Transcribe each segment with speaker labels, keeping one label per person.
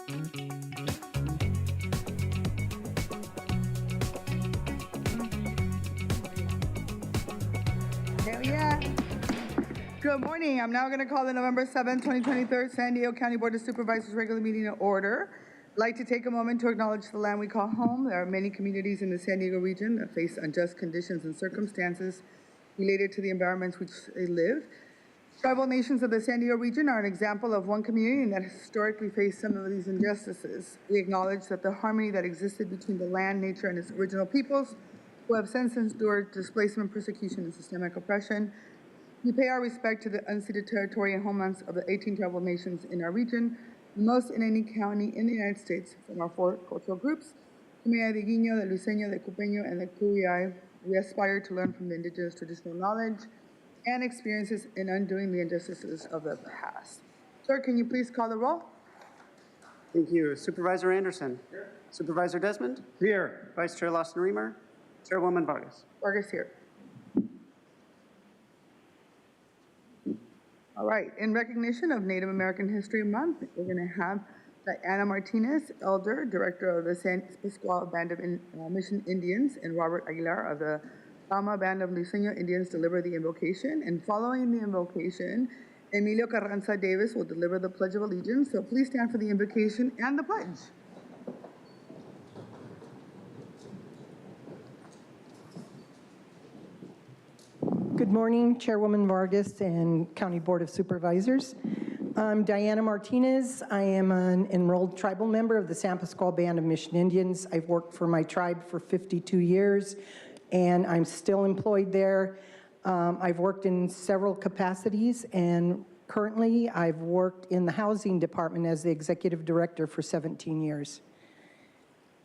Speaker 1: Hell yeah. Good morning. I'm now going to call the November 7th, 2023 San Diego County Board of Supervisors regular meeting to order. I'd like to take a moment to acknowledge the land we call home. There are many communities in the San Diego region that face unjust conditions and circumstances related to the environments which they live. Tribal nations of the San Diego region are an example of one community that historically faced some of these injustices. We acknowledge that the harmony that existed between the land, nature, and its original peoples, who have since endured displacement, persecution, and systemic oppression. We pay our respect to the unceded territory and homelands of the 18 tribal nations in our region, most in any county in the United States. From our 4 cultural groups, Comunidad de Guiño, de Luiseño, de Cupeño, and de Cuyay, we aspire to learn from the indigenous traditional knowledge and experiences in undoing the injustices of the past. Sir, can you please call the roll?
Speaker 2: Thank you. Supervisor Anderson. Here. Supervisor Desmond.
Speaker 3: Here.
Speaker 2: Vice Chair Lawson Reamer. Chairwoman Vargas.
Speaker 1: Vargas here. All right, in recognition of Native American History Month, we're going to have Diana Martinez, Elder, Director of the San Pascual Band of Mission Indians, and Robert Aguilar of the Lama Band of Luiseño Indians deliver the invocation. And following the invocation, Emilio Carranza Davis will deliver the Pledge of Allegiance. So please stand for the invocation and the pledge.
Speaker 4: Good morning, Chairwoman Vargas and County Board of Supervisors. I'm Diana Martinez. I am an enrolled tribal member of the San Pascual Band of Mission Indians. I've worked for my tribe for 52 years, and I'm still employed there. I've worked in several capacities, and currently I've worked in the housing department as the executive director for 17 years.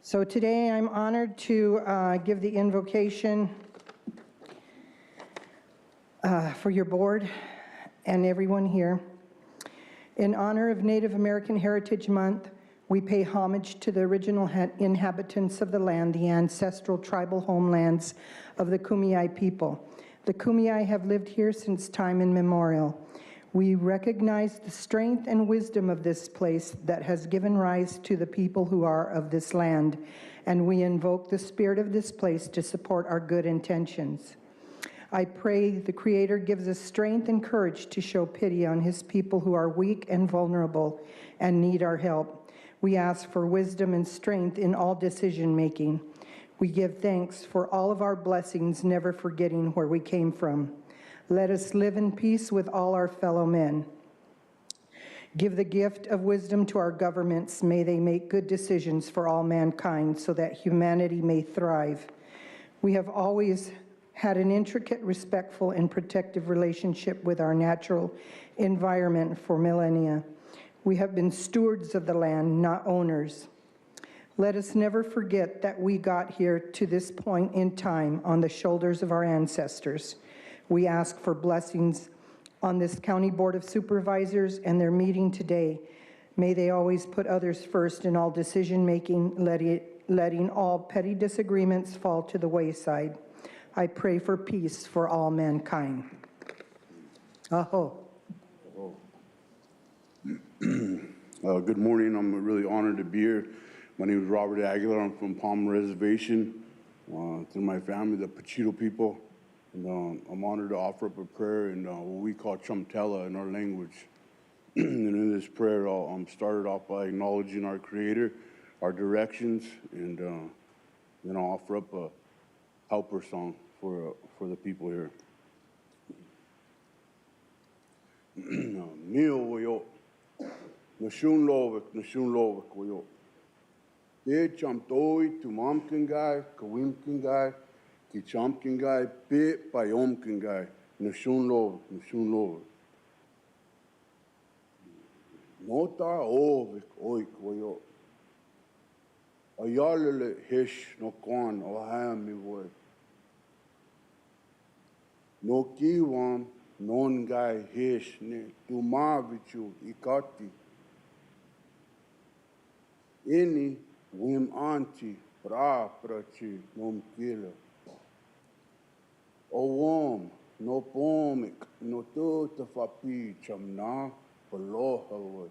Speaker 4: So today I'm honored to give the invocation for your board and everyone here. In honor of Native American Heritage Month, we pay homage to the original inhabitants of the land, the ancestral tribal homelands of the Kumeyaay people. The Kumeyaay have lived here since time immemorial. We recognize the strength and wisdom of this place that has given rise to the people who are of this land, and we invoke the spirit of this place to support our good intentions. I pray the Creator gives us strength and courage to show pity on His people who are weak and vulnerable and need our help. We ask for wisdom and strength in all decision making. We give thanks for all of our blessings, never forgetting where we came from. Let us live in peace with all our fellow men. Give the gift of wisdom to our governments. May they make good decisions for all mankind so that humanity may thrive. We have always had an intricate, respectful, and protective relationship with our natural environment for millennia. We have been stewards of the land, not owners. Let us never forget that we got here to this point in time on the shoulders of our ancestors. We ask for blessings on this County Board of Supervisors and their meeting today. May they always put others first in all decision-making, letting all petty disagreements fall to the wayside. I pray for peace for all mankind. Aho.
Speaker 5: Good morning. I'm really honored to be here. My name is Robert Aguilar. I'm from Palm Reservation. Through my family, the Pachito people. And I'm honored to offer up a prayer in what we call Chumtela in our language. And in this prayer, I'm started off by acknowledging our Creator, our directions, and then I'll offer up a helper song for the people here. Neo woyo, nashun lovik woyo. Be chamtoi tu mamkingai, kawimkingai, ki chamkingai, be payomkingai, nashun lovik. Nota ovik oik woyo. Ayalele hish no kwan ohami woy. No kiwam non gai hish ne tumavichu ikati. Ini wim anti pra prachi nom kila. Owom no pomik no to tafapi chamna paloha woy.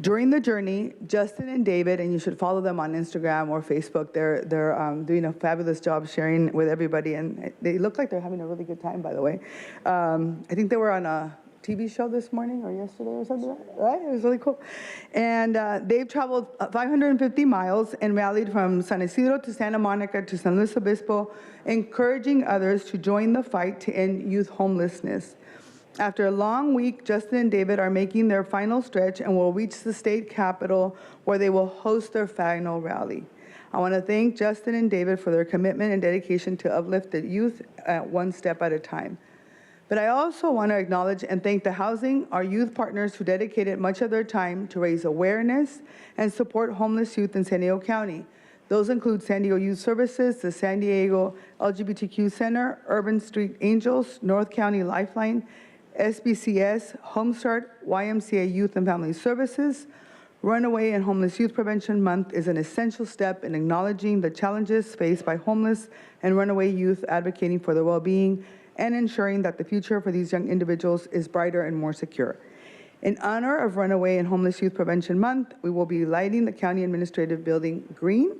Speaker 1: During the journey, Justin and David, and you should follow them on Instagram or Facebook, they're doing a fabulous job sharing with everybody, and they look like they're having a really good time, by the way. I think they were on a TV show this morning or yesterday or something, right? It was really cool. And they've traveled 550 miles and rallied from San Isidro to Santa Monica to San Luis Obispo, encouraging others to join the fight to end youth homelessness. After a long week, Justin and David are making their final stretch and will reach the state capitol where they will host their final rally. I want to thank Justin and David for their commitment and dedication to uplift the youth one step at a time. But I also want to acknowledge and thank the housing, our youth partners who dedicated much of their time to raise awareness and support homeless youth in San Diego County. Those include San Diego Youth Services, the San Diego LGBTQ Center, Urban Street Angels, North County Lifeline, SBCS, Homestart, YMCA Youth and Family Services. Runaway and Homeless Youth Prevention Month is an essential step in acknowledging the challenges faced by homeless and runaway youth, advocating for their well-being, and ensuring that the future for these young individuals is brighter and more secure. In honor of Runaway and Homeless Youth Prevention Month, we will be lighting the County Administrative Building green.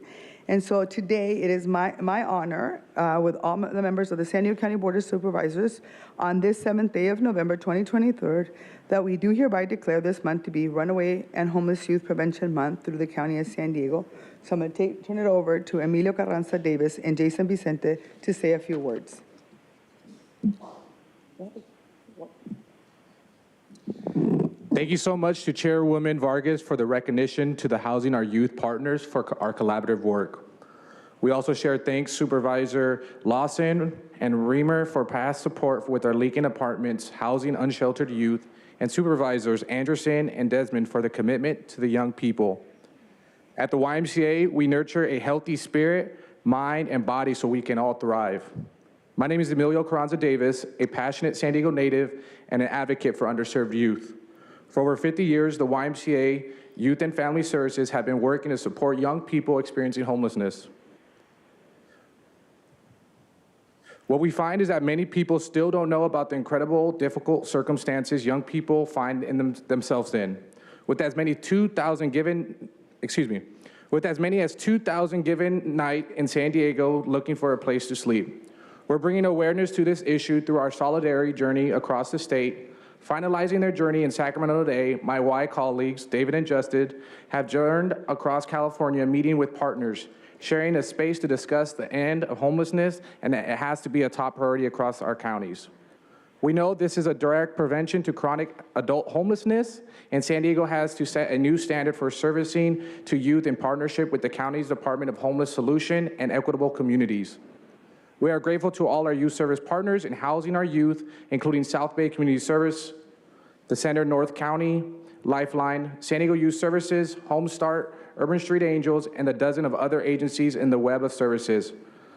Speaker 1: And so today it is my honor with all the members of the San Diego County Board of Supervisors on this 7th day of November 2023 that we do hereby declare this month to be Runaway and Homeless Youth Prevention Month through the County of San Diego. So I'm going to turn it over to Emilio Carranza Davis and Jason Vicente to say a few words.
Speaker 3: Thank you so much to Chairwoman Vargas for the recognition to the Housing Our Youth Partners for our collaborative work. We also share thanks Supervisor Lawson and Reamer for past support with our Lincoln Apartments, housing unsheltered youth, and Supervisors Anderson and Desmond for the commitment to the young people. At the YMCA, we nurture a healthy spirit, mind, and body so we can all thrive. My name is Emilio Carranza Davis, a passionate San Diego native and an advocate for underserved youth. For over 50 years, the YMCA Youth and Family Services have been working to support young people experiencing homelessness. What we find is that many people still don't know about the incredible, difficult circumstances young people find in themselves in. With as many as 2,000 given night in San Diego looking for a place to sleep. We're bringing awareness to this issue through our solidarity journey across the state. Finalizing their journey in Sacramento today, my Y colleagues, David and Justin, have journeyed across California meeting with partners, sharing a space to discuss the end of homelessness, and that it has to be a top priority across our counties. We know this is a direct prevention to chronic adult homelessness, and San Diego has to set a new standard for servicing to youth in partnership with the county's Department of Homeless Solution and Equitable Communities. We are grateful to all our youth service partners in housing our youth, including South Bay Community Service, the Center North County, Lifeline, San Diego Youth Services, Homestart, Urban Street Angels, and a dozen of other agencies in the web of services.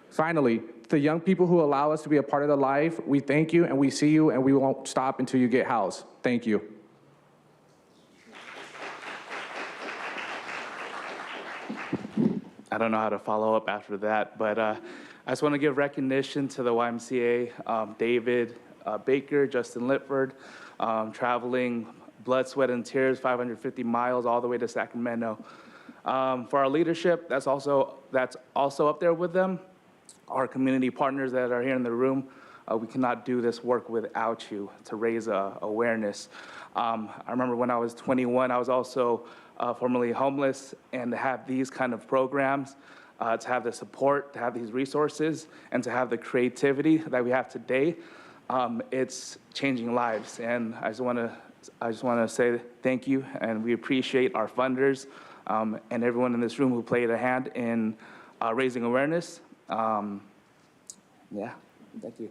Speaker 3: Finally, to the young people who allow us to be a part of their life, we thank you and we see you and we won't stop until you get housed. Thank you.
Speaker 6: I don't know how to follow up after that, but I just want to give recognition to the YMCA, David Baker, Justin Litford, traveling blood, sweat, and tears, 550 miles all the way to Sacramento. For our leadership, that's also up there with them. Our community partners that are here in the room, we cannot do this work without you to raise awareness. I remember when I was 21, I was also formerly homeless, and to have these kind of programs, to have the support, to have these resources, and to have the creativity that we have today, it's changing lives. And I just want to say thank you, and we appreciate our funders and everyone in this room who played a hand in raising awareness. Yeah, thank you.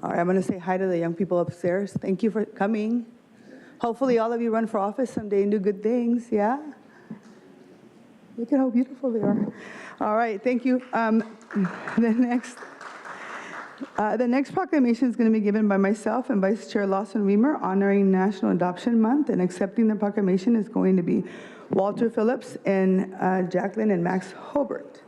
Speaker 1: All right, I'm going to say hi to the young people upstairs. Thank you for coming. Hopefully, all of you run for office someday and do good things, yeah? Look at how beautiful they are. All right, thank you. The next proclamation is going to be given by myself and Vice Chair Lawson Weimer, honoring National Adoption Month, and accepting the proclamation is going to be Walter Phillips and Jacqueline and Max Hobart.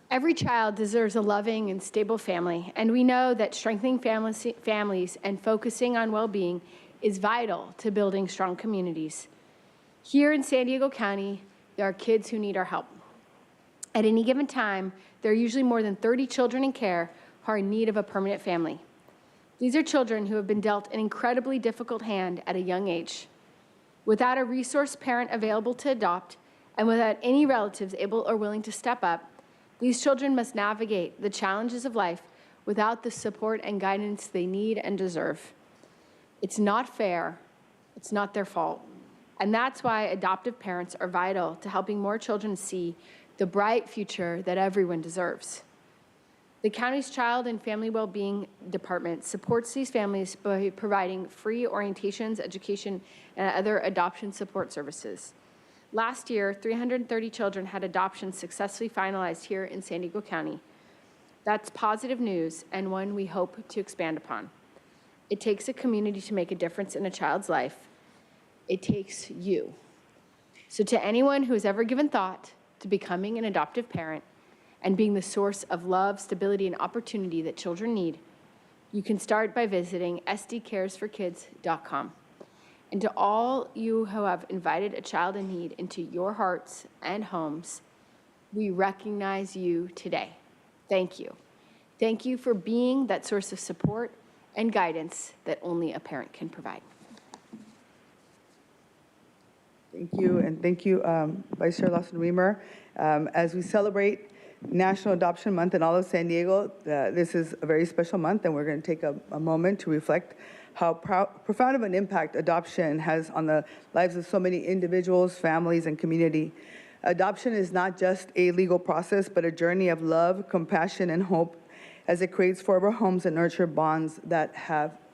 Speaker 7: Every child deserves a loving and stable family, and we know that strengthening families and focusing on well-being is vital to building strong communities. Here in San Diego County, there are kids who need our help. At any given time, there are usually more than 30 children in care who are in need of a permanent family. These are children who have been dealt an incredibly difficult hand at a young age. Without a resource parent available to adopt, and without any relatives able or willing to step up, these children must navigate the challenges of life without the support and guidance they need and deserve. It's not fair, it's not their fault, and that's why adoptive parents are vital to helping more children see the bright future that everyone deserves. The county's Child and Family Wellbeing Department supports these families by providing free orientations, education, and other adoption support services. Last year, 330 children had adoptions successfully finalized here in San Diego County. That's positive news and one we hope to expand upon. It takes a community to make a difference in a child's life. It takes you. So to anyone who has ever given thought to becoming an adoptive parent and being the source of love, stability, and opportunity that children need, you can start by visiting sdcaresforkids.com. And to all you who have invited a child in need into your hearts and homes, we recognize you today. Thank you. Thank you for being that source of support and guidance that only a parent can provide.
Speaker 1: Thank you, and thank you, Vice Chair Lawson Weimer. As we celebrate National Adoption Month in all of San Diego, this is a very special month, and we're going to take a moment to reflect how profound of an impact adoption has on the lives of so many individuals, families, and community. Adoption is not just a legal process, but a journey of love, compassion, and hope as it creates forever homes and nurture bonds that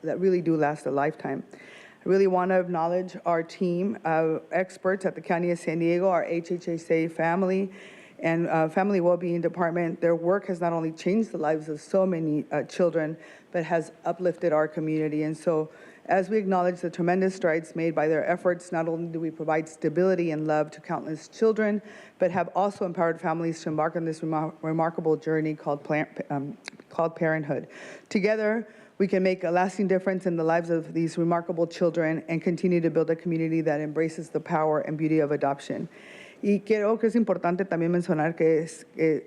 Speaker 1: really do last a lifetime. I really want to acknowledge our team of experts at the County of San Diego, our HHSA family and Family Wellbeing Department. Their work has not only changed the lives of so many children, but has uplifted our community. And so as we acknowledge the tremendous strides made by their efforts, not only do we provide stability and love to countless children, but have also empowered families to embark on this remarkable journey called Parenthood. Together, we can make a lasting difference in the lives of these remarkable children and continue to build a community that embraces the power and beauty of adoption. Y creo que es importante también mencionar que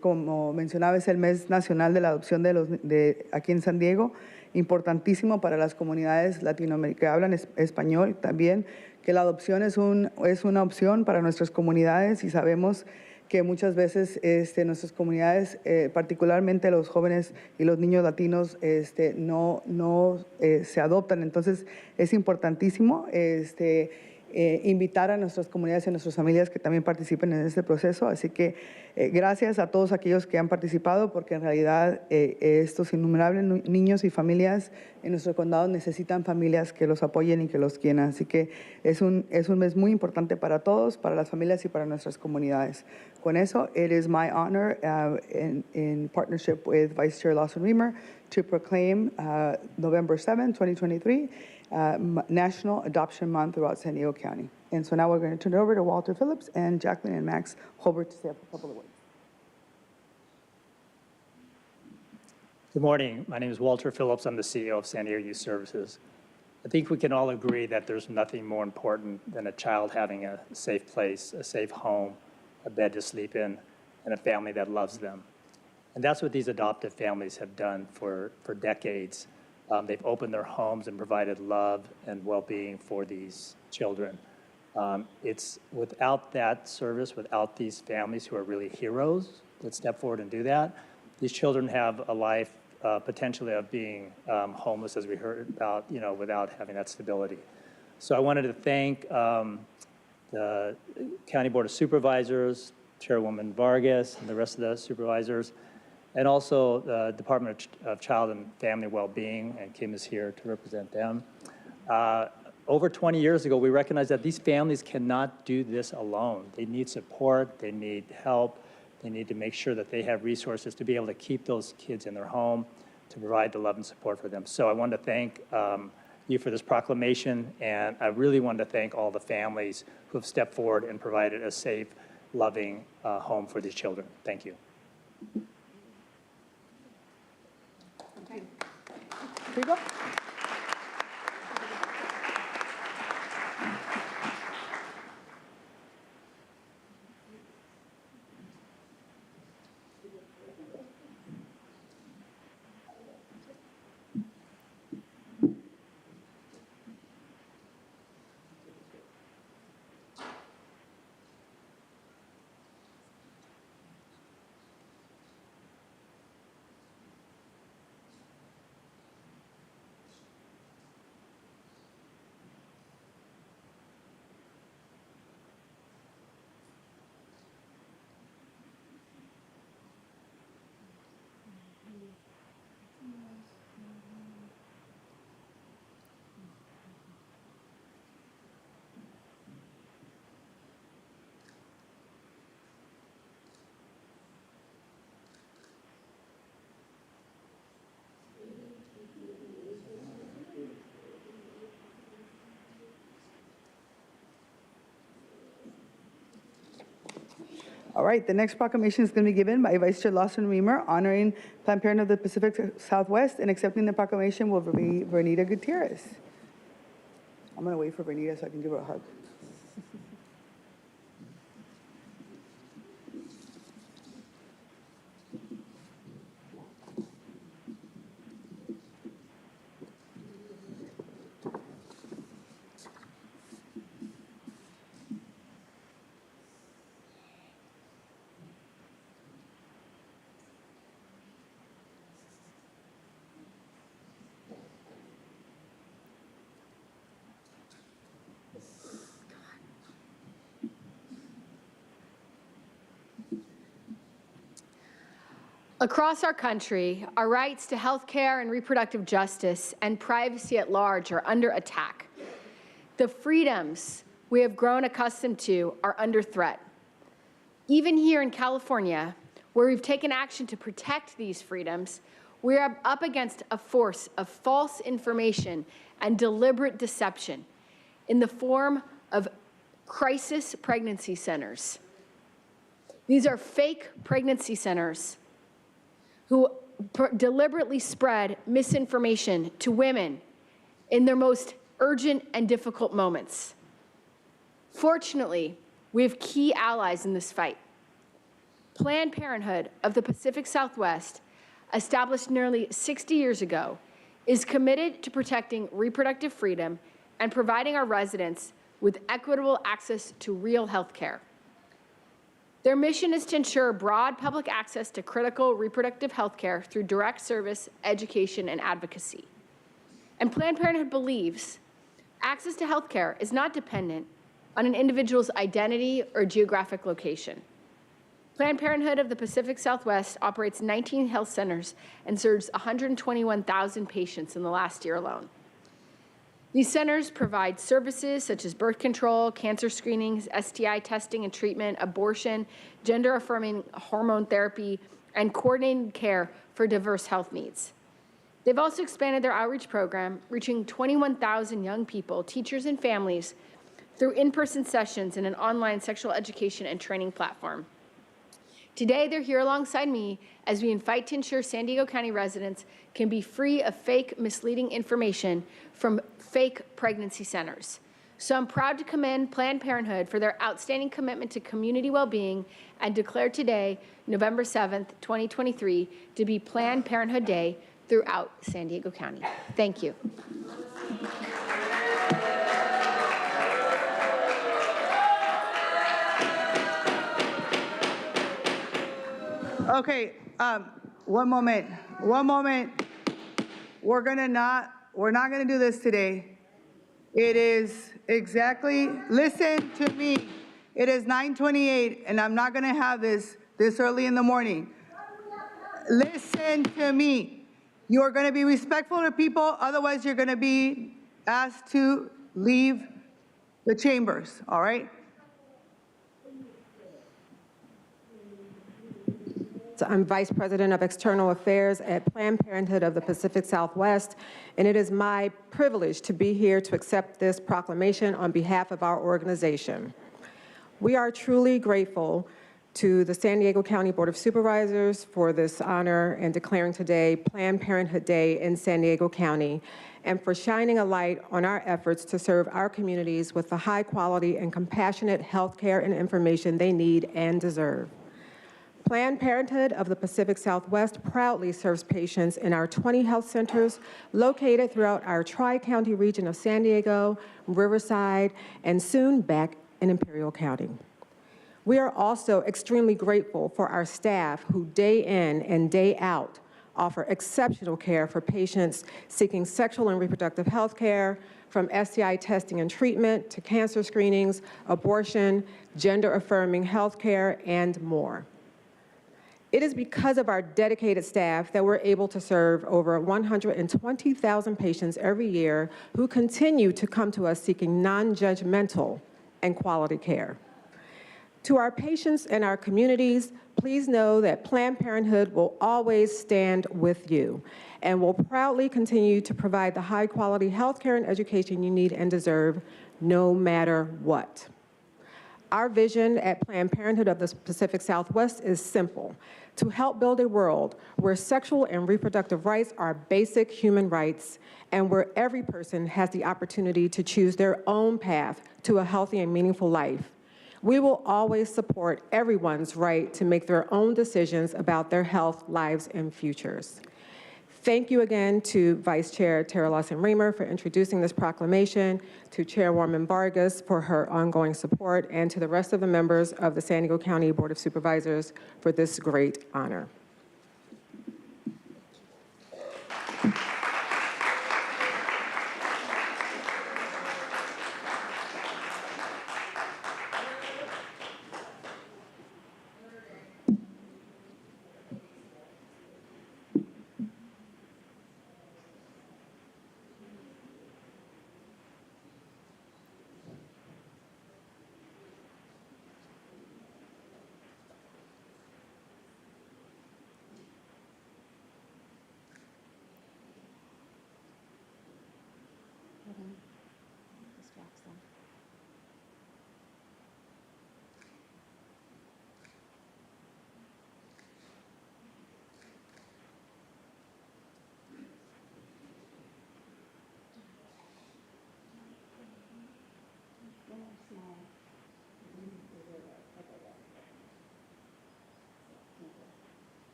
Speaker 1: como mencionaba, es el mes nacional de la adopción de aquí en San Diego, importantísimo para las comunidades latinoamericanas que hablan español también, que la adopción es una opción para nuestras comunidades y sabemos que muchas veces nuestras comunidades, particularmente los jóvenes y los niños latinos, no se adoptan. Entonces es importantísimo invitar a nuestras comunidades y a nuestras familias que también participen en este proceso. Así que gracias a todos aquellos que han participado, porque en realidad estos innumerables niños y familias en nuestro condado necesitan familias que los apoyen y que los quieran. Así que es un mes muy importante para todos, para las familias y para nuestras comunidades. Con eso, it is my honor in partnership with Vice Chair Lawson Weimer to proclaim November 7, 2023, National Adoption Month throughout San Diego County. And so now we're going to turn it over to Walter Phillips and Jacqueline and Max Hobart to say a couple of words.
Speaker 8: Good morning. My name is Walter Phillips. I'm the CEO of San Diego Youth Services. I think we can all agree that there's nothing more important than a child having a safe place, a safe home, a bed to sleep in, and a family that loves them. And that's what these adoptive families have done for decades. They've opened their homes and provided love and well-being for these children. It's without that service, without these families who are really heroes that step forward and do that, these children have a life potentially of being homeless, as we heard about, without having that stability. So I wanted to thank the County Board of Supervisors, Chairwoman Vargas, and the rest of the supervisors, and also the Department of Child and Family Wellbeing, and Kim is here to represent them. Over 20 years ago, we recognized that these families cannot do this alone. They need support, they need help, they need to make sure that they have resources to be able to keep those kids in their home, to provide the love and support for them. So I wanted to thank you for this proclamation, and I really wanted to thank all the families who have stepped forward and provided a safe, loving home for these children. Thank you.
Speaker 1: Here you go. All right, the next proclamation is going to be given by Vice Chair Lawson Reamer, honoring Planned Parenthood of the Pacific Southwest, and accepting the proclamation will be Bernita Gutierrez. I'm going to wait for Bernita so I can give her a hug.
Speaker 7: Across our country, our rights to health care and reproductive justice and privacy at large are under attack. The freedoms we have grown accustomed to are under threat. Even here in California, where we've taken action to protect these freedoms, we are up against a force of false information and deliberate deception in the form of crisis pregnancy centers. These are fake pregnancy centers who deliberately spread misinformation to women in their most urgent and difficult moments. Fortunately, we have key allies in this fight. Planned Parenthood of the Pacific Southwest, established nearly 60 years ago, is committed to protecting reproductive freedom and providing our residents with equitable access to real health care. Their mission is to ensure broad public access to critical reproductive health care through direct service, education, and advocacy. And Planned Parenthood believes access to health care is not dependent on an individual's identity or geographic location. Planned Parenthood of the Pacific Southwest operates 19 health centers and serves 121,000 patients in the last year alone. These centers provide services such as birth control, cancer screenings, STI testing and treatment, abortion, gender-affirming hormone therapy, and coordinated care for diverse health needs. They've also expanded their outreach program, reaching 21,000 young people, teachers, and families through in-person sessions and an online sexual education and training platform. Today, they're here alongside me as we fight to ensure San Diego County residents can be free of fake, misleading information from fake pregnancy centers. So I'm proud to commend Planned Parenthood for their outstanding commitment to community well-being and declare today, November 7th, 2023, to be Planned Parenthood Day throughout San Diego County. Thank you.
Speaker 1: Okay, one moment. We're not gonna do this today. It is exactly, listen to me. It is 9:28 and I'm not gonna have this early in the morning. Listen to me. You're gonna be respectful to people, otherwise you're gonna be asked to leave the chambers, all right?
Speaker 9: I'm Vice President of External Affairs at Planned Parenthood of the Pacific Southwest, and it is my privilege to be here to accept this proclamation on behalf of our organization. We are truly grateful to the San Diego County Board of Supervisors for this honor and declaring today Planned Parenthood Day in San Diego County, and for shining a light on our efforts to serve our communities with the high quality and compassionate health care and information they need and deserve. Planned Parenthood of the Pacific Southwest proudly serves patients in our 20 health centers located throughout our Tri-County region of San Diego, Riverside, and soon back in Imperial County. We are also extremely grateful for our staff who day in and day out offer exceptional care for patients seeking sexual and reproductive health care, from STI testing and treatment to cancer screenings, abortion, gender-affirming health care, and more. It is because of our dedicated staff that we're able to serve over 120,000 patients every year who continue to come to us seeking non-judgmental and quality care. To our patients and our communities, please know that Planned Parenthood will always stand with you and will proudly continue to provide the high-quality health care and education you need and deserve, no matter what. Our vision at Planned Parenthood of the Pacific Southwest is simple: to help build a world where sexual and reproductive rights are basic human rights and where every person has the opportunity to choose their own path to a healthy and meaningful life. We will always support everyone's right to make their own decisions about their health, lives, and futures. Thank you again to Vice Chair Tara Lawson-Remer for introducing this proclamation, to Chairwoman Vargas for her ongoing support, and to the rest of the members of the San Diego County Board of Supervisors for this great honor.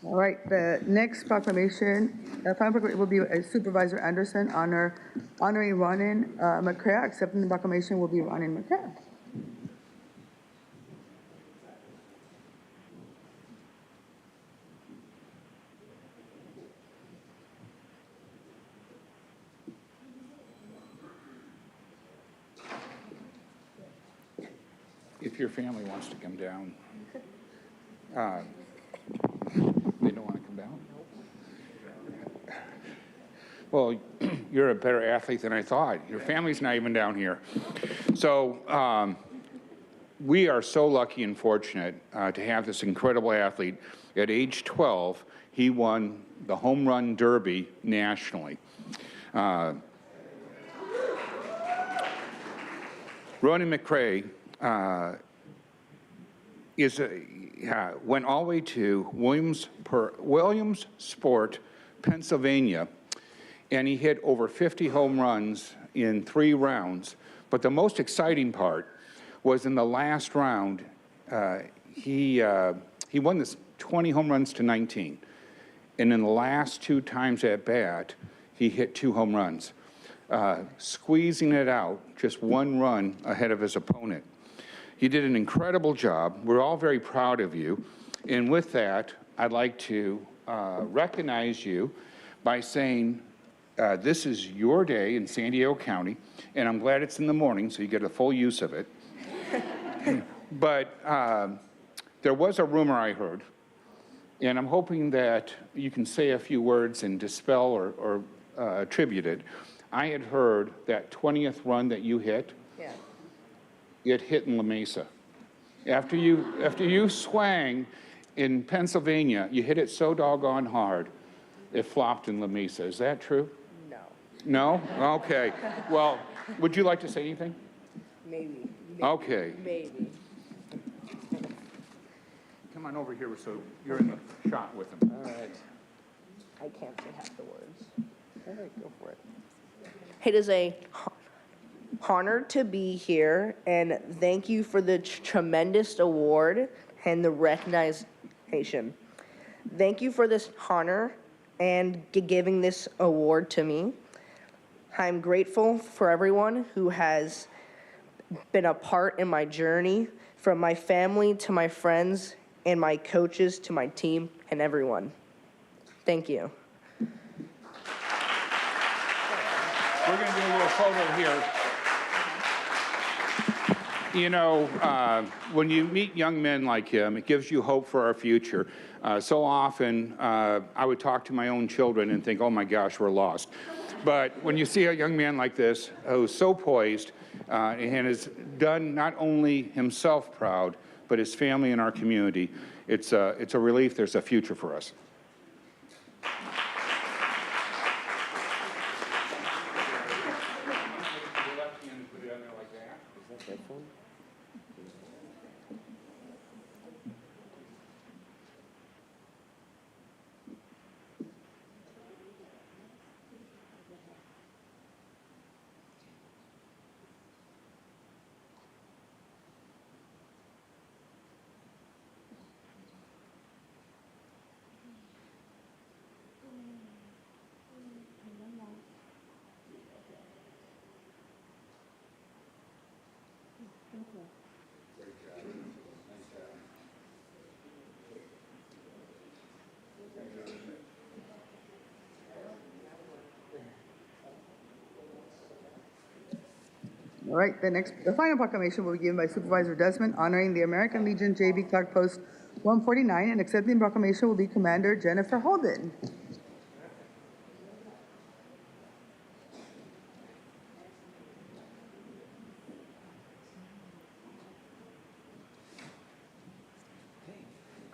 Speaker 1: All right, the next proclamation, the final proclamation will be Supervisor Anderson honoring Rony McCrae. Accepting the proclamation will be Rony McCrae.
Speaker 10: If your family wants to come down. They don't want to come down? Well, you're a better athlete than I thought. Your family's not even down here. So we are so lucky and fortunate to have this incredible athlete. At age 12, he won the home run derby nationally. Rony McCrae went all the way to Williamsport, Pennsylvania, and he hit over 50 home runs in 3 rounds. But the most exciting part was in the last round, he won this 20 home runs to 19. And in the last 2 times at bat, he hit 2 home runs, squeezing it out just 1 run ahead of his opponent. You did an incredible job. We're all very proud of you. And with that, I'd like to recognize you by saying this is your day in San Diego County, and I'm glad it's in the morning so you get a full use of it. But there was a rumor I heard, and I'm hoping that you can say a few words and dispel or attribute it. I had heard that 20th run that you hit, it hit in La Mesa. After you swang in Pennsylvania, you hit it so doggone hard, it flopped in La Mesa. Is that true?
Speaker 11: No.
Speaker 10: No? Okay. Well, would you like to say anything?
Speaker 11: Maybe.
Speaker 10: Okay.
Speaker 11: Maybe.
Speaker 10: Come on over here so you're in the shot with them.
Speaker 11: All right. I can't say half the words. All right, go for it. It is a honor to be here, and thank you for the tremendous award and the recognition. Thank you for this honor and giving this award to me. I'm grateful for everyone who has been a part in my journey, from my family to my friends and my coaches to my team and everyone. Thank you.
Speaker 10: We're going to do a little photo here. You know, when you meet young men like him, it gives you hope for our future. So often, I would talk to my own children and think, oh my gosh, we're lost. But when you see a young man like this, who's so poised and has done not only himself proud, but his family and our community, it's a relief there's a future for us.
Speaker 1: All right, the final proclamation will be given by Supervisor Desmond, honoring the American Legion JB Clark Post 149, and accepting the proclamation will be Commander Jennifer Holden.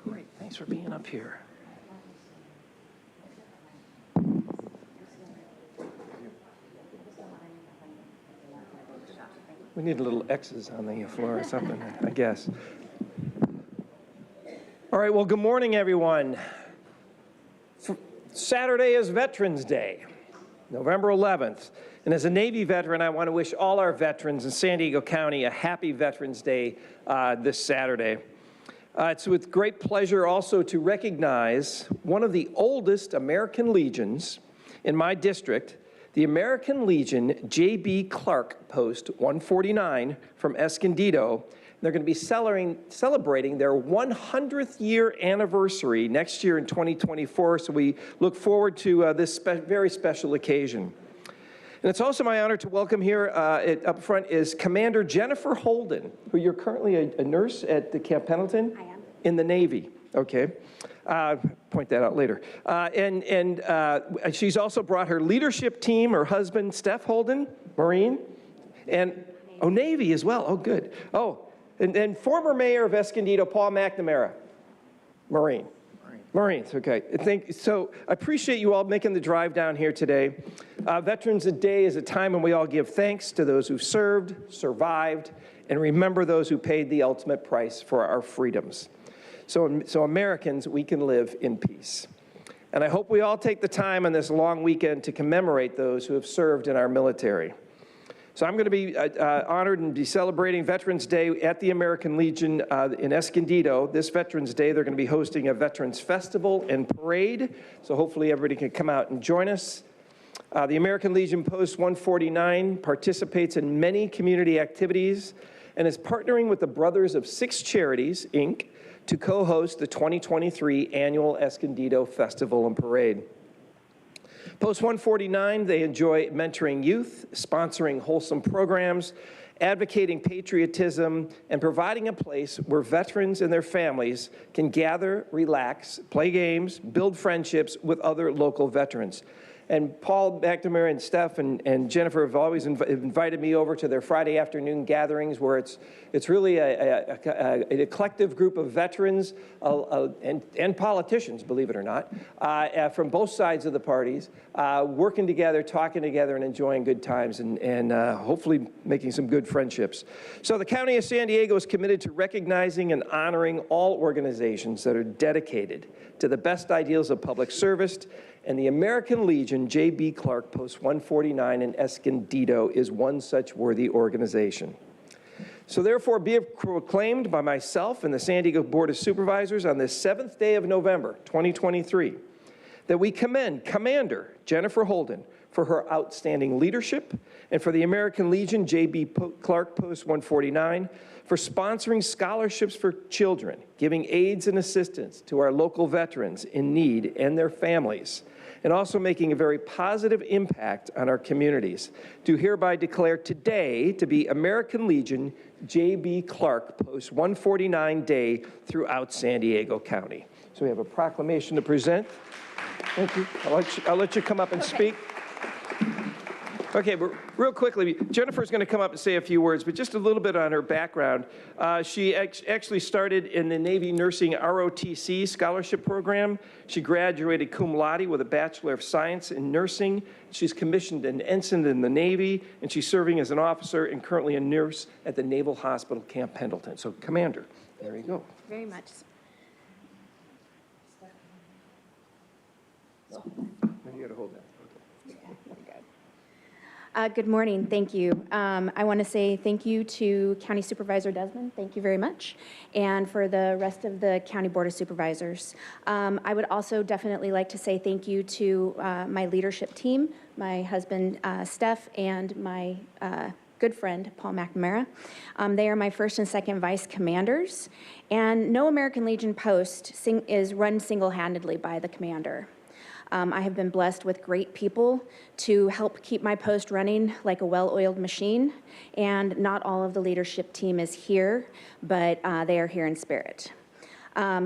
Speaker 12: Great, thanks for being up here. We need little X's on the floor or something, I guess. All right, well, good morning, everyone. Saturday is Veterans Day, November 11th. And as a Navy veteran, I want to wish all our veterans in San Diego County a happy Veterans Day this Saturday. It's with great pleasure also to recognize one of the oldest American Legions in my district, the American Legion JB Clark Post 149 from Escondido. They're going to be celebrating their 100th year anniversary next year in 2024, so we look forward to this very special occasion. And it's also my honor to welcome here up front is Commander Jennifer Holden, who you're currently a nurse at the Camp Pendleton? I am. In the Navy, okay. Point that out later. And she's also brought her leadership team, her husband, Steph Holden, Marine, and, Navy as well, good. And former mayor of Escondido, Paul McNamara, Marines, okay. So I appreciate you all making the drive down here today. Veterans Day is a time when we all give thanks to those who've served, survived, and remember those who paid the ultimate price for our freedoms. So Americans, we can live in peace. And I hope we all take the time on this long weekend to commemorate those who have served in our military. So I'm going to be honored and be celebrating Veterans Day at the American Legion in Escondido. This Veterans Day, they're going to be hosting a Veterans Festival and Parade, so hopefully everybody can come out and join us. The American Legion Post 149 participates in many community activities and is partnering with the Brothers of Six Charities, Inc., to co-host the 2023 annual Escondido Festival and Parade. Post 149, they enjoy mentoring youth, sponsoring wholesome programs, advocating patriotism, and providing a place where veterans and their families can gather, relax, play games, build friendships with other local veterans. And Paul McNamara and Steph and Jennifer have always invited me over to their Friday afternoon gatherings where it's really a collective group of veterans and politicians, believe it or not, from both sides of the parties, working together, talking together, and enjoying good times and hopefully making some good friendships. So the County of San Diego is committed to recognizing and honoring all organizations that are dedicated to the best ideals of public service, and the American Legion J.B. Clark Post 149 in Escondido is one such worthy organization. So therefore, be it proclaimed by myself and the San Diego Board of Supervisors on this 7th day of November, 2023, that we commend Commander Jennifer Holden for her outstanding leadership, and for the American Legion J.B. Clark Post 149 for sponsoring scholarships for children, giving aids and assistance to our local veterans in need and their families, and also making a very positive impact on our communities. Do hereby declare today to be American Legion J.B. Clark Post 149 Day throughout San Diego County. So we have a proclamation to present. Thank you. I'll let you come up and speak. Okay, but real quickly, Jennifer's going to come up and say a few words, but just a little bit on her background. She actually started in the Navy Nursing ROTC scholarship program. She graduated cum laude with a Bachelor of Science in Nursing. She's commissioned an ensign in the Navy, and she's serving as an officer and currently a nurse at the Naval Hospital Camp Pendleton. So, Commander, there you go.
Speaker 13: Very much.
Speaker 12: You got to hold that.
Speaker 13: Good morning, thank you. I want to say thank you to County Supervisor Desmond, thank you very much, and for the rest of the County Board of Supervisors. I would also definitely like to say thank you to my leadership team, my husband, Steph, and my good friend, Paul McNamara. They are my first and second vice commanders, and no American Legion post is run single-handedly by the commander. I have been blessed with great people to help keep my post running like a well-oiled machine, and not all of the leadership team is here, but they are here in spirit.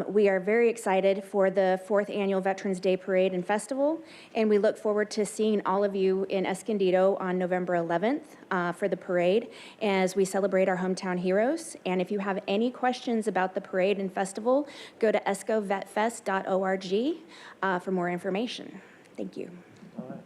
Speaker 13: We are very excited for the 4th Annual Veterans Day Parade and Festival, and we look forward to seeing all of you in Escondido on November 11th for the parade as we celebrate our hometown heroes. And if you have any questions about the parade and festival, go to escovetfest.org for more information. Thank you.
Speaker 12: All right.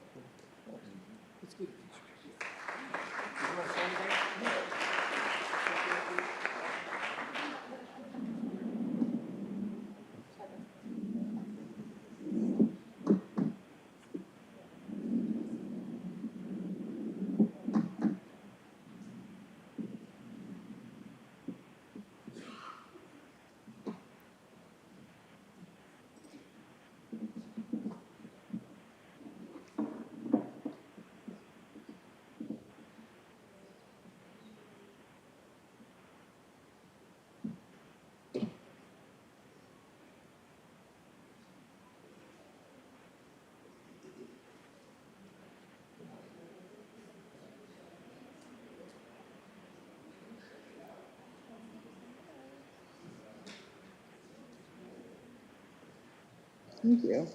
Speaker 1: Thank you.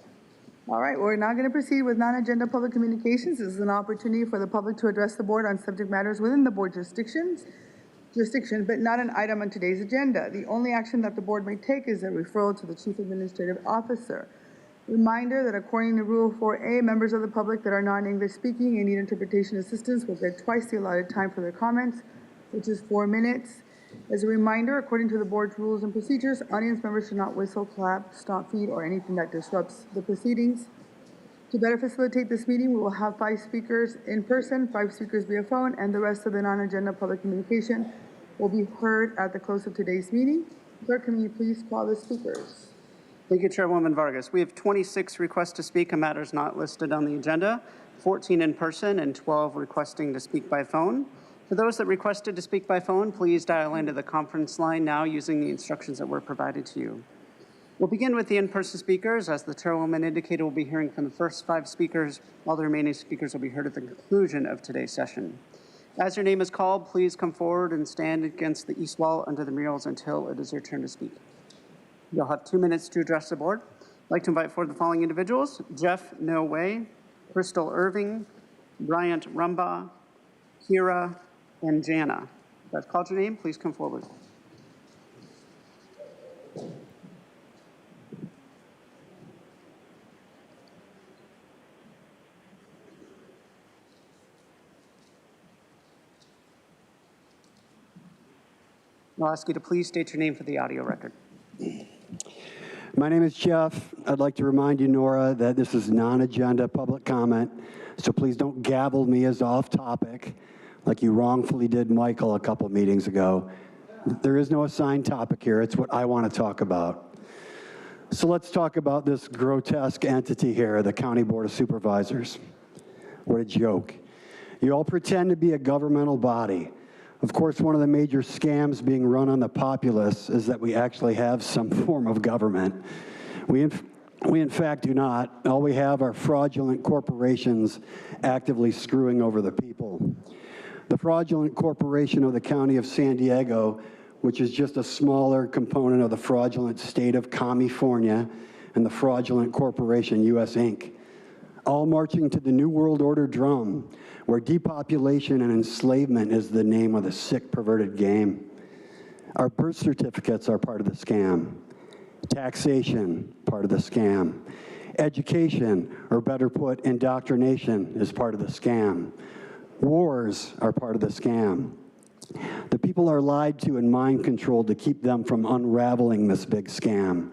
Speaker 1: All right, we're now going to proceed with non-agenda public communications. This is an opportunity for the public to address the board on subject matters within the board jurisdiction, but not an item on today's agenda. The only action that the board may take is a referral to the Chief Administrative Officer. Reminder that according to Rule 4A, members of the public that are non-English speaking and need interpretation assistance will get twice the allotted time for their comments, which is 4 minutes. As a reminder, according to the board's rules and procedures, audience members should not whistle, clap, stomp feet, or anything that disrupts the proceedings. To better facilitate this meeting, we will have 5 speakers in person, 5 speakers via phone, and the rest of the non-agenda public communication will be heard at the close of today's meeting. Clerk, can you please call the speakers?
Speaker 2: Thank you, Chairwoman Vargas. We have 26 requests to speak on matters not listed on the agenda, 14 in person and 12 requesting to speak by phone. For those that requested to speak by phone, please dial into the conference line now using the instructions that were provided to you. We'll begin with the in-person speakers. As the Chairwoman indicated, we'll be hearing from the first 5 speakers, while the remaining speakers will be heard at the conclusion of today's session. As your name is called, please come forward and stand against the east wall under the murals until it is your turn to speak. You'll have 2 minutes to address the board. I'd like to invite forward the following individuals: Jeff No Way, Crystal Irving, Bryant Rumba, Kira, and Jana. If I've called your name, please come forward. I'll ask you to please state your name for the audio record.
Speaker 14: My name is Jeff. I'd like to remind you, Nora, that this is non-agenda public comment, so please don't gavel me as off topic like you wrongfully did Michael a couple meetings ago. There is no assigned topic here. It's what I want to talk about. So let's talk about this grotesque entity here, the County Board of Supervisors. What a joke. You all pretend to be a governmental body. Of course, one of the major scams being run on the populace is that we actually have some form of government. We in fact do not. All we have are fraudulent corporations actively screwing over the people. The fraudulent corporation of the County of San Diego, which is just a smaller component of the fraudulent state of California, and the fraudulent corporation US Inc., all marching to the New World Order drum, where depopulation and enslavement is the name of the sick, perverted game. Our birth certificates are part of the scam. Taxation, part of the scam. Education, or better put, indoctrination, is part of the scam. Wars are part of the scam. The people are lied to and mind controlled to keep them from unraveling this big scam.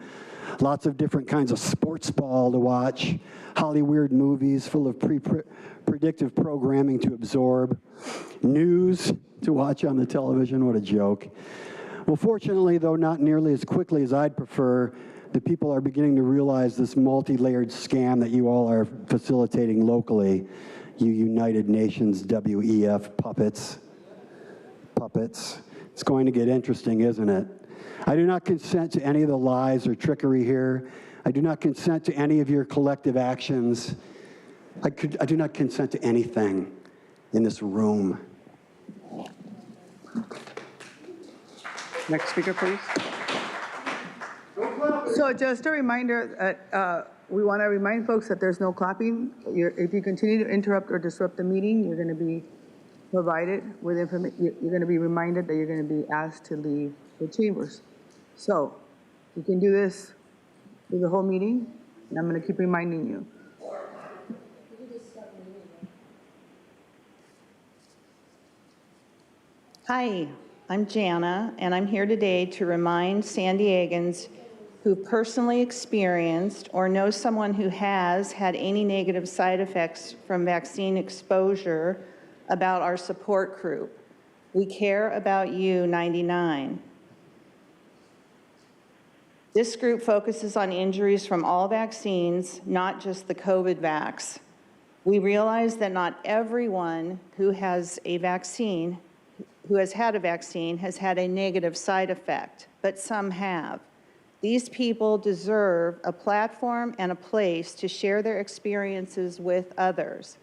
Speaker 14: Lots of different kinds of sports ball to watch, Hollywood movies full of predictive programming to absorb, news to watch on the television. What a joke. Well, fortunately, though not nearly as quickly as I'd prefer, the people are beginning to realize this multi-layered scam that you all are facilitating locally, you United Nations WEF puppets. It's going to get interesting, isn't it? I do not consent to any of the lies or trickery here. I do not consent to any of your collective actions. I do not consent to anything in this room.
Speaker 2: Next speaker, please.
Speaker 1: So just a reminder that we want to remind folks that there's no clapping. If you continue to interrupt or disrupt the meeting, you're going to be provided with information. You're going to be reminded that you're going to be asked to leave the chambers. So you can do this through the whole meeting, and I'm going to keep reminding you.
Speaker 15: Hi, I'm Jana, and I'm here today to remind San Diegans who personally experienced or know someone who has had any negative side effects from vaccine exposure about our support group. We care about you, 99. This group focuses on injuries from all vaccines, not just the COVID vax. We realize that not everyone who has a vaccine, who has had a vaccine, has had a negative side effect, but some have. These people deserve a platform and a place to share their experiences with others.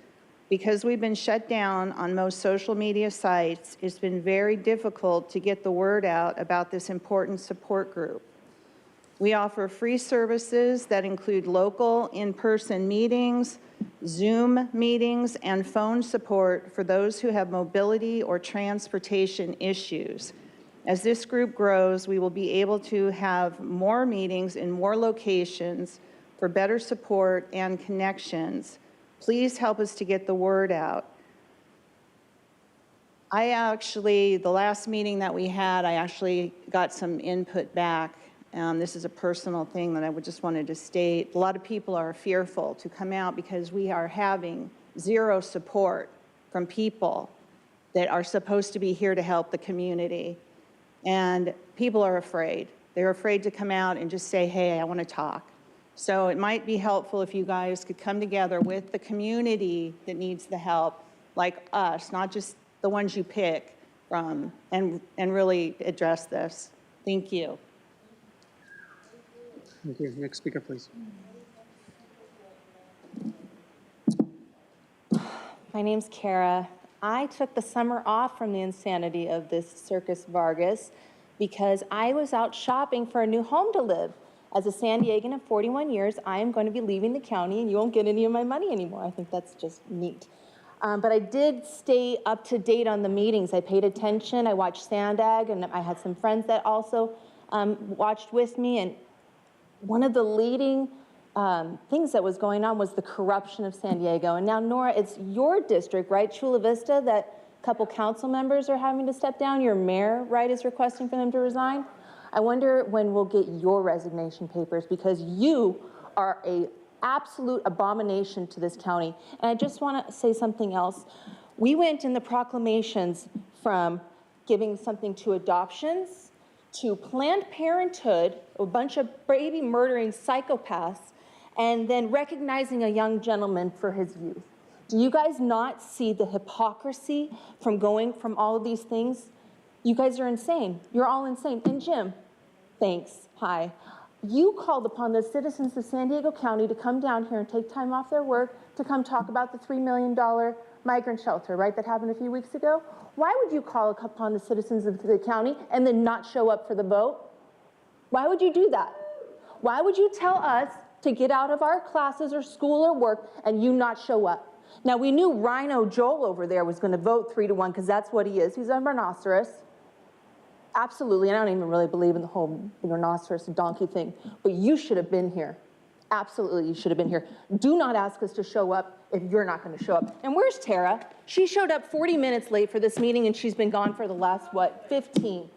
Speaker 15: Because we've been shut down on most social media sites, it's been very difficult to get the word out about this important support group. We offer free services that include local in-person meetings, Zoom meetings, and phone support for those who have mobility or transportation issues. As this group grows, we will be able to have more meetings in more locations for better support and connections. Please help us to get the word out. The last meeting that we had, I actually got some input back. This is a personal thing that I just wanted to state. A lot of people are fearful to come out because we are having zero support from people that are supposed to be here to help the community. And people are afraid. They're afraid to come out and just say, hey, I want to talk. So it might be helpful if you guys could come together with the community that needs the help, like us, not just the ones you pick from, and really address this. Thank you.
Speaker 2: Thank you. Next speaker, please.
Speaker 16: My name's Kara. I took the summer off from the insanity of this Circus Vargas because I was out shopping for a new home to live. As a San Diegan of 41 years, I am going to be leaving the county and you won't get any of my money anymore. I think that's just neat. But I did stay up to date on the meetings. I paid attention. I watched Sandag, and I had some friends that also watched with me. And one of the leading things that was going on was the corruption of San Diego. And now, Nora, it's your district, right, Chula Vista, that a couple council members are having to step down. Your mayor, right, is requesting for them to resign. I wonder when we'll get your resignation papers, because you are a absolute abomination to this county. And I just want to say something else. We went in the proclamations from giving something to adoptions, to Planned Parenthood, a bunch of baby murdering psychopaths, and then recognizing a young gentleman for his youth. Do you guys not see the hypocrisy from going from all of these things? You guys are insane. You're all insane. And Jim, thanks, hi. You called upon the citizens of San Diego County to come down here and take time off their work to come talk about the $3 million migrant shelter, right, that happened a few weeks ago. Why would you call upon the citizens of the county and then not show up for the vote? Why would you do that? Why would you tell us to get out of our classes or school or work and you not show up? Now, we knew Rhino Joel over there was going to vote 3-1 because that's what he is. He's a rhinoceros. Absolutely, and I don't even really believe in the whole rhinoceros and donkey thing, but you should have been here. Absolutely, you should have been here. Do not ask us to show up if you're not going to show up. And where's Tara? She showed up 40 minutes late for this meeting, and she's been gone for the last, 15?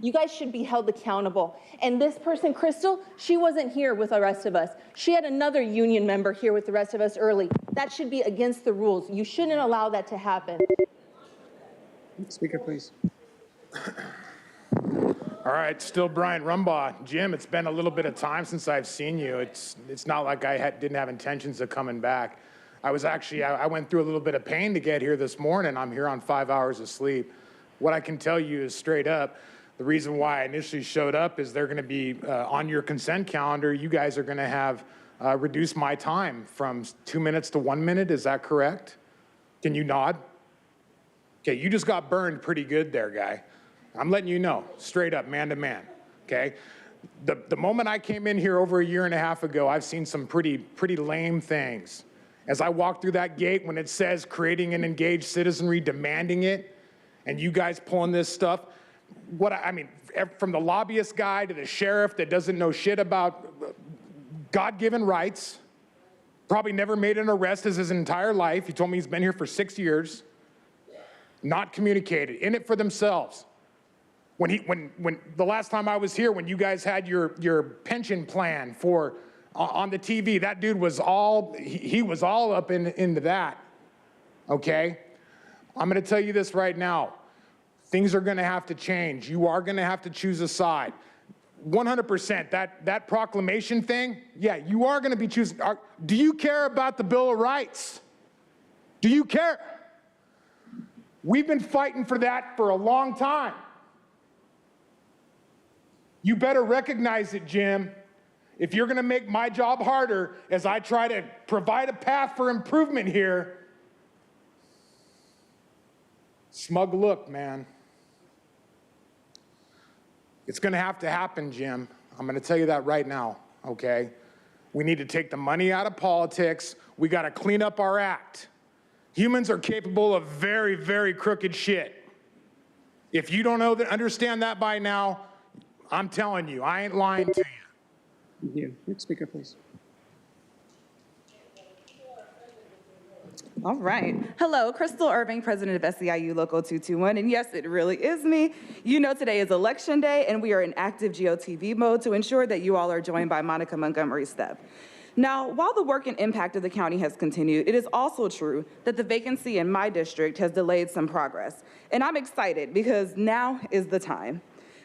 Speaker 16: You guys should be held accountable. And this person, Crystal, she wasn't here with the rest of us. She had another union member here with the rest of us early. That should be against the rules. You shouldn't allow that to happen.
Speaker 2: Speaker, please.
Speaker 17: All right, still Brian Rumba. Jim, it's been a little bit of time since I've seen you. It's not like I didn't have intentions of coming back. I went through a little bit of pain to get here this morning. I'm here on 5 hours of sleep. What I can tell you is straight up, the reason why I initially showed up is they're gonna be on your consent calendar. You guys are gonna have reduced my time from 2 minutes to 1 minute. Is that correct? Can you nod? Okay, you just got burned pretty good there, guy. I'm letting you know, straight up, man to man, okay? The moment I came in here over a year and a half ago, I've seen some pretty lame things. As I walk through that gate, when it says creating an engaged citizenry, demanding it, and you guys pulling this stuff, from the lobbyist guy to the sheriff that doesn't know shit about God-given rights, probably never made an arrest his entire life. He told me he's been here for 6 years, not communicated, in it for themselves. When the last time I was here, when you guys had your pension plan on the TV, that dude was he was all up into that, okay? I'm gonna tell you this right now. Things are gonna have to change. You are gonna have to choose a side. 100%, that proclamation thing, yeah, you are gonna be choosing. Do you care about the Bill of Rights? Do you care? We've been fighting for that for a long time. You better recognize it, Jim. If you're gonna make my job harder as I try to provide a path for improvement here, smug look, man. It's gonna have to happen, Jim. I'm gonna tell you that right now, okay? We need to take the money out of politics. We gotta clean up our act. Humans are capable of very, very crooked shit. If you don't understand that by now, I'm telling you, I ain't lying to you.
Speaker 2: Thank you. Next speaker, please.
Speaker 18: All right. Hello, Crystal Irving, president of SEIU Local 221. And yes, it really is me. You know today is election day, and we are in active GOTV mode to ensure that you all are joined by Monica Montgomery Stepp. Now, while the work and impact of the county has continued, it is also true that the vacancy in my district has delayed some progress. And I'm excited because now is the time.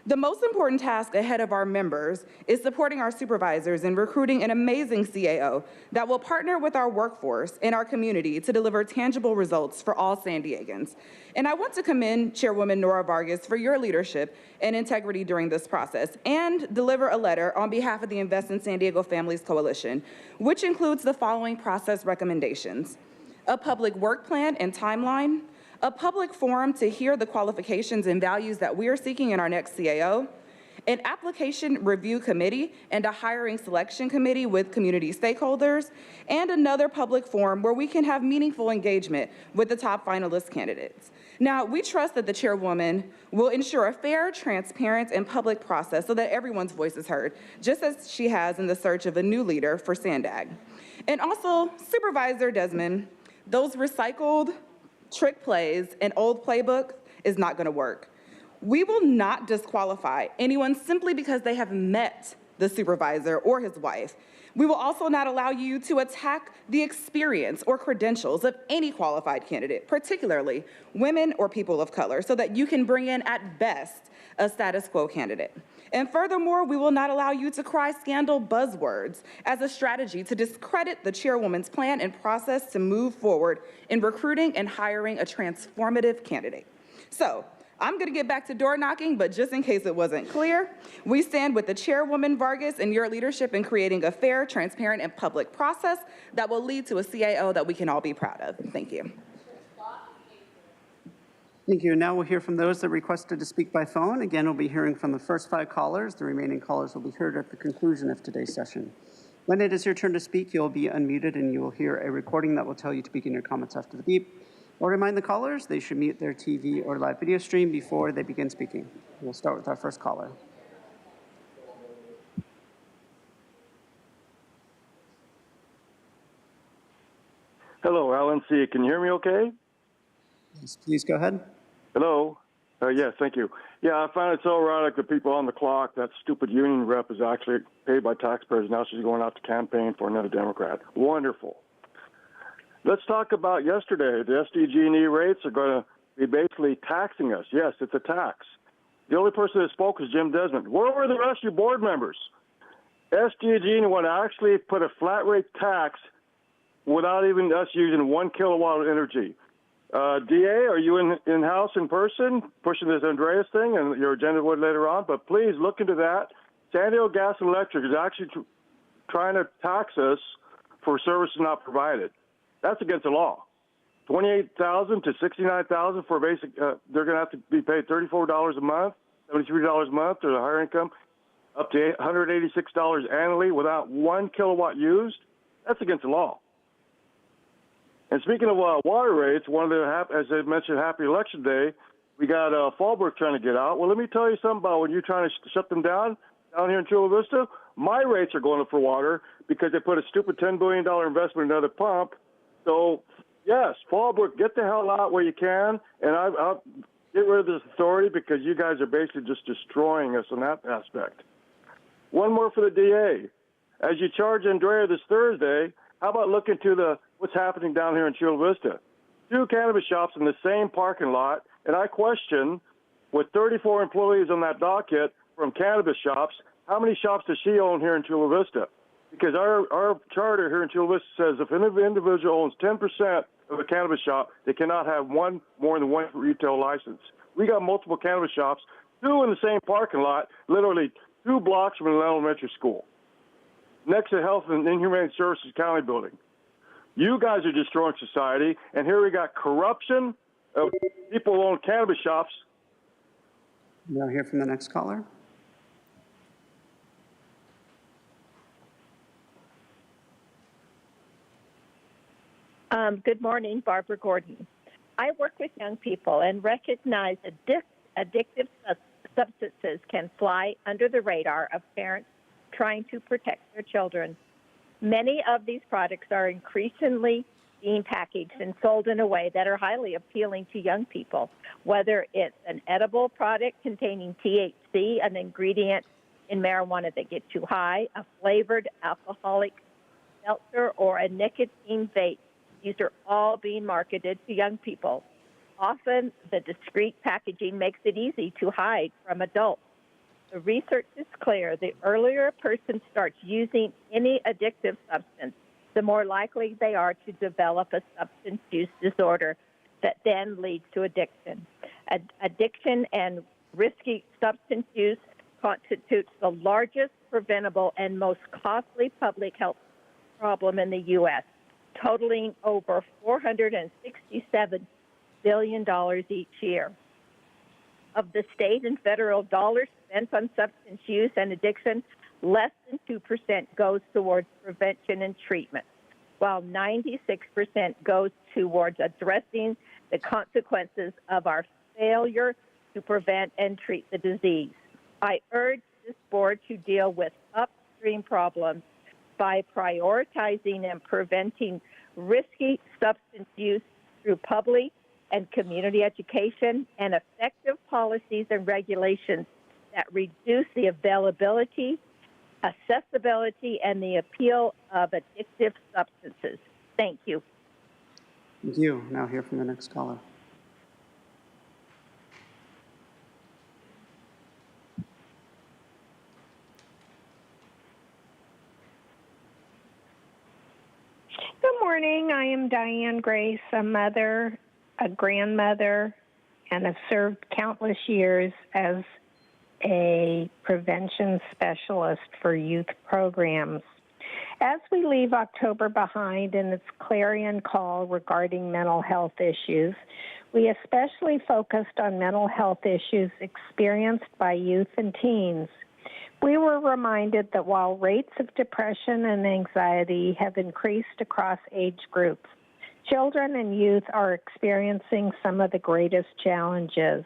Speaker 18: The most important task ahead of our members is supporting our supervisors in recruiting an amazing CAO that will partner with our workforce and our community to deliver tangible results for all San Diegans. And I want to commend Chairwoman Nora Vargas for your leadership and integrity during this process, and deliver a letter on behalf of the Invest in San Diego Families Coalition, which includes the following process recommendations: a public work plan and timeline, a public forum to hear the qualifications and values that we are seeking in our next CAO, an application review committee and a hiring selection committee with community stakeholders, and another public forum where we can have meaningful engagement with the top finalist candidates. Now, we trust that the chairwoman will ensure a fair, transparent, and public process so that everyone's voice is heard, just as she has in the search of a new leader for Sandag. And also, Supervisor Desmond, those recycled trick plays and old playbook is not going to work. We will not disqualify anyone simply because they have met the supervisor or his wife. We will also not allow you to attack the experience or credentials of any qualified candidate, particularly women or people of color, so that you can bring in, at best, a status quo candidate. And furthermore, we will not allow you to cry scandal buzzwords as a strategy to discredit the chairwoman's plan and process to move forward in recruiting and hiring a transformative candidate. So, I'm gonna get back to door knocking, but just in case it wasn't clear, we stand with the chairwoman Vargas and your leadership in creating a fair, transparent, and public process that will lead to a CAO that we can all be proud of. Thank you.
Speaker 2: Thank you. Now we'll hear from those that requested to speak by phone. Again, we'll be hearing from the first 5 callers. The remaining callers will be heard at the conclusion of today's session. When it is your turn to speak, you'll be unmuted and you will hear a recording that will tell you to begin your comments after the beep. We'll remind the callers they should mute their TV or live video stream before they begin speaking. We'll start with our first caller.
Speaker 19: Hello, Alan C. Can you hear me okay?
Speaker 2: Yes, please go ahead.
Speaker 19: Hello? Yes, thank you. Yeah, I found it so ironic that people on the clock, that stupid union rep is actually paid by taxpayers. Now she's going out to campaign for another Democrat. Wonderful. Let's talk about yesterday. The SDG&E rates are going to be basically taxing us. Yes, it's a tax. The only person that spoke was Jim Desmond. Where were the rest of your board members? SDG&E want to actually put a flat rate tax without even us using 1 kilowatt of energy. DA, are you in-house in person pushing this Andreas thing, and your agenda would later on? But please look into that. San Diego Gas and Electric is actually trying to tax us for services not provided. That's against the law. $28,000 to $69,000 for a basic. They're going to have to be paid $34 a month, $73 a month, or the higher income, up to $186 annually without 1 kilowatt used. That's against the law. And speaking of water rates, one of the, as I mentioned, happy election day, we got Fallbrook trying to get out. Well, let me tell you something about when you're trying to shut them down here in Chula Vista. My rates are going up for water because they put a stupid $10 billion investment in another pump. So, yes, Fallbrook, get the hell out where you can, and I'll get rid of this authority because you guys are basically just destroying us in that aspect. One more for the DA. As you charge Andrea this Thursday, how about looking to what's happening down here in Chula Vista? 2 cannabis shops in the same parking lot, and I question, with 34 employees on that docket from cannabis shops, how many shops does she own here in Chula Vista? Because our charter here in Chula Vista says if an individual owns 10% of a cannabis shop, they cannot have more than one retail license. We got multiple cannabis shops, 2 in the same parking lot, literally 2 blocks from an elementary school, next to Health and Inhumane Services County building. You guys are destroying society, and here we got corruption of people who own cannabis shops.
Speaker 2: Now hear from the next caller.
Speaker 20: Good morning, Barbara Gordon. I work with young people and recognize addictive substances can fly under the radar of parents trying to protect their children. Many of these products are increasingly being packaged and sold in a way that are highly appealing to young people, whether it's an edible product containing THC, an ingredient in marijuana that gets you high, a flavored alcoholic seltzer, or a nicotine vape. These are all being marketed to young people. Often, the discreet packaging makes it easy to hide from adults. The research is clear. The earlier a person starts using any addictive substance, the more likely they are to develop a substance use disorder that then leads to addiction. Addiction and risky substance use constitutes the largest preventable and most costly public health problem in the U.S., totaling over $467 billion each year. Of the state and federal dollars spent on substance use and addiction, less than 2% goes towards prevention and treatment, while 96% goes towards addressing the consequences of our failure to prevent and treat the disease. I urge this board to deal with upstream problems by prioritizing and preventing risky substance use through public and community education and effective policies and regulations that reduce the availability, accessibility, and the appeal of addictive substances. Thank you.
Speaker 2: Thank you. Now hear from the next caller.
Speaker 21: Good morning. I am Diane Grace, a mother, a grandmother, and have served countless years as a prevention specialist for youth programs. As we leave October behind in its clarion call regarding mental health issues, we especially focused on mental health issues experienced by youth and teens. We were reminded that while rates of depression and anxiety have increased across age groups, children and youth are experiencing some of the greatest challenges.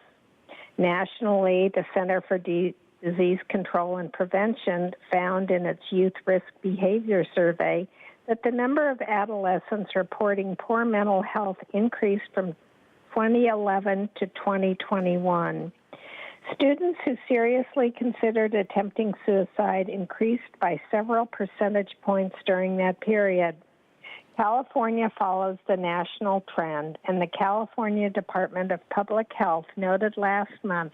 Speaker 21: Nationally, the Center for Disease Control and Prevention found in its Youth Risk Behavior Survey that the number of adolescents reporting poor mental health increased from 2011 to 2021. Students who seriously considered attempting suicide increased by several percentage points during that period. California follows the national trend, and the California Department of Public Health noted last month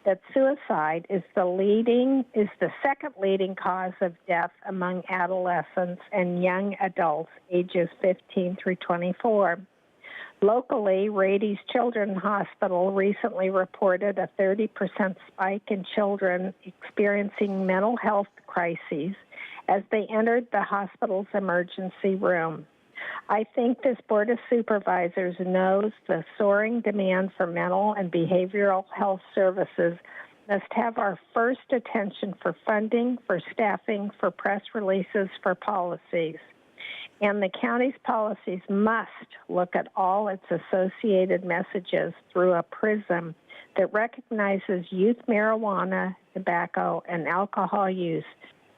Speaker 21: that suicide is the second leading cause of death among adolescents and young adults ages 15 through 24. Locally, Rady's Children's Hospital recently reported a 30% spike in children experiencing mental health crises as they entered the hospital's emergency room. I think this Board of Supervisors knows the soaring demand for mental and behavioral health services must have our first attention for funding, for staffing, for press releases, for policies. And the county's policies must look at all its associated messages through a prism that recognizes youth marijuana, tobacco, and alcohol use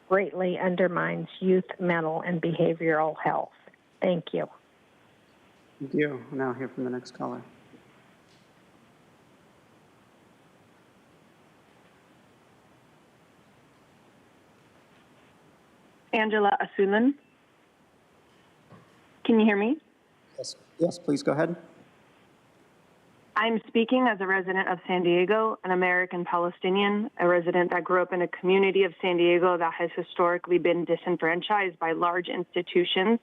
Speaker 21: greatly undermines youth mental and behavioral health. Thank you.
Speaker 2: Thank you. We'll now hear from the next caller.
Speaker 22: Angela Asulan. Can you hear me?
Speaker 2: Yes, please go ahead.
Speaker 22: I'm speaking as a resident of San Diego, an American Palestinian, a resident that grew up in a community of San Diego that has historically been disenfranchised by large institutions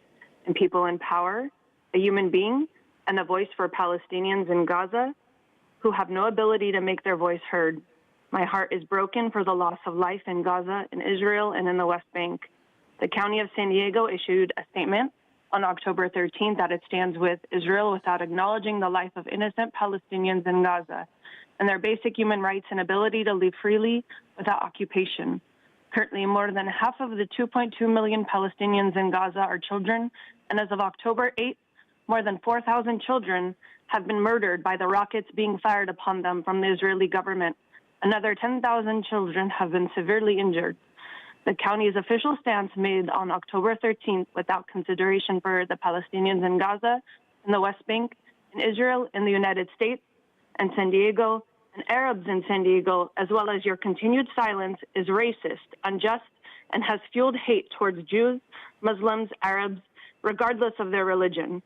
Speaker 22: and people in power, a human being, and a voice for Palestinians in Gaza who have no ability to make their voice heard. My heart is broken for the loss of life in Gaza, in Israel, and in the West Bank. The County of San Diego issued a statement on October 13th that it stands with Israel without acknowledging the life of innocent Palestinians in Gaza and their basic human rights and ability to live freely without occupation. Currently, more than half of the 2.2 million Palestinians in Gaza are children, and as of October 8th, more than 4,000 children have been murdered by the rockets being fired upon them from the Israeli government. Another 10,000 children have been severely injured. The county's official stance made on October 13th without consideration for the Palestinians in Gaza, in the West Bank, in Israel, in the United States, and San Diego, and Arabs in San Diego, as well as your continued silence, is racist, unjust, and has fueled hate towards Jews, Muslims, Arabs, regardless of their religion.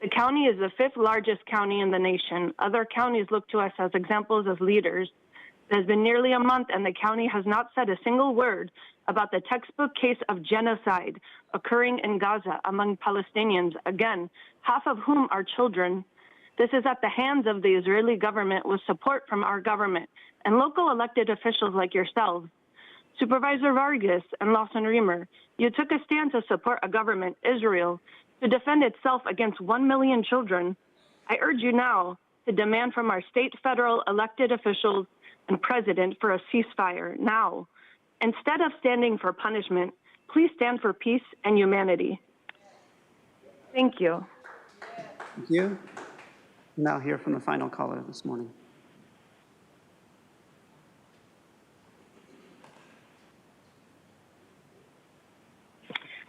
Speaker 22: The county is the 5th largest county in the nation. Other counties look to us as examples as leaders. It has been nearly a month and the county has not said a single word about the textbook case of genocide occurring in Gaza among Palestinians, again, half of whom are children. This is at the hands of the Israeli government with support from our government and local elected officials like yourselves. Supervisor Vargas and Lawson Reamer, you took a stand to support a government, Israel, to defend itself against 1 million children. I urge you now to demand from our state, federal, elected officials and president for a ceasefire now. Instead of standing for punishment, please stand for peace and humanity. Thank you.
Speaker 2: Thank you. We'll now hear from the final caller this morning.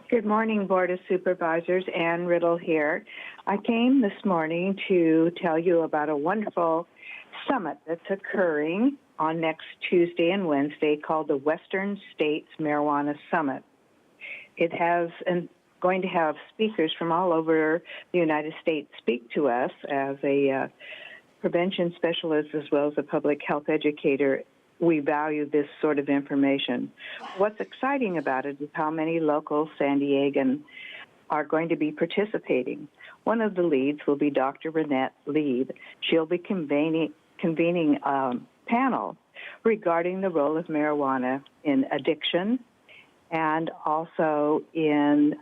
Speaker 4: Good morning, Board of Supervisors. Ann Riddle here. I came this morning to tell you about a wonderful summit that's occurring on next Tuesday and Wednesday called the Western States Marijuana Summit. It has going to have speakers from all over the United States speak to us. As a prevention specialist as well as a public health educator, we value this sort of information. What's exciting about it is how many local San Diegans are going to be participating. One of the leads will be Dr. Renette Lieb. She'll be convening a panel regarding the role of marijuana in addiction and also in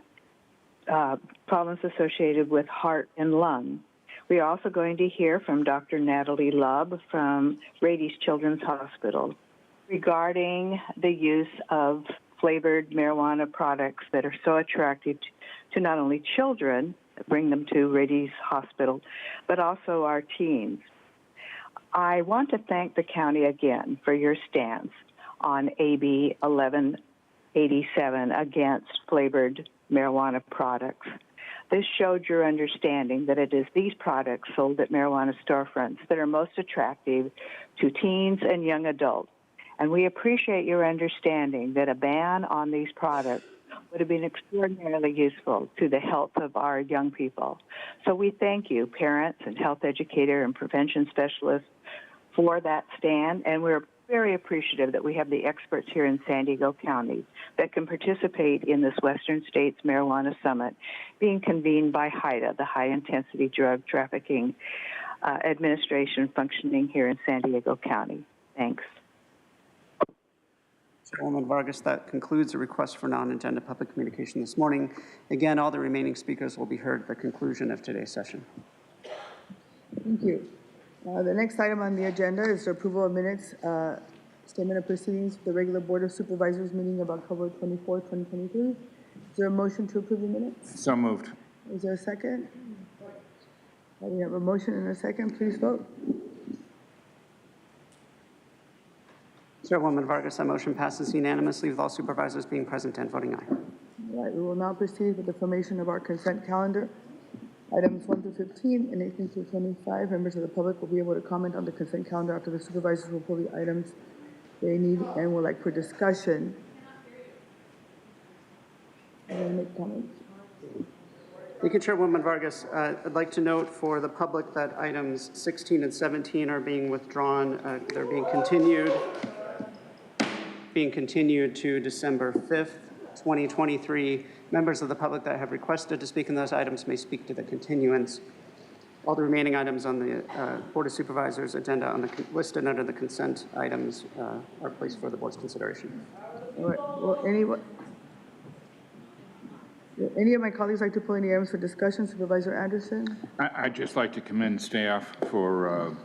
Speaker 4: problems associated with heart and lung. We are also going to hear from Dr. Natalie Lubb from Rady's Children's Hospital regarding the use of flavored marijuana products that are so attractive to not only children, bring them to Rady's Hospital, but also our teens. I want to thank the county again for your stance on AB 1187 against flavored marijuana products. This showed your understanding that it is these products sold at marijuana storefronts that are most attractive to teens and young adults. And we appreciate your understanding that a ban on these products would have been extraordinarily useful to the health of our young people. So we thank you, parents and health educator and prevention specialists, for that stand, and we're very appreciative that we have the experts here in San Diego County that can participate in this Western States Marijuana Summit being convened by HIDTA, the High Intensity Drug Trafficking Administration functioning here in San Diego County. Thanks.
Speaker 2: Chairwoman Vargas, that concludes the request for non-agenda public communication this morning. Again, all the remaining speakers will be heard at the conclusion of today's session.
Speaker 1: Thank you. The next item on the agenda is the approval of minutes, statement of proceedings for the regular Board of Supervisors meeting of October 24, 2023. Is there a motion to approve the minutes?
Speaker 10: So moved.
Speaker 1: Is there a second? We have a motion and a second. Please vote.
Speaker 2: Chairwoman Vargas, that motion passes unanimously with all supervisors being present and voting aye.
Speaker 1: All right, we will now proceed with the formation of our consent calendar. Items 1 through 15 and 18 through 25. Members of the public will be able to comment on the consent calendar after the supervisors will pull the items they need and would like for discussion. Make comments.
Speaker 2: Thank you, Chairwoman Vargas. I'd like to note for the public that items 16 and 17 are being withdrawn. They're being continued to December 5th, 2023. Members of the public that have requested to speak on those items may speak to the continuance. All the remaining items on the Board of Supervisors agenda listed under the consent items are placed for the board's consideration.
Speaker 1: All right. Well, any of my colleagues like to pull any items for discussion? Supervisor Anderson?
Speaker 10: I'd just like to commend staff for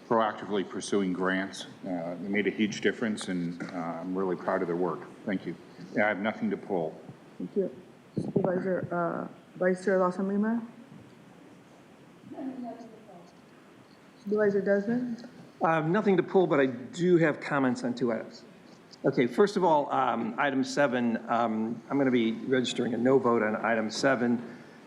Speaker 10: proactively pursuing grants. They made a huge difference, and I'm really proud of their work. Thank you. I have nothing to pull.
Speaker 1: Thank you. Supervisor, Vice Chair Lawson Lima? Supervisor Desmond?
Speaker 12: Nothing to pull, but I do have comments on two items. Okay, first of all, item 7, I'm going to be registering a no vote on item 7.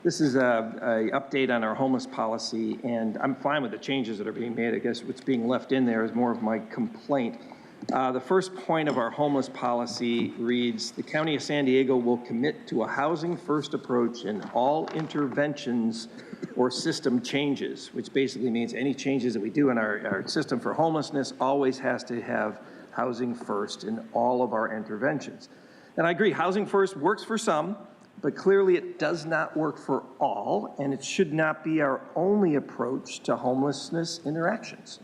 Speaker 12: This is a update on our homeless policy, and I'm fine with the changes that are being made. I guess what's being left in there is more of my complaint. The first point of our homeless policy reads, the County of San Diego will commit to a housing-first approach in all interventions or system changes, which basically means any changes that we do in our system for homelessness always has to have housing first in all of our interventions. And I agree, housing first works for some, but clearly it does not work for all, and it should not be our only approach to homelessness interactions.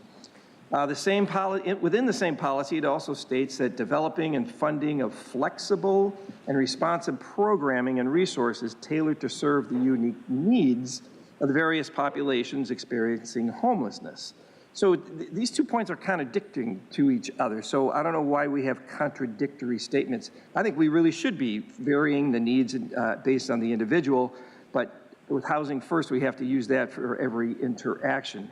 Speaker 12: Within the same policy, it also states that developing and funding of flexible and responsive programming and resources tailored to serve the unique needs of the various populations experiencing homelessness. So these 2 points are contradicting to each other. So I don't know why we have contradictory statements. I think we really should be varying the needs based on the individual, but with housing first, we have to use that for every interaction.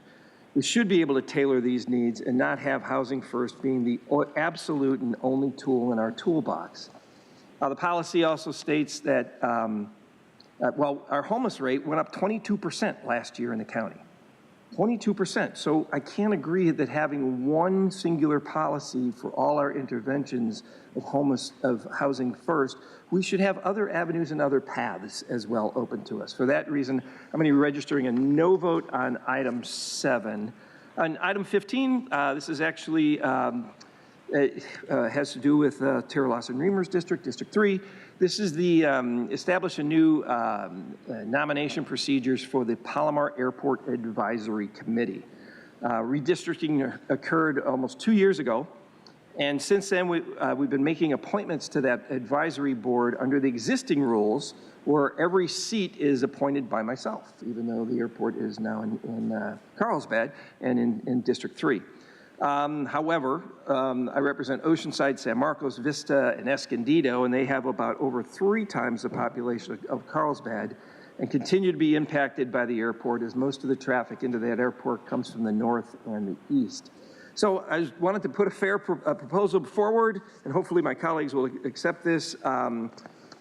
Speaker 12: We should be able to tailor these needs and not have housing first being the absolute and only tool in our toolbox. The policy also states that, our homeless rate went up 22% last year in the county. 22%. So I can't agree that having one singular policy for all our interventions of housing first, we should have other avenues and other paths as well open to us. For that reason, I'm going to be registering a no vote on item 7. On item 15, this is actually has to do with Tara Lawson-Remer's district, District 3. This is the establish a new nomination procedures for the Palomar Airport Advisory Committee. Redistricting occurred almost 2 years ago, and since then we've been making appointments to that advisory board under the existing rules, where every seat is appointed by myself, even though the airport is now in Carlsbad and in District 3. However, I represent Oceanside, San Marcos, Vista, and Escondido, and they have about over 3 times the population of Carlsbad and continue to be impacted by the airport, as most of the traffic into that airport comes from the north and the east. So I just wanted to put a fair proposal forward, and hopefully my colleagues will accept this.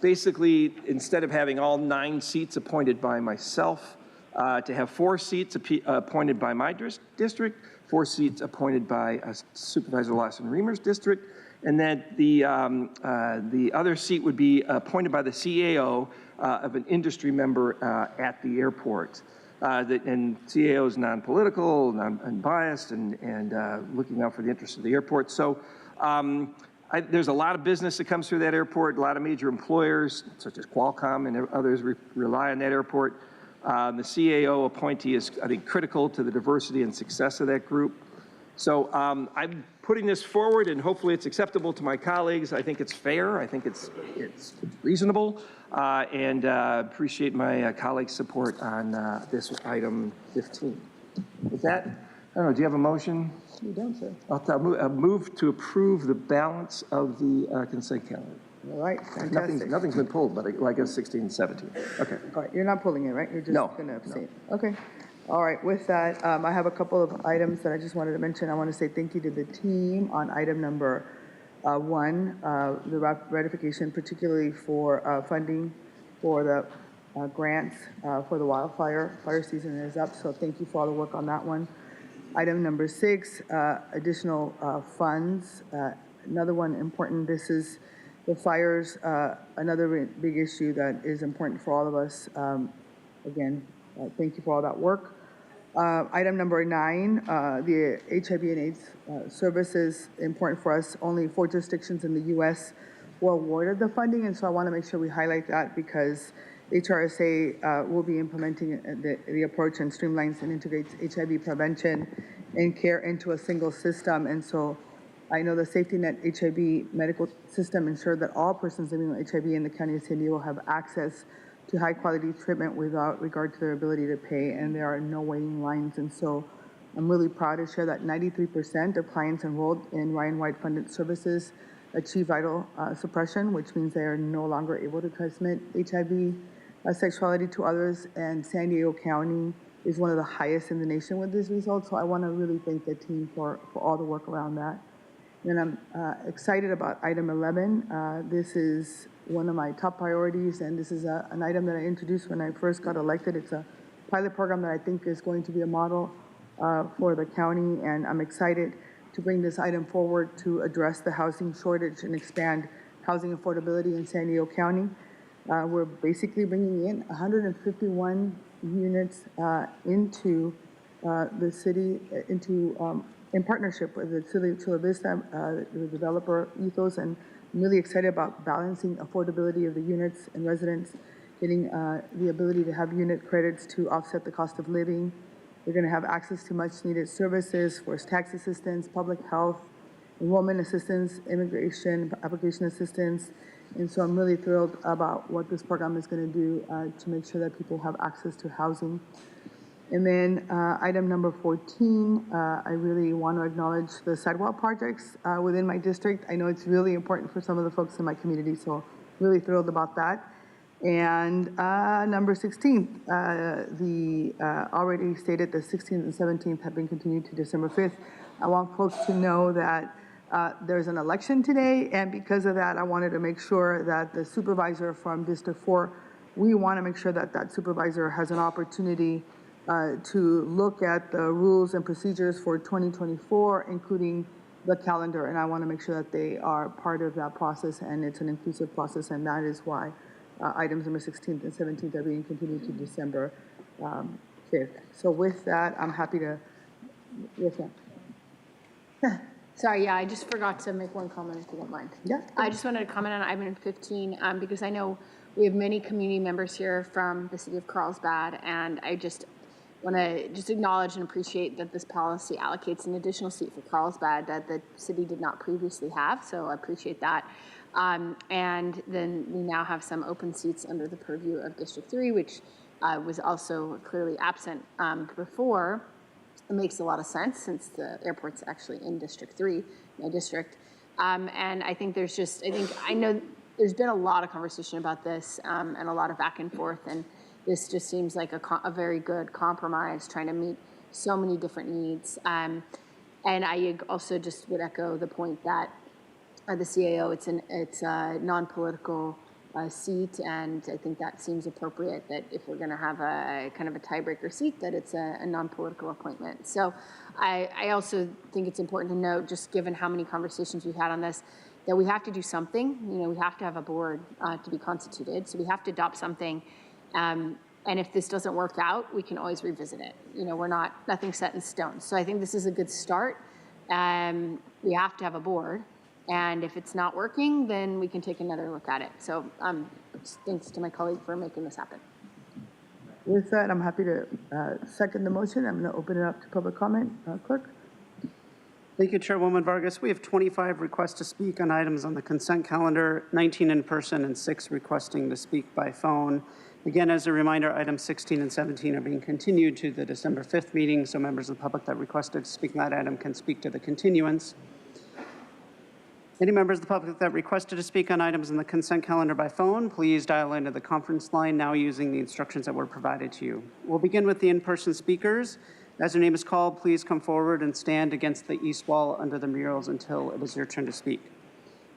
Speaker 12: Basically, instead of having all 9 seats appointed by myself, to have 4 seats appointed by my district, 4 seats appointed by Supervisor Lawson-Remer's district, and that the other seat would be appointed by the CAO of an industry member at the airport. And CAO is non-political, unbiased, and looking out for the interests of the airport. So there's a lot of business that comes through that airport, a lot of major employers, such as Qualcomm and others rely on that airport. The CAO appointee is, I think, critical to the diversity and success of that group. So I'm putting this forward, and hopefully it's acceptable to my colleagues. I think it's fair. I think it's reasonable, and appreciate my colleagues' support on this item 15. With that, I don't know, do you have a motion? You don't, sir. I'll move to approve the balance of the consent calendar.
Speaker 1: All right, fantastic.
Speaker 12: Nothing's been pulled, but I guess 16 and 17. Okay.
Speaker 1: All right, you're not pulling it, right? You're just going to abstain.
Speaker 12: No.
Speaker 1: Okay. All right, with that, I have a couple of items that I just wanted to mention. I want to say thank you to the team on item number 1, the ratification, particularly for funding for the grants for the fire season is up, so thank you for all the work on that one. Item number 6, additional funds. Another one important, this is the fires, another big issue that is important for all of us. Again, thank you for all that work. Item number 9, the HIV and AIDS services, important for us. Only 4 jurisdictions in the U.S. were awarded the funding, and so I want to make sure we highlight that because HRSA will be implementing the approach and streamlines and integrates HIV prevention and care into a single system. And so I know the Safety Net HIV medical system ensured that all persons living with HIV in the County of San Diego have access to high-quality treatment without regard to their ability to pay, and there are no waiting lines. And so I'm really proud to share that 93% of clients enrolled in Ryan White funded services achieve vital suppression, which means they are no longer able to transmit HIV sexuality to others, and San Diego County is one of the highest in the nation with these results. So I want to really thank the team for all the work around that. Then I'm excited about item 11. This is one of my top priorities, and this is an item that I introduced when I first got elected. It's a pilot program that I think is going to be a model for the county, and I'm excited to bring this item forward to address the housing shortage and expand housing affordability in San Diego County. We're basically bringing in 151 units into the city, in partnership with the City of Chula Vista, the developer Ethos, and I'm really excited about balancing affordability of the units and residents, getting the ability to have unit credits to offset the cost of living. They're going to have access to much needed services for tax assistance, public health, enrollment assistance, immigration, application assistance. And so I'm really thrilled about what this program is going to do to make sure that people have access to housing. And then item number 14, I really want to acknowledge the sidewalk projects within my district. I know it's really important for some of the folks in my community, so really thrilled about that. And number 16, the already stated the 16th and 17th have been continued to December 5th. I want folks to know that there's an election today, and because of that, I wanted to make sure that the supervisor from District 4, we want to make sure that that supervisor has an opportunity to look at the rules and procedures for 2024, including the calendar, and I want to make sure that they are part of that process, and it's an inclusive process, and that is why items number 16th and 17th are being continued to December 5th. So with that, I'm happy to, yes, ma'am.
Speaker 7: Sorry, yeah, I just forgot to make one comment, if you don't mind.
Speaker 1: Yeah.
Speaker 7: I just wanted to comment on item 15 because I know we have many community members here from the city of Carlsbad, and I just want to acknowledge and appreciate that this policy allocates an additional seat for Carlsbad that the city did not previously have, so I appreciate that. And then we now have some open seats under the purview of District 3, which was also clearly absent before. It makes a lot of sense since the airport's actually in District 3, my district. And I think I know there's been a lot of conversation about this and a lot of back and forth, and this just seems like a very good compromise, trying to meet so many different needs. And I also just would echo the point that the CAO, it's a non-political seat, and I think that seems appropriate, that if we're going to have a kind of a tiebreaker seat, that it's a non-political appointment. So I also think it's important to note, just given how many conversations we've had on this, that we have to do something. We have to have a board to be constituted, so we have to adopt something. And if this doesn't work out, we can always revisit it. Nothing's set in stone. So I think this is a good start. We have to have a board. And if it's not working, then we can take another look at it. So thanks to my colleague for making this happen.
Speaker 1: With that, I'm happy to second the motion. I'm going to open it up to public comment. Clerk?
Speaker 2: Thank you, Chairwoman Vargas. We have 25 requests to speak on items on the consent calendar, 19 in person and 6 requesting to speak by phone. Again, as a reminder, items 16 and 17 are being continued to the December 5th meeting, so members of the public that requested to speak on that item can speak to the continuance. Any members of the public that requested to speak on items in the consent calendar by phone, please dial into the conference line now using the instructions that were provided to you. We'll begin with the in-person speakers. As your name is called, please come forward and stand against the east wall under the murals until it is your turn to speak.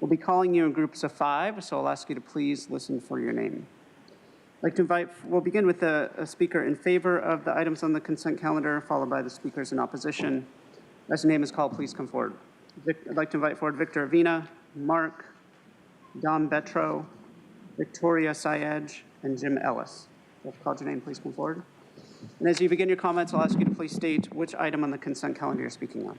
Speaker 2: We'll be calling you in groups of 5, so I'll ask you to please listen for your name. We'll begin with a speaker in favor of the items on the consent calendar, followed by the speakers in opposition. As your name is called, please come forward. I'd like to invite forward Victor Avina, Mark, Dom Betro, Victoria Syed, and Jim Ellis. If I've called your name, please come forward. And as you begin your comments, I'll ask you to please state which item on the consent calendar you're speaking on.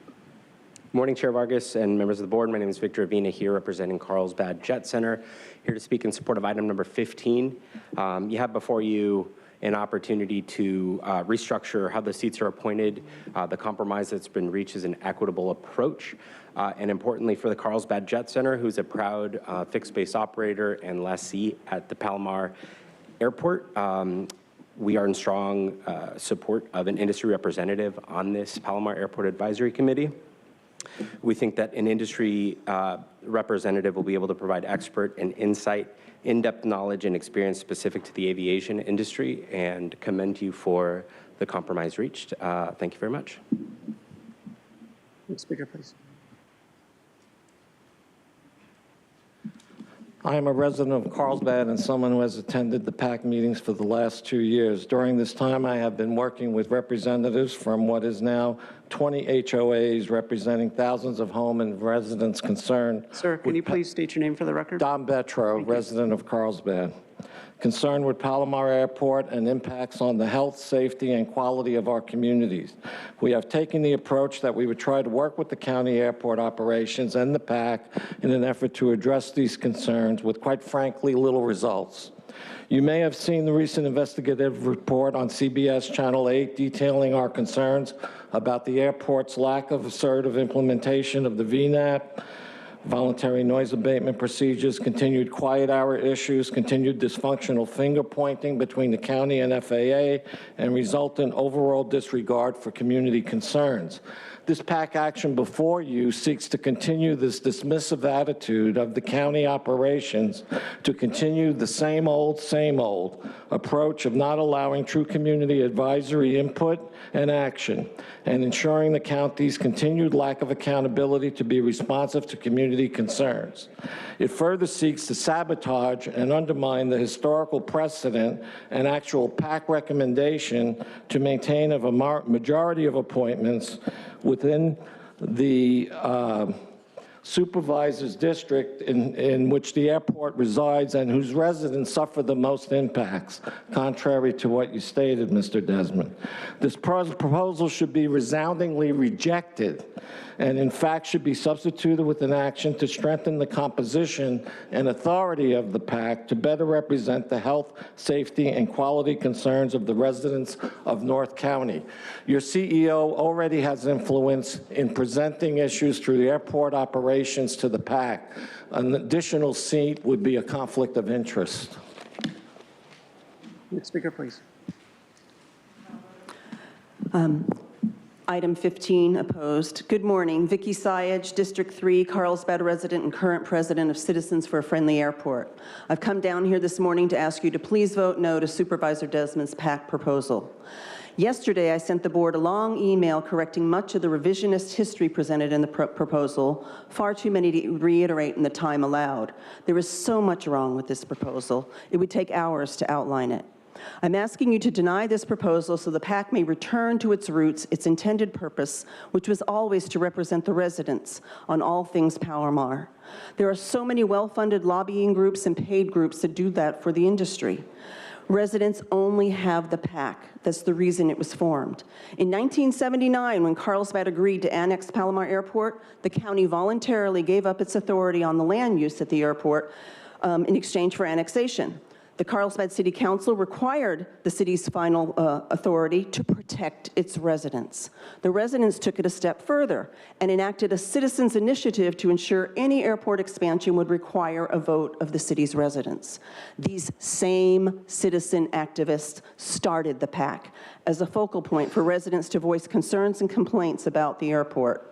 Speaker 3: Morning, Chair Vargas and members of the board. My name is Victor Avina here representing Carlsbad Jet Center, here to speak in support of item number 15. You have before you an opportunity to restructure how the seats are appointed. The compromise that's been reached is an equitable approach. And importantly for the Carlsbad Jet Center, who's a proud fixed base operator and lessee at the Palomar Airport, we are in strong support of an industry representative on this Palomar Airport Advisory Committee. We think that an industry representative will be able to provide expert and insight, in-depth knowledge and experience specific to the aviation industry, and commend you for the compromise reached. Thank you very much.
Speaker 2: Next speaker, please.
Speaker 12: I am a resident of Carlsbad and someone who has attended the PAC meetings for the last 2 years. During this time, I have been working with representatives from what is now 20 HOAs representing thousands of home and residents concerned.
Speaker 2: Sir, can you please state your name for the record?
Speaker 12: Don Betro, resident of Carlsbad. Concerned with Palomar Airport and impacts on the health, safety, and quality of our communities. We have taken the approach that we would try to work with the county airport operations and the PAC in an effort to address these concerns with, quite frankly, little results. You may have seen the recent investigative report on CBS Channel 8 detailing our concerns about the airport's lack of assertive implementation of the VNAP, voluntary noise abatement procedures, continued quiet hour issues, continued dysfunctional finger pointing between the county and FAA, and resultant overall disregard for community concerns. This PAC action before you seeks to continue this dismissive attitude of the county operations to continue the same old approach of not allowing true community advisory input and action, and ensuring the county's continued lack of accountability to be responsive to community concerns. It further seeks to sabotage and undermine the historical precedent and actual PAC recommendation to maintain a majority of appointments within the Supervisors district in which the airport resides and whose residents suffer the most impacts, contrary to what you stated, Mr. Desmond. This proposal should be resoundingly rejected and in fact should be substituted with an action to strengthen the composition and authority of the PAC to better represent the health, safety, and quality concerns of the residents of North County. Your CEO already has influence in presenting issues through the airport operations to the PAC. An additional seat would be a conflict of interest.
Speaker 2: Next speaker, please.
Speaker 5: Item 15, opposed. Good morning. Vicki Sayage, District 3, Carlsbad resident and current president of Citizens for a Friendly Airport. I've come down here this morning to ask you to please vote no to Supervisor Desmond's PAC proposal. Yesterday, I sent the board a long email correcting much of the revisionist history presented in the proposal, far too many to reiterate in the time allowed. There is so much wrong with this proposal, it would take hours to outline it. I'm asking you to deny this proposal so the PAC may return to its roots, its intended purpose, which was always to represent the residents on all things Palomar. There are so many well-funded lobbying groups and paid groups that do that for the industry. Residents only have the PAC. That's the reason it was formed. In 1979, when Carlsbad agreed to annex Palomar Airport, the county voluntarily gave up its authority on the land use at the airport in exchange for annexation. The Carlsbad City Council required the city's final authority to protect its residents. The residents took it a step further and enacted a citizens' initiative to ensure any airport expansion would require a vote of the city's residents. These same citizen activists started the PAC as a focal point for residents to voice concerns and complaints about the airport.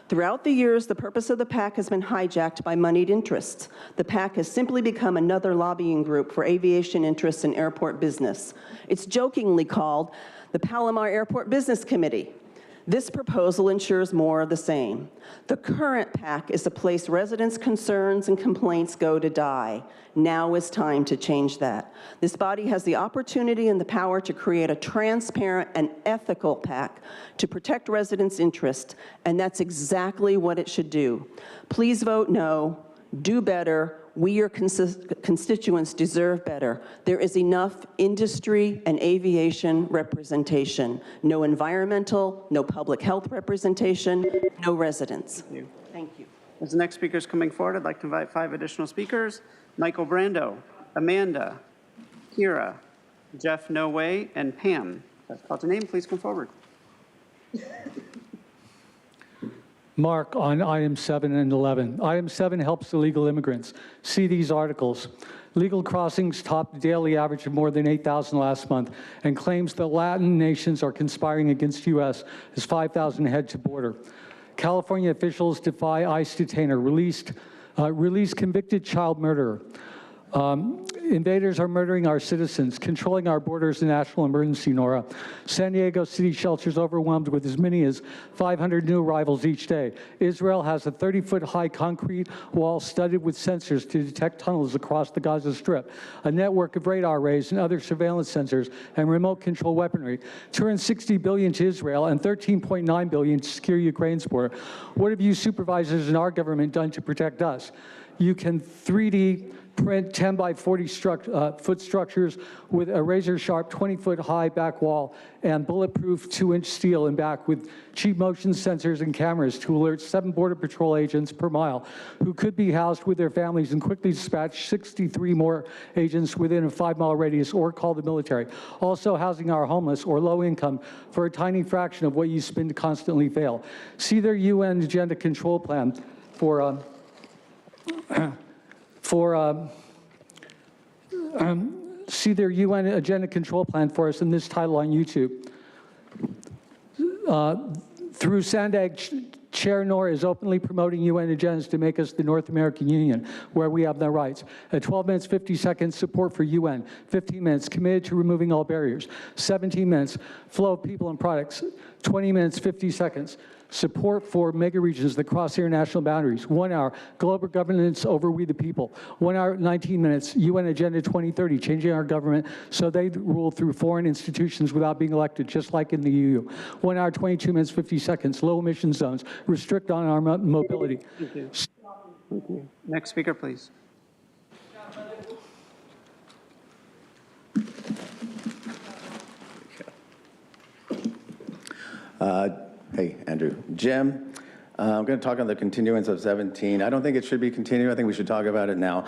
Speaker 5: Throughout the years, the purpose of the PAC has been hijacked by moneyed interests. The PAC has simply become another lobbying group for aviation interests and airport business. It's jokingly called the Palomar Airport Business Committee. This proposal ensures more of the same. The current PAC is a place residents' concerns and complaints go to die. Now is time to change that. This body has the opportunity and the power to create a transparent and ethical PAC to protect residents' interests, and that's exactly what it should do. Please vote no. Do better. We, your constituents, deserve better. There is enough industry and aviation representation. No environmental, no public health representation, no residents.
Speaker 2: Thank you.
Speaker 5: Thank you.
Speaker 2: As the next speaker is coming forward, I'd like to invite 5 additional speakers: Michael Brando, Amanda, Kira, Jeff No Way, and Pam. That's called to name. Please come forward.
Speaker 6: Mark on item 7 and 11. Item 7 helps illegal immigrants. See these articles. Legal crossings topped the daily average of more than 8,000 last month and claims that Latin nations are conspiring against U.S. as 5,000 head to border. California officials defy ICE detainer, released convicted child murderer. Invaders are murdering our citizens, controlling our borders, a national emergency, Nora. San Diego city shelters overwhelmed with as many as 500 new arrivals each day. Israel has a 30-foot high concrete wall studded with sensors to detect tunnels across the Gaza Strip, a network of radar arrays and other surveillance sensors and remote control weaponry, $260 billion to Israel and $13.9 billion to secure Ukraine's border. What have you supervisors in our government done to protect us? You can 3D print 10 by 40 foot structures with a razor-sharp 20-foot high back wall and bulletproof 2-inch steel in back with cheap motion sensors and cameras to alert 7 Border Patrol agents per mile who could be housed with their families and quickly dispatch 63 more agents within a 5-mile radius or call the military. Also housing our homeless or low income for a tiny fraction of what you spend to constantly fail. See their UN agenda control plan for see their UN agenda control plan for us in this title on YouTube. Through Sandag, Chair Nora is openly promoting UN agendas to make us the North American Union, where we have no rights. At 12 minutes, 50 seconds, support for UN. 15 minutes, committed to removing all barriers. 17 minutes, flow of people and products. 20 minutes, 50 seconds. Support for mega regions that cross international boundaries. 1 hour, global governance over we the people. 1 hour, 19 minutes, UN Agenda 2030, changing our government so they rule through foreign institutions without being elected, just like in the EU. 1 hour, 22 minutes, 50 seconds, low emission zones, restrict on our mobility.
Speaker 2: Thank you. Thank you. Next speaker, please.
Speaker 8: Hey, Andrew. Jim, I'm going to talk on the continuance of 17. I don't think it should be continued. I think we should talk about it now.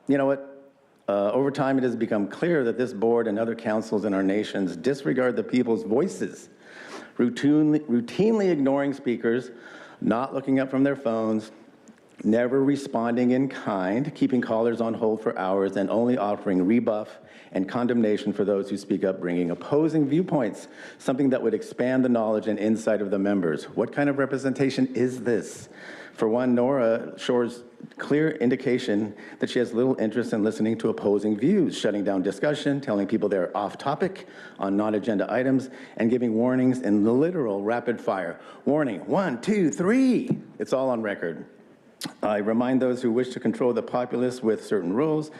Speaker 8: You know what? Over time, it has become clear that this board and other councils in our nations disregard the people's voices, routinely ignoring speakers, not looking up from their phones, never responding in kind, keeping callers on hold for hours, and only offering rebuff and condemnation for those who speak up, bringing opposing viewpoints, something that would expand the knowledge and insight of the members. What kind of representation is this? For one, Nora shows clear indication that she has little interest in listening to opposing views, shutting down discussion, telling people they're off topic on non-agenda items, and giving warnings in literal rapid fire. Warning, 1, 2, 3. It's all on record. I remind those who wish to control the populace with certain rules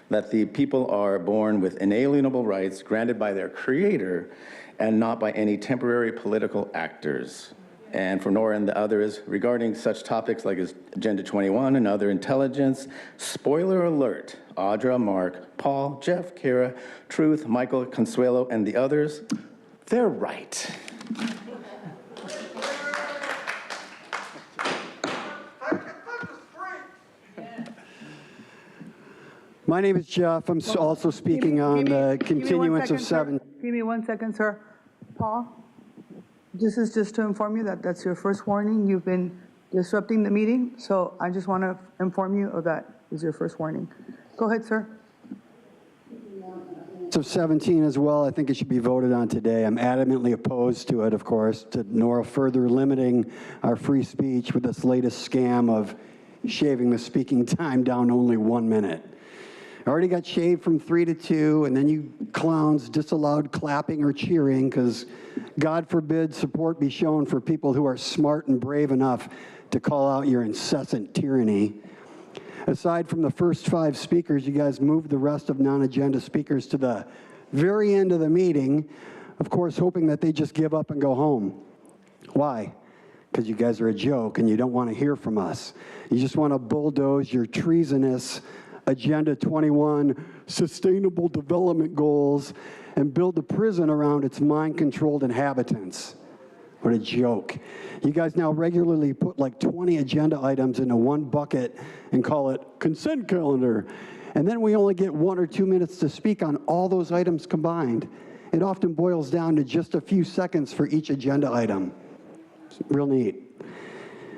Speaker 8: that the people are born with inalienable rights granted by their creator and not by any temporary political actors. And for Nora and the others, regarding such topics like Agenda 21 and other intelligence, spoiler alert, Audra, Mark, Paul, Jeff, Kara, Truth, Michael, Consuelo, and the others, they're right.
Speaker 14: My name is Jeff. I'm also speaking on the continuance of 7.
Speaker 1: Give me 1 second, sir. Paul, this is just to inform you that that's your first warning. You've been disrupting the meeting, so I just want to inform you of that is your first warning. Go ahead, sir.
Speaker 14: So 17 as well, I think it should be voted on today. I'm adamantly opposed to it, of course, to Nora further limiting our free speech with this latest scam of shaving the speaking time down to only 1 minute. I already got shaved from 3 to 2, and then you clowns disallowed clapping or cheering because, God forbid, support be shown for people who are smart and brave enough to call out your incessant tyranny. Aside from the first 5 speakers, you guys moved the rest of non-agenda speakers to the very end of the meeting, of course, hoping that they just give up and go home. Why? Because you guys are a joke and you don't want to hear from us. You just want to bulldoze your treasonous Agenda 21 Sustainable Development Goals and build a prison around its mind-controlled inhabitants. What a joke. You guys now regularly put like 20 agenda items into one bucket and call it consent calendar. And then we only get 1 or 2 minutes to speak on all those items combined. It often boils down to just a few seconds for each agenda item. It's real neat.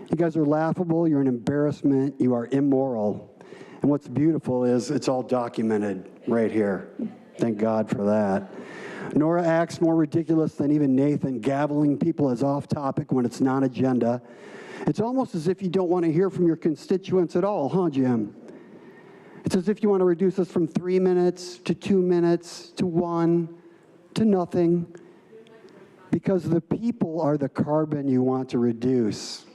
Speaker 14: You guys are laughable, you're an embarrassment, you are immoral. And what's beautiful is it's all documented right here. Thank God for that. Nora acts more ridiculous than even Nathan, gaveling people as off topic when it's non-agenda. It's almost as if you don't want to hear from your constituents at all, huh, Jim? It's as if you want to reduce us from 3 minutes to 2 minutes to 1 to nothing, because the people are the carbon you want to reduce.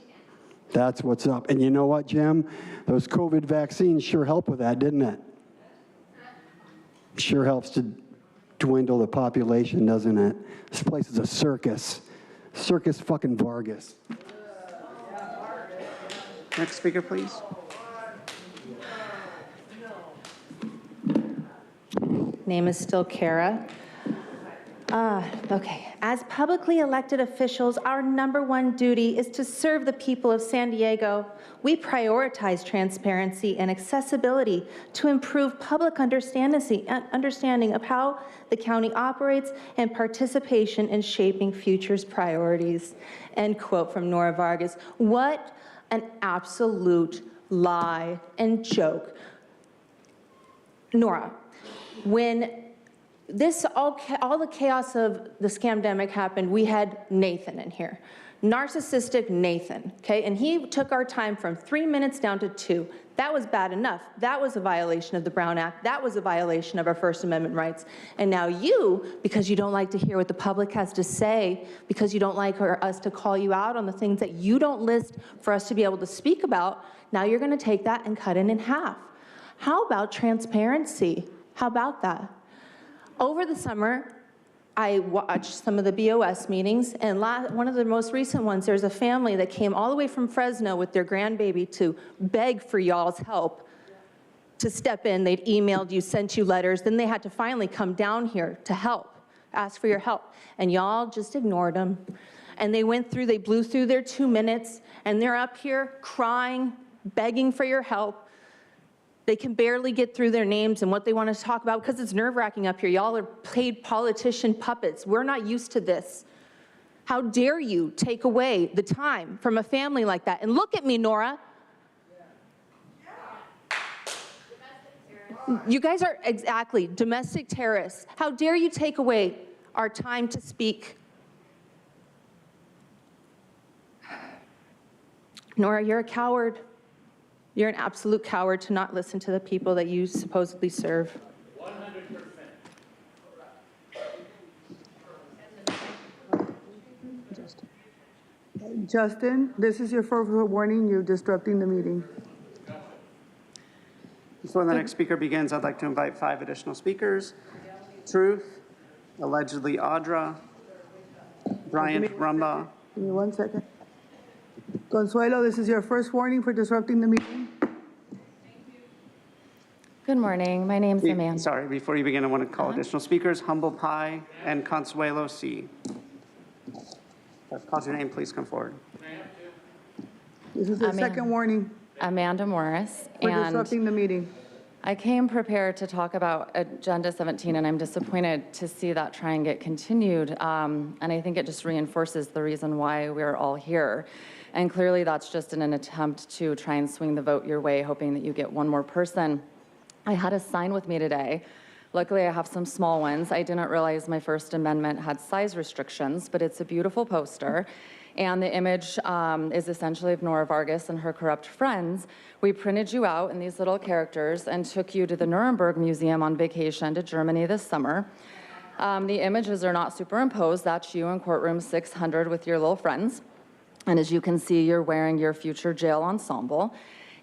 Speaker 14: That's what's up. And you know what, Jim? Those COVID vaccines sure help with that, didn't it? Sure helps to dwindle the population, doesn't it? This place is a circus. Circus fucking Vargas.
Speaker 2: Next speaker, please.
Speaker 16: Name is still Kara. Okay. As publicly elected officials, our _1 duty is to serve the people of San Diego. We prioritize transparency and accessibility to improve public understanding of how the county operates and participation in shaping future's priorities. End quote from Nora Vargas. What an absolute lie and joke. Nora, when all the chaos of the scamdemic happened, we had Nathan in here. Narcissistic Nathan, okay? And he took our time from 3 minutes down to 2. That was bad enough. That was a violation of the Brown Act. That was a violation of our First Amendment rights. And now you, because you don't like to hear what the public has to say, because you don't like us to call you out on the things that you don't list for us to be able to speak about, now you're gonna take that and cut it in half. How about transparency? How about that? Over the summer, I watched some of the BOS meetings, and one of the most recent ones, there's a family that came all the way from Fresno with their grandbaby to beg for y'all's help to step in. They'd emailed you, sent you letters, then they had to finally come down here to help, ask for your help, and y'all just ignored them. And they blew through their 2 minutes, and they're up here crying, begging for your help. They can barely get through their names and what they want to talk about because it's nerve-wracking up here. Y'all are paid politician puppets. We're not used to this. How dare you take away the time from a family like that? And look at me, Nora. You guys are exactly domestic terrorists. How dare you take away our time to speak? Nora, you're a coward. You're an absolute coward to not listen to the people that you supposedly serve.
Speaker 1: 100%. Justin, this is your first warning. You're disrupting the meeting.
Speaker 2: Before the next speaker begins, I'd like to invite 5 additional speakers. Truth, allegedly Audra, Bryant Rumba.
Speaker 1: Give me 1 second. Consuelo, this is your first warning for disrupting the meeting.
Speaker 9: Good morning. My name's Amanda.
Speaker 2: Sorry, before you begin, I want to call additional speakers, Humble Pie and Consuelo C. Call your name, please come forward.
Speaker 1: This is the second warning
Speaker 9: Amanda Morris.
Speaker 1: for disrupting the meeting.
Speaker 9: I came prepared to talk about Agenda 17, and I'm disappointed to see that try and get continued. And I think it just reinforces the reason why we're all here. And clearly that's just in an attempt to try and swing the vote your way, hoping that you get one more person. I had a sign with me today. Luckily, I have some small ones. I didn't realize my First Amendment had size restrictions, but it's a beautiful poster. And the image is essentially of Nora Vargas and her corrupt friends. We printed you out in these little characters and took you to the Nuremberg Museum on vacation to Germany this summer. The images are not superimposed. That's you in courtroom 600 with your little friends. And as you can see, you're wearing your future jail ensemble.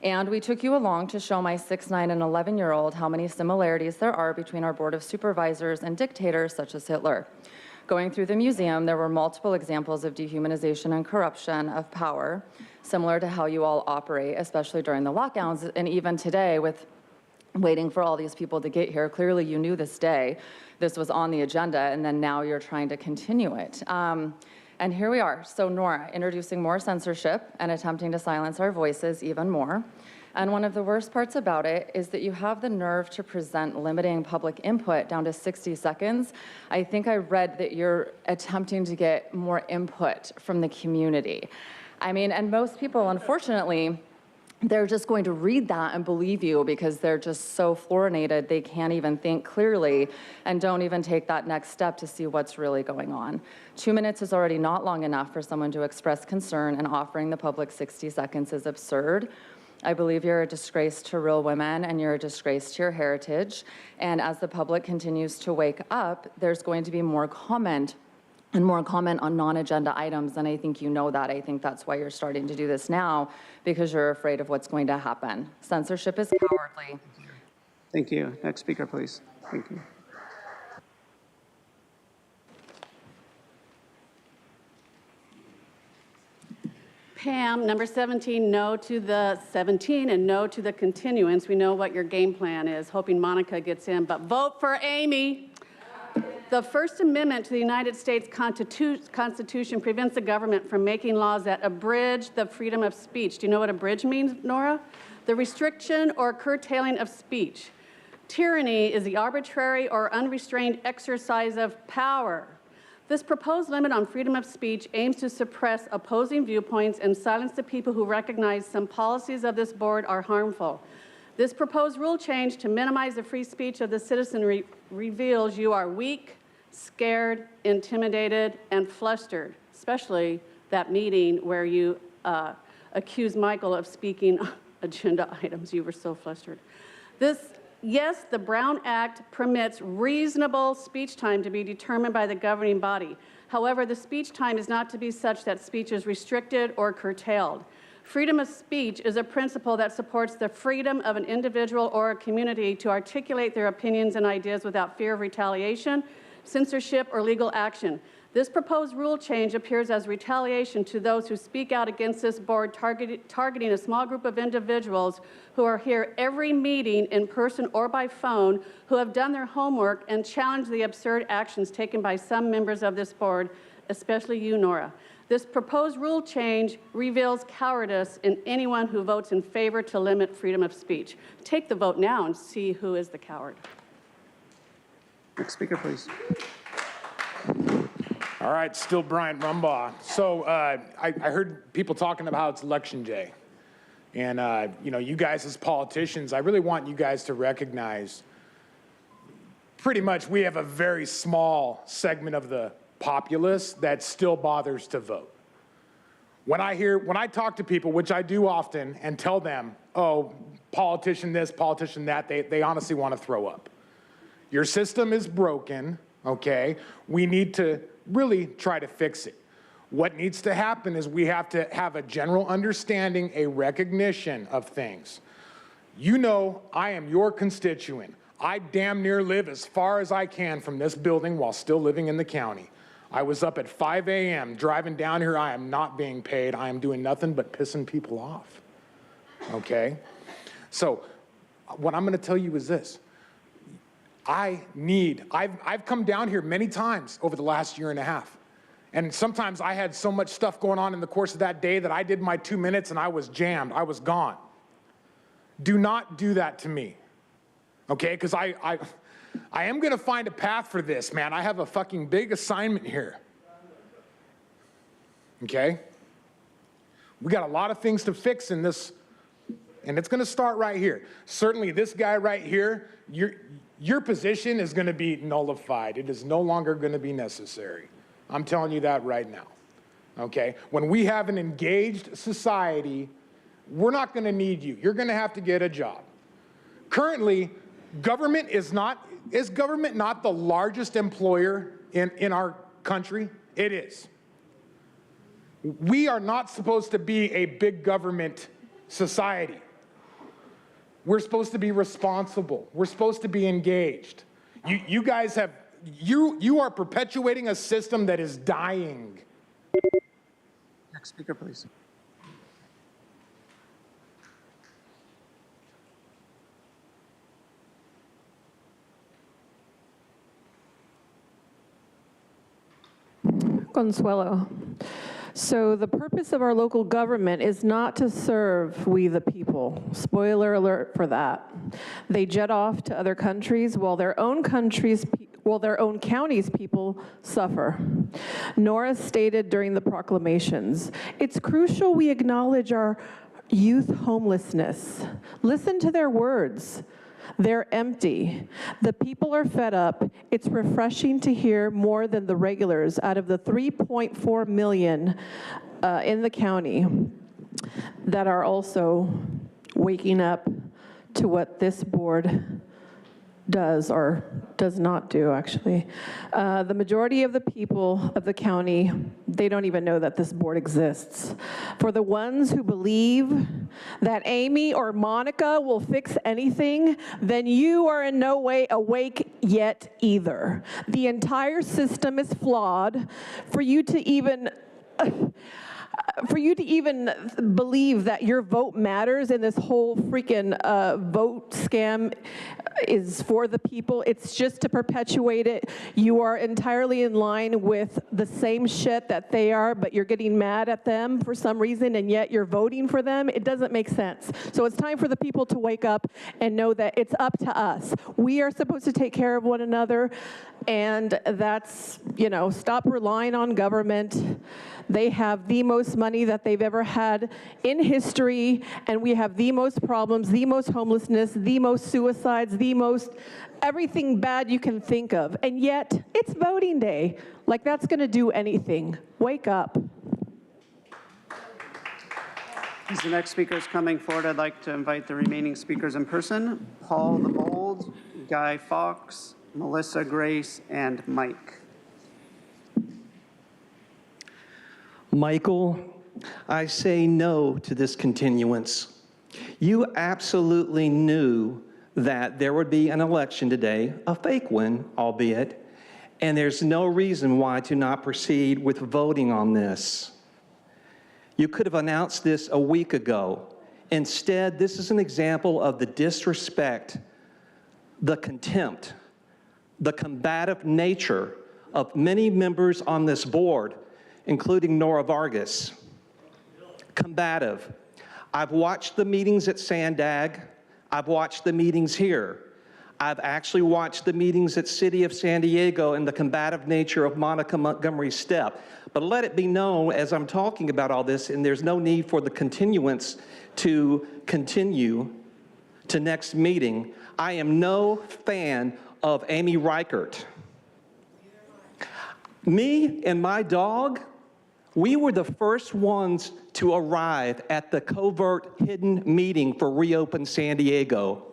Speaker 9: And we took you along to show my 6, 9, and 11-year-old how many similarities there are between our Board of Supervisors and dictators such as Hitler. Going through the museum, there were multiple examples of dehumanization and corruption of power, similar to how you all operate, especially during the lockdowns. And even today, with waiting for all these people to get here, clearly you knew this day, this was on the agenda, and then now you're trying to continue it. And here we are. So Nora, introducing more censorship and attempting to silence our voices even more. And one of the worst parts about it is that you have the nerve to present limiting public input down to 60 seconds. I think I read that you're attempting to get more input from the community. I mean, and most people, unfortunately, they're just going to read that and believe you because they're just so fluorinated they can't even think clearly and don't even take that next step to see what's really going on. 2 minutes is already not long enough for someone to express concern, and offering the public 60 seconds is absurd. I believe you're a disgrace to real women and you're a disgrace to your heritage. And as the public continues to wake up, there's going to be more comment on non-agenda items, and I think you know that. I think that's why you're starting to do this now, because you're afraid of what's going to happen. Censorship is cowardly.
Speaker 2: Thank you. Next speaker, please. Thank you.
Speaker 11: Pam, number 17, no to the 17 and no to the continuance. We know what your game plan is, hoping Monica gets in, but vote for Amy. The First Amendment to the United States Constitution prevents the government from making laws that abridge the freedom of speech. Do you know what abridge means, Nora? The restriction or curtailing of speech. Tyranny is the arbitrary or unrestrained exercise of power. This proposed limit on freedom of speech aims to suppress opposing viewpoints and silence the people who recognize some policies of this board are harmful. This proposed rule change to minimize the free speech of the citizenry reveals you are weak, scared, intimidated, and flustered, especially that meeting where you accused Michael of speaking agenda items. You were so flustered. Yes, the Brown Act permits reasonable speech time to be determined by the governing body. However, the speech time is not to be such that speech is restricted or curtailed. Freedom of speech is a principle that supports the freedom of an individual or a community to articulate their opinions and ideas without fear of retaliation, censorship, or legal action. This proposed rule change appears as retaliation to those who speak out against this board, targeting a small group of individuals who are here every meeting in person or by phone, who have done their homework and challenged the absurd actions taken by some members of this board, especially you, Nora. This proposed rule change reveals cowardice in anyone who votes in favor to limit freedom of speech. Take the vote now and see who is the coward.
Speaker 2: Next speaker, please.
Speaker 17: All right, still Bryant Rumba. So I heard people talking about how it's election day. And, you know, you guys as politicians, I really want you guys to recognize pretty much we have a very small segment of the populace that still bothers to vote. When I talk to people, which I do often, and tell them, oh, politician this, politician that, they honestly want to throw up. Your system is broken, okay? We need to really try to fix it. What needs to happen is we have to have a general understanding, a recognition of things. You know, I am your constituent. I damn near live as far as I can from this building while still living in the county. I was up at 5 a.m. driving down here. I am not being paid. I am doing nothing but pissing people off, okay? So what I'm gonna tell you is this. I've come down here many times over the last year and a half. And sometimes I had so much stuff going on in the course of that day that I did my 2 minutes and I was jammed, I was gone. Do not do that to me, okay? Because I am gonna find a path for this, man. I have a fucking big assignment here, okay? We got a lot of things to fix in this, and it's gonna start right here. Certainly this guy right here, your position is gonna be nullified. It is no longer gonna be necessary. I'm telling you that right now, okay? When we have an engaged society, we're not gonna need you. You're gonna have to get a job. Currently, is government not the largest employer in our country? It is. We are not supposed to be a big government society. We're supposed to be responsible. We're supposed to be engaged. You guys have, you are perpetuating a system that is dying.
Speaker 2: Next speaker, please.
Speaker 13: Consuelo. So the purpose of our local government is not to serve we the people. Spoiler alert for that. They jet off to other countries while their own counties' people suffer. Nora stated during the proclamations, it's crucial we acknowledge our youth homelessness. Listen to their words. They're empty. The people are fed up. It's refreshing to hear more than the regulars out of the 3.4 million in the county that are also waking up to what this board does or does not do, actually. The majority of the people of the county, they don't even know that this board exists. For the ones who believe that Amy or Monica will fix anything, then you are in no way awake yet either. The entire system is flawed. For you to even believe that your vote matters and this whole freaking vote scam is for the people, it's just to perpetuate it. You are entirely in line with the same shit that they are, but you're getting mad at them for some reason, and yet you're voting for them. It doesn't make sense. So it's time for the people to wake up and know that it's up to us. We are supposed to take care of one another, and that's, you know, stop relying on government. They have the most money that they've ever had in history, and we have the most problems, the most homelessness, the most suicides, the most everything bad you can think of. And yet, it's voting day. Like that's gonna do anything. Wake up.
Speaker 2: As the next speaker is coming forward, I'd like to invite the remaining speakers in person: Paul the Bold, Guy Fox, Melissa Grace, and Mike.
Speaker 12: Michael, I say no to this continuance. You absolutely knew that there would be an election today, a fake one, albeit, and there's no reason why to not proceed with voting on this. You could have announced this a week ago. Instead, this is an example of the disrespect, the contempt, the combative nature of many members on this board, including Nora Vargas. Combative. I've watched the meetings at Sandag. I've watched the meetings here. I've actually watched the meetings at City of San Diego and the combative nature of Monica Montgomery's step. But let it be known as I'm talking about all this, and there's no need for the continuance to continue to next meeting, I am no fan of Amy Reichert. Me and my dog, we were the first ones to arrive at the covert hidden meeting for Reopen San Diego.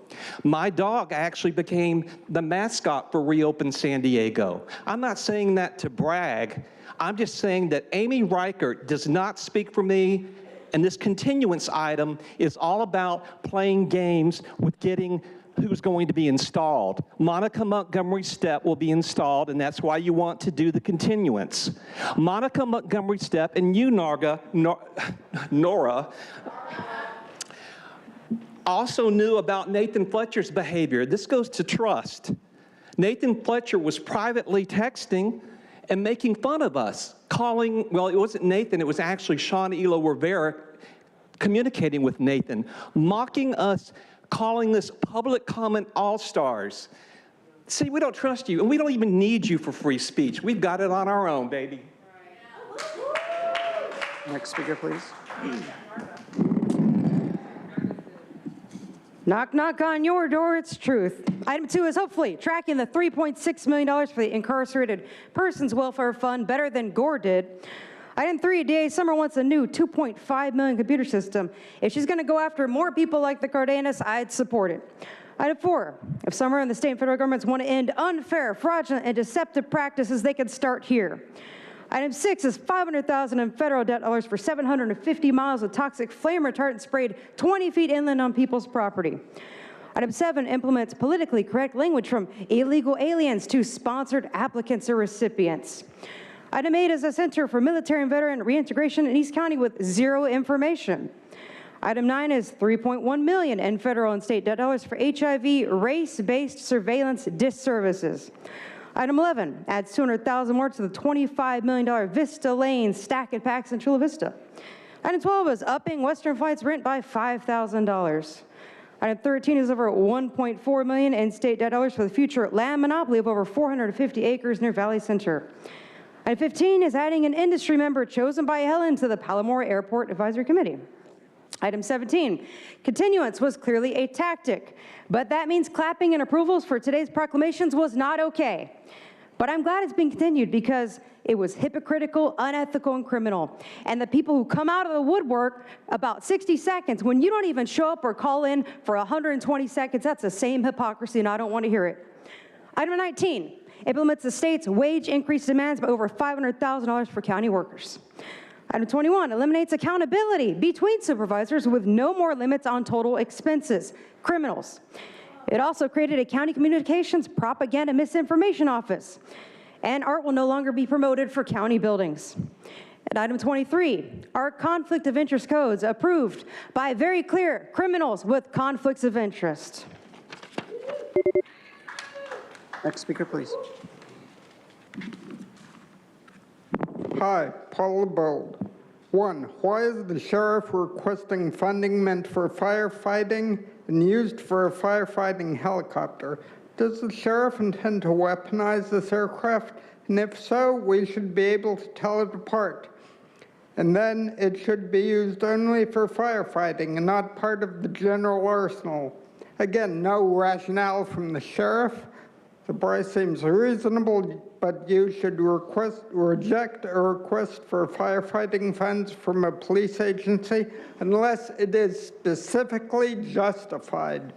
Speaker 12: My dog actually became the mascot for Reopen San Diego. I'm not saying that to brag. I'm just saying that Amy Reichert does not speak for me, and this continuance item is all about playing games with getting who's going to be installed. Monica Montgomery's step will be installed, and that's why you want to do the continuance. Monica Montgomery's step, and you, Nora, also knew about Nathan Fletcher's behavior. This goes to trust. Nathan Fletcher was privately texting and making fun of us, calling, well, it wasn't Nathan, it was actually Sean Elo Rivera communicating with Nathan, mocking us, calling this public comment all-stars. See, we don't trust you, and we don't even need you for free speech. We've got it on our own, baby.
Speaker 2: Next speaker, please.
Speaker 15: Knock, knock on your door, it's truth. Item 2 is hopefully tracking the $3.6 million for the Incarcerated Persons Welfare Fund better than Gore did. Item 3, DA Summer wants a new $2.5 million computer system. If she's gonna go after more people like the Cardenas, I'd support it. Item 4, if Summer and the state and federal governments want to end unfair, fraudulent, and deceptive practices, they can start here. Item 6 is $500,000 in federal debt dollars for 750 miles of toxic flame retardant sprayed 20 feet inland on people's property. Item 7 implements politically correct language from illegal aliens to sponsored applicants or recipients. Item 8 is a center for military and veteran reintegration in East County with zero information. Item 9 is $3.1 million in federal and state debt dollars for HIV race-based surveillance disservices. Item 11 adds $200,000 more to the $25 million Vista Lane Stack and Packs in Chula Vista. Item 12 is upping Western Flight's rent by $5,000. Item 13 is over $1.4 million in state debt dollars for the future land monopoly of over 450 acres near Valley Center. Item 15 is adding an industry member chosen by Helen to the Palomar Airport Advisory Committee. Item 17, continuance was clearly a tactic, but that means clapping and approvals for today's proclamations was not okay. But I'm glad it's being continued because it was hypocritical, unethical, and criminal. And the people who come out of the woodwork about 60 seconds, when you don't even show up or call in for 120 seconds, that's the same hypocrisy, and I don't want to hear it. Item 19, implements the state's wage increase demands by over $500,000 for county workers. Item 21, eliminates accountability between supervisors with no more limits on total expenses, criminals. It also created a county communications propaganda misinformation office. And art will no longer be promoted for county buildings. And item 23, our conflict of interest codes approved by very clear criminals with conflicts of interest.
Speaker 2: Next speaker, please.
Speaker 18: Hi, Paul LeBold. 1, why is the sheriff requesting funding meant for firefighting and used for a firefighting helicopter? Does the sheriff intend to weaponize this aircraft? And if so, we should be able to tell it apart. And then it should be used only for firefighting and not part of the general arsenal. Again, no rationale from the sheriff. The price seems reasonable, but you should reject a request for firefighting funds from a police agency unless it is specifically justified.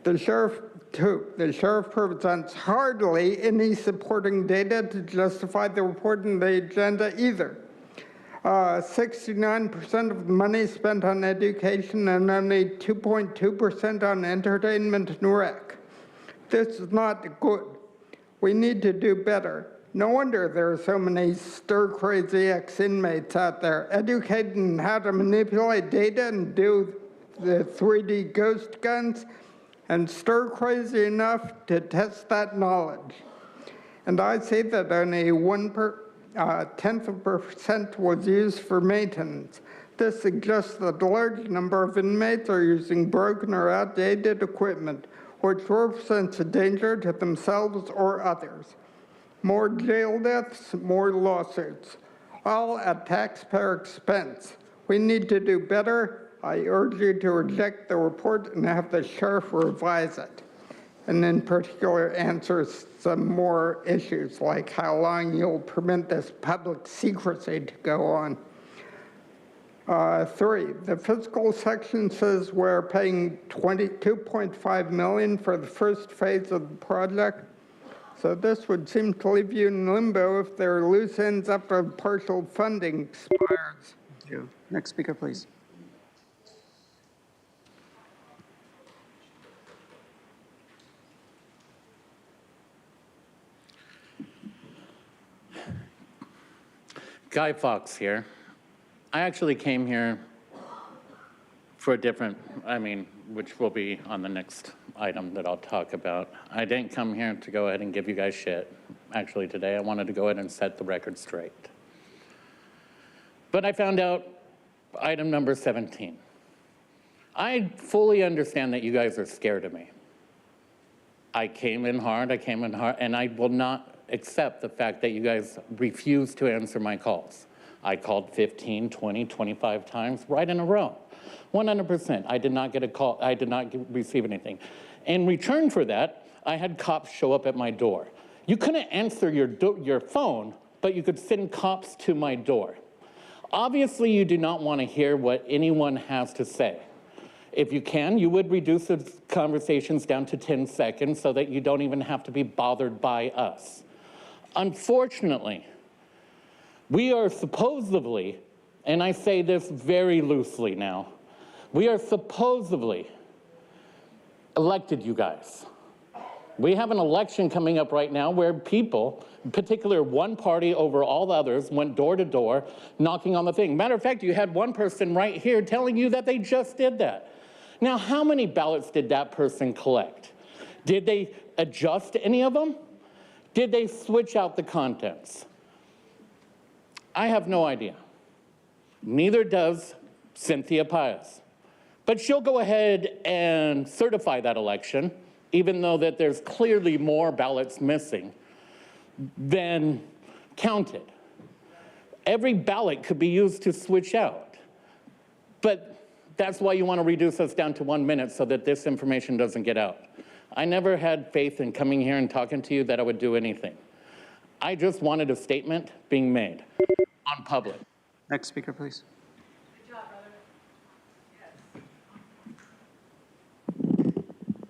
Speaker 18: The sheriff presents hardly any supporting data to justify the report in the agenda either. 69% of the money spent on education and only 2.2% on entertainment and rec. This is not good. We need to do better. No wonder there are so many stir-crazy ex-inmates out there educated in how to manipulate data and do the 3D ghost guns and stir-crazy enough to test that knowledge. And I see that only 0.1% was used for maintenance. This suggests that a large number of inmates are using broken or outdated equipment, which represents a danger to themselves or others. More jail deaths, more lawsuits, all at taxpayer expense. We need to do better. I urge you to reject the report and have the sheriff revise it. And in particular, answer some more issues like how long you'll permit this public secrecy to go on. 3, the fiscal section says we're paying $22.5 million for the first phase of the project. So this would seem to leave you in limbo if there are loose ends after partial funding expires.
Speaker 2: Thank you. Next speaker, please.
Speaker 19: Guy Fox here. I actually came here for a different, which will be on the next item that I'll talk about. I didn't come here to go ahead and give you guys shit. Actually, today I wanted to go ahead and set the record straight. But I found out item number 17. I fully understand that you guys are scared of me. I came in hard, and I will not accept the fact that you guys refuse to answer my calls. I called 15, 20, 25 times right in a row. 100%. I did not get a call. I did not receive anything. In return for that, I had cops show up at my door. You couldn't answer your phone, but you could send cops to my door. Obviously, you do not want to hear what anyone has to say. If you can, you would reduce the conversations down to 10 seconds so that you don't even have to be bothered by us. Unfortunately, we are supposedly, and I say this very loosely now, we are supposedly elected you guys. We have an election coming up right now where people, in particular one party over all the others, went door to door knocking on the thing. Matter of fact, you had one person right here telling you that they just did that. Now, how many ballots did that person collect? Did they adjust any of them? Did they switch out the contents? I have no idea. Neither does Cynthia Pius. But she'll go ahead and certify that election, even though that there's clearly more ballots missing than counted. Every ballot could be used to switch out. But that's why you want to reduce us down to 1 minute so that this information doesn't get out. I never had faith in coming here and talking to you that I would do anything. I just wanted a statement being made on public.
Speaker 2: Next speaker, please.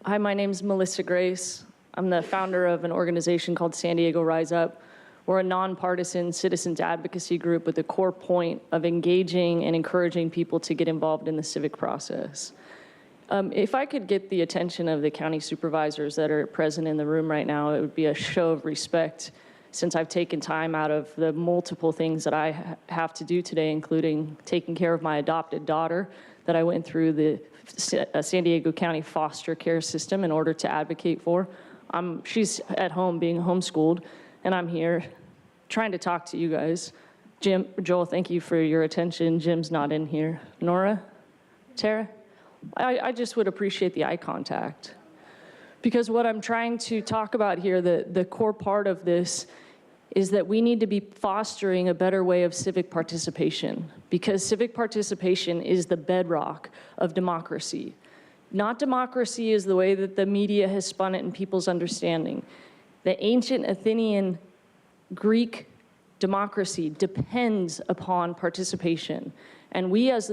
Speaker 20: Hi, my name's Melissa Grace. I'm the founder of an organization called San Diego Rise Up. We're a nonpartisan citizens advocacy group with the core point of engaging and encouraging people to get involved in the civic process. If I could get the attention of the county supervisors that are present in the room right now, it would be a show of respect since I've taken time out of the multiple things that I have to do today, including taking care of my adopted daughter that I went through the San Diego County foster care system in order to advocate for. She's at home being homeschooled, and I'm here trying to talk to you guys. Joel, thank you for your attention. Jim's not in here. Nora, Tara, I just would appreciate the eye contact. Because what I'm trying to talk about here, the core part of this, is that we need to be fostering a better way of civic participation, because civic participation is the bedrock of democracy. Not democracy is the way that the media has spun it in people's understanding. The ancient Athenian Greek democracy depends upon participation. And we as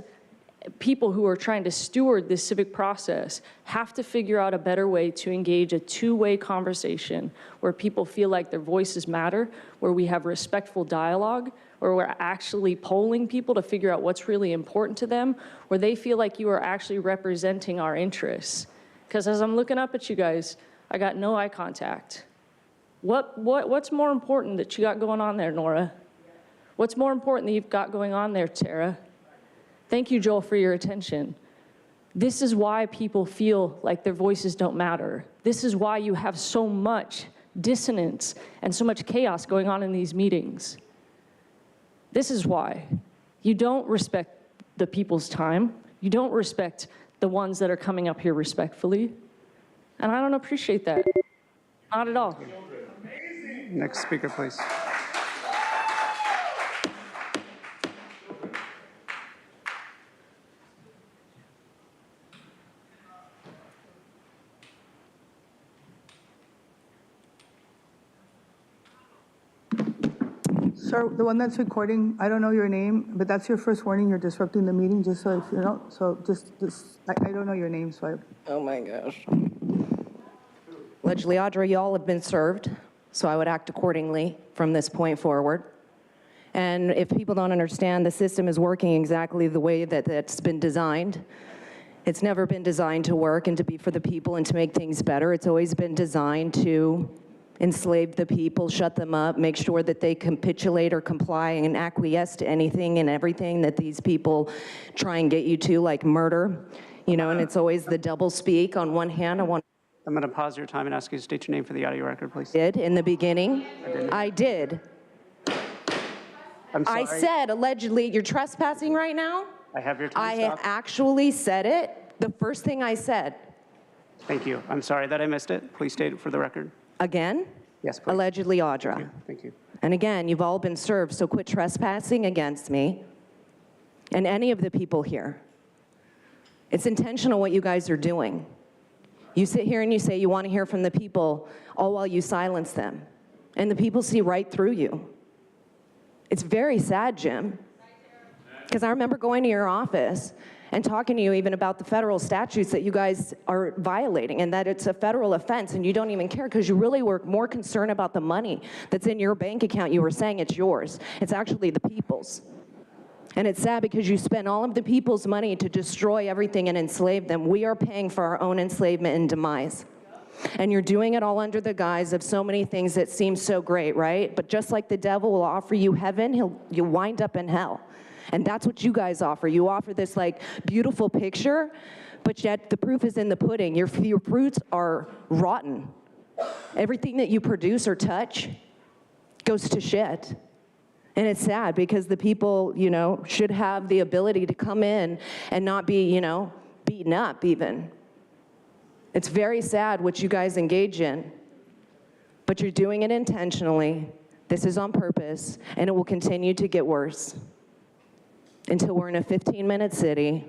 Speaker 20: people who are trying to steward this civic process have to figure out a better way to engage a two-way conversation where people feel like their voices matter, where we have respectful dialogue, where we're actually polling people to figure out what's really important to them, where they feel like you are actually representing our interests. Because as I'm looking up at you guys, I got no eye contact. What's more important that you got going on there, Nora? What's more important that you've got going on there, Tara? Thank you, Joel, for your attention. This is why people feel like their voices don't matter. This is why you have so much dissonance and so much chaos going on in these meetings. This is why. You don't respect the people's time. You don't respect the ones that are coming up here respectfully. And I don't appreciate that. Not at all.
Speaker 2: Next speaker, please.
Speaker 1: Sir, the one that's recording, I don't know your name, but that's your first warning. You're disrupting the meeting, just so if you know. So I don't know your name, so
Speaker 21: Oh my gosh. Allegedly, Audra, y'all have been served, so I would act accordingly from this point forward. And if people don't understand, the system is working exactly the way that it's been designed. It's never been designed to work and to be for the people and to make things better. It's always been designed to enslave the people, shut them up, make sure that they capitulate or comply and acquiesce to anything and everything that these people try and get you to, like murder, you know, and it's always the double speak. On one hand, I'm
Speaker 2: going to pause your time and ask you to state your name for the audio record, please.
Speaker 21: Did in the beginning. I did.
Speaker 2: I'm sorry.
Speaker 21: I said, allegedly, you're trespassing right now?
Speaker 2: I have your time
Speaker 21: I
Speaker 2: stopped.
Speaker 21: actually said it. The first thing I said.
Speaker 2: Thank you. I'm sorry that I missed it. Please state it for the record.
Speaker 21: Again?
Speaker 2: Yes, please.
Speaker 21: Allegedly, Audra.
Speaker 2: Thank you.
Speaker 21: And again, you've all been served, so quit trespassing against me and any of the people here. It's intentional what you guys are doing. You sit here and you say you want to hear from the people, all while you silence them. And the people see right through you. It's very sad, Jim. Because I remember going to your office and talking to you even about the federal statutes that you guys are violating and that it's a federal offense and you don't even care because you really were more concerned about the money that's in your bank account. You were saying it's yours. It's actually the people's. And it's sad because you spend all of the people's money to destroy everything and enslave them. We are paying for our own enslavement and demise. And you're doing it all under the guise of so many things that seem so great, right? But just like the devil will offer you heaven, you'll wind up in hell. And that's what you guys offer. You offer this like beautiful picture, but yet the proof is in the pudding. Your fruits are rotten. Everything that you produce or touch goes to shit. And it's sad because the people, you know, should have the ability to come in and not be, you know, beaten up even. It's very sad what you guys engage in, but you're doing it intentionally. This is on purpose, and it will continue to get worse until we're in a 15-minute city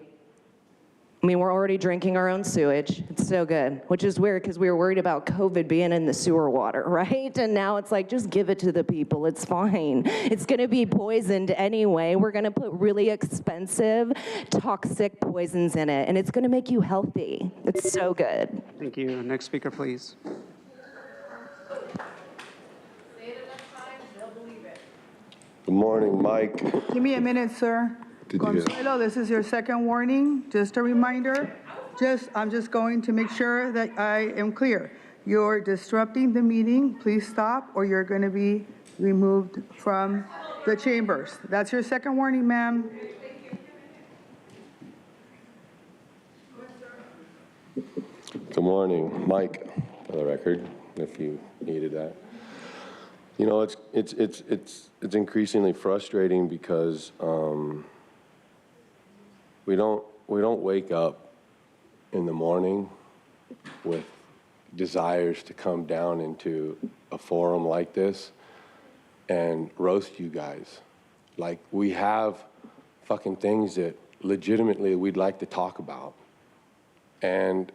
Speaker 21: I mean, we're already drinking our own sewage. It's so good, which is weird because we were worried about COVID being in the sewer water, right? And now it's like, just give it to the people. It's fine. It's going to be poisoned anyway. We're going to put really expensive, toxic poisons in it, and it's going to make you healthy. It's so good.
Speaker 2: Thank you. Next speaker, please.
Speaker 4: Good morning, Mike.
Speaker 1: Give me a minute, sir. Consuelo, this is your second warning. Just a reminder. I'm just going to make sure that I am clear. You're disrupting the meeting. Please stop, or you're going to be removed from the chambers. That's your second warning, ma'am.
Speaker 4: Good morning, Mike, for the record, if you needed that. You know, it's increasingly frustrating because we don't wake up in the morning with desires to come down into a forum like this and roast you guys. Like, we have fucking things that legitimately we'd like to talk about. And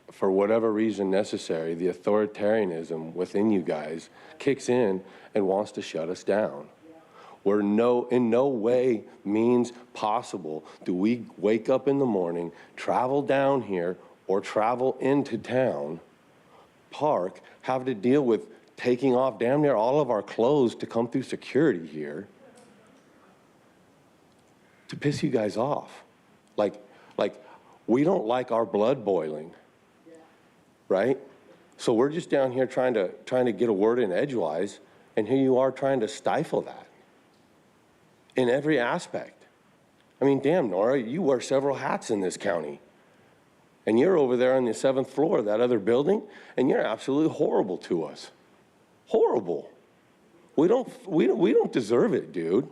Speaker 4: for whatever reason necessary, the authoritarianism within you guys kicks in and wants to shut us down. We're in no way means possible do we wake up in the morning, travel down here, or travel into town, park, have to deal with taking off damn near all of our clothes to come through security here to piss you guys off. Like we don't like our blood boiling, right? So we're just down here trying to get a word in edgewise, and here you are trying to stifle that in every aspect. I mean, damn, Nora, you wear several hats in this county. And you're over there on the 7th floor of that other building, and you're absolutely horrible to us. Horrible. We don't deserve it, dude.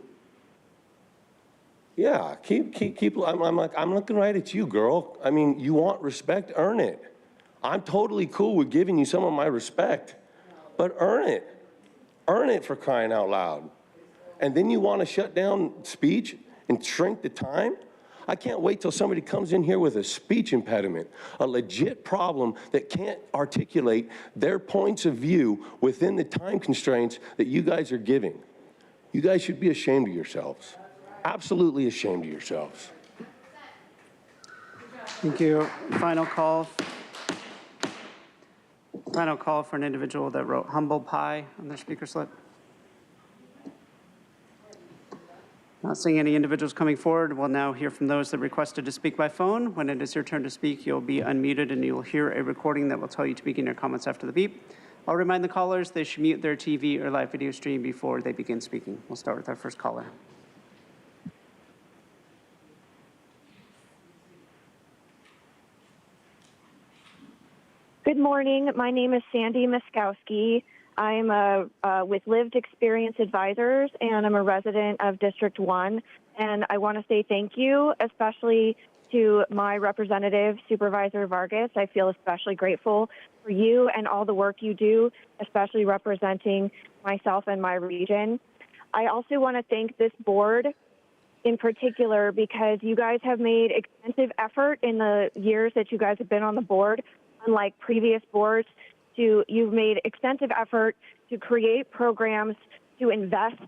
Speaker 4: Yeah, I'm looking right at you, girl. I mean, you want respect, earn it. I'm totally cool with giving you some of my respect, but earn it. Earn it, for crying out loud. And then you want to shut down speech and shrink the time? I can't wait till somebody comes in here with a speech impediment, a legit problem that can't articulate their points of view within the time constraints that you guys are giving. You guys should be ashamed of yourselves. Absolutely ashamed of yourselves.
Speaker 2: Thank you. Final call for an individual that wrote humble pie on their speaker slip. Not seeing any individuals coming forward. We'll now hear from those that requested to speak by phone. When it is your turn to speak, you'll be unmuted and you'll hear a recording that will tell you to begin your comments after the beep. I'll remind the callers they should mute their TV or live video stream before they begin speaking. We'll start with our first caller.
Speaker 22: Good morning. My name is Sandy Miskowski. I'm with Lived Experience Advisors, and I'm a resident of District 1. And I want to say thank you, especially to my representative, Supervisor Vargas. I feel especially grateful for you and all the work you do, especially representing myself and my region. I also want to thank this board in particular because you guys have made extensive effort in the years that you guys have been on the board, unlike previous boards. You've made extensive effort to create programs to invest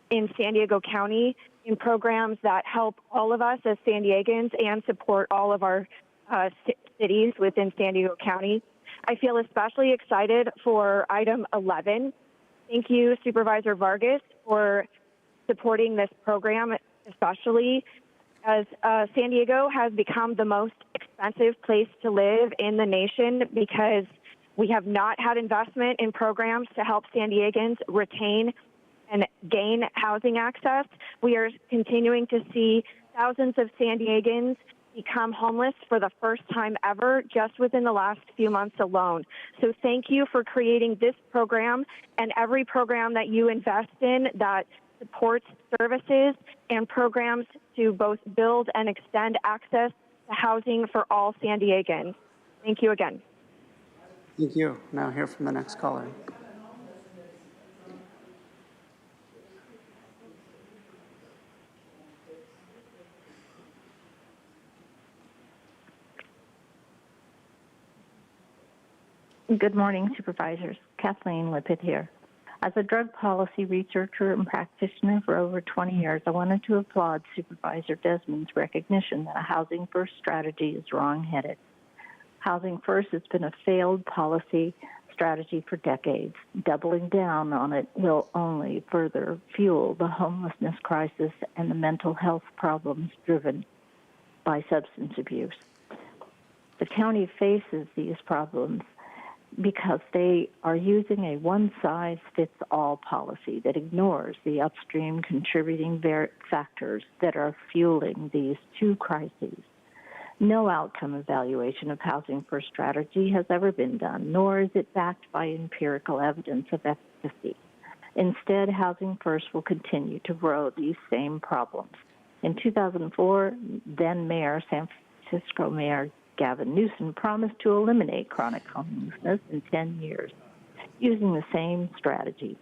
Speaker 22: in San Diego County, in programs that help all of us as San Diegans and support all of our cities within San Diego County. I feel especially excited for item 11. Thank you, Supervisor Vargas, for supporting this program, especially as San Diego has become the most expensive place to live in the nation because we have not had investment in programs to help San Diegans retain and gain housing access. We are continuing to see thousands of San Diegans become homeless for the first time ever just within the last few months alone. So thank you for creating this program and every program that you invest in that supports services and programs to both build and extend access to housing for all San Diegans. Thank you again.
Speaker 2: Thank you. Now hear from the next caller.
Speaker 7: Good morning, Supervisors. Kathleen Lippitt here. As a drug policy researcher and practitioner for over 20 years, I wanted to applaud Supervisor Desmond's recognition that a Housing First strategy is wrong-headed. Housing First has been a failed policy strategy for decades. Doubling down on it will only further fuel the homelessness crisis and the mental health problems driven by substance abuse. The county faces these problems because they are using a one-size-fits-all policy that ignores the upstream contributing factors that are fueling these two crises. No outcome evaluation of Housing First strategy has ever been done, nor is it backed by empirical evidence of efficacy. Instead, Housing First will continue to grow these same problems. In 2004, then Mayor, San Francisco Mayor Gavin Newsom promised to eliminate chronic homelessness in 10 years using the same strategy.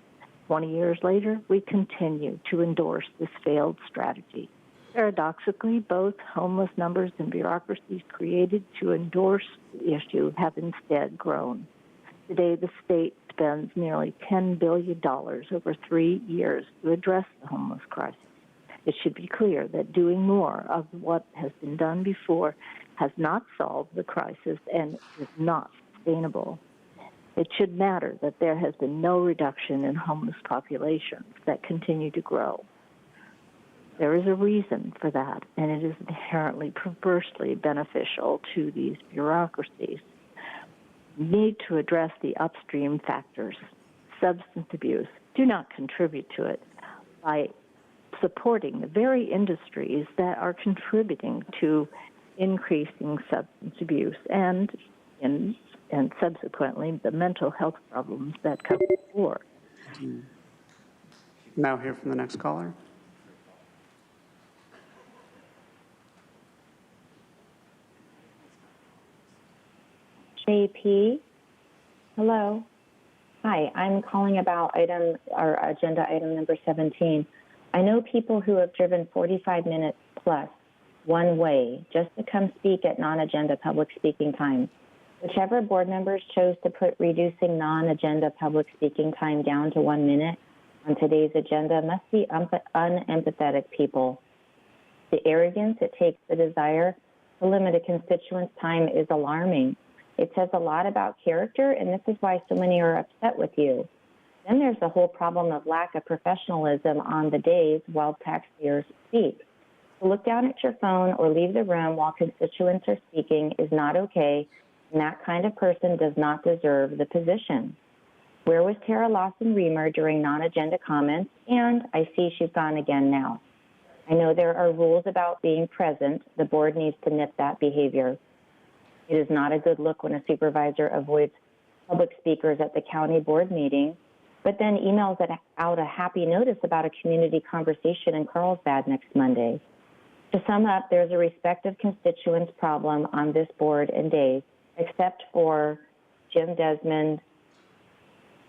Speaker 7: 20 years later, we continue to endorse this failed strategy. Paradoxically, both homeless numbers and bureaucracies created to endorse the issue have instead grown. Today, the state spends nearly $10 billion over 3 years to address the homeless crisis. It should be clear that doing more of what has been done before has not solved the crisis and is not sustainable. It should matter that there has been no reduction in homeless populations that continue to grow. There is a reason for that, and it is inherently perversely beneficial to these bureaucracies. We need to address the upstream factors. Substance abuse. Do not contribute to it by supporting the very industries that are contributing to increasing substance abuse and subsequently the mental health problems that come before.
Speaker 2: Now hear from the next caller.
Speaker 10: JP, hello. Hi, I'm calling about agenda item number 17. I know people who have driven 45 minutes plus one way just to come speak at non-agenda public speaking time. Whichever board members chose to put reducing non-agenda public speaking time down to 1 minute on today's agenda must be unempathetic people. The arrogance it takes the desire to limit a constituent's time is alarming. It says a lot about character, and this is why so many are upset with you. Then there's the whole problem of lack of professionalism on the days while taxpayers speak. To look down at your phone or leave the room while constituents are speaking is not okay, and that kind of person does not deserve the position. Where was Tara Lawson-Remer during non-agenda comments? And I see she's gone again now. I know there are rules about being present. The board needs to nip that behavior. It is not a good look when a supervisor avoids public speakers at the county board meeting, but then emails out a happy notice about a community conversation in Carlsbad next Monday. To sum up, there's a respective constituents problem on this board and days, except for Jim Desmond,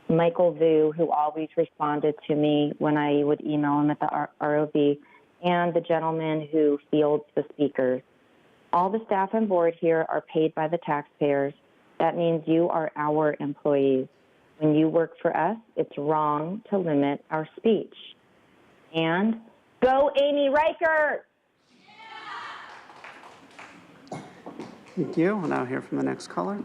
Speaker 10: Michael Vu, who always responded to me when I would email him at the ROV, and the gentleman who fields the speakers. All the staff and board here are paid by the taxpayers. That means you are our employees. When you work for us, it's wrong to limit our speech. And go Amy Reichert!
Speaker 2: Thank you. We'll now hear from the next caller.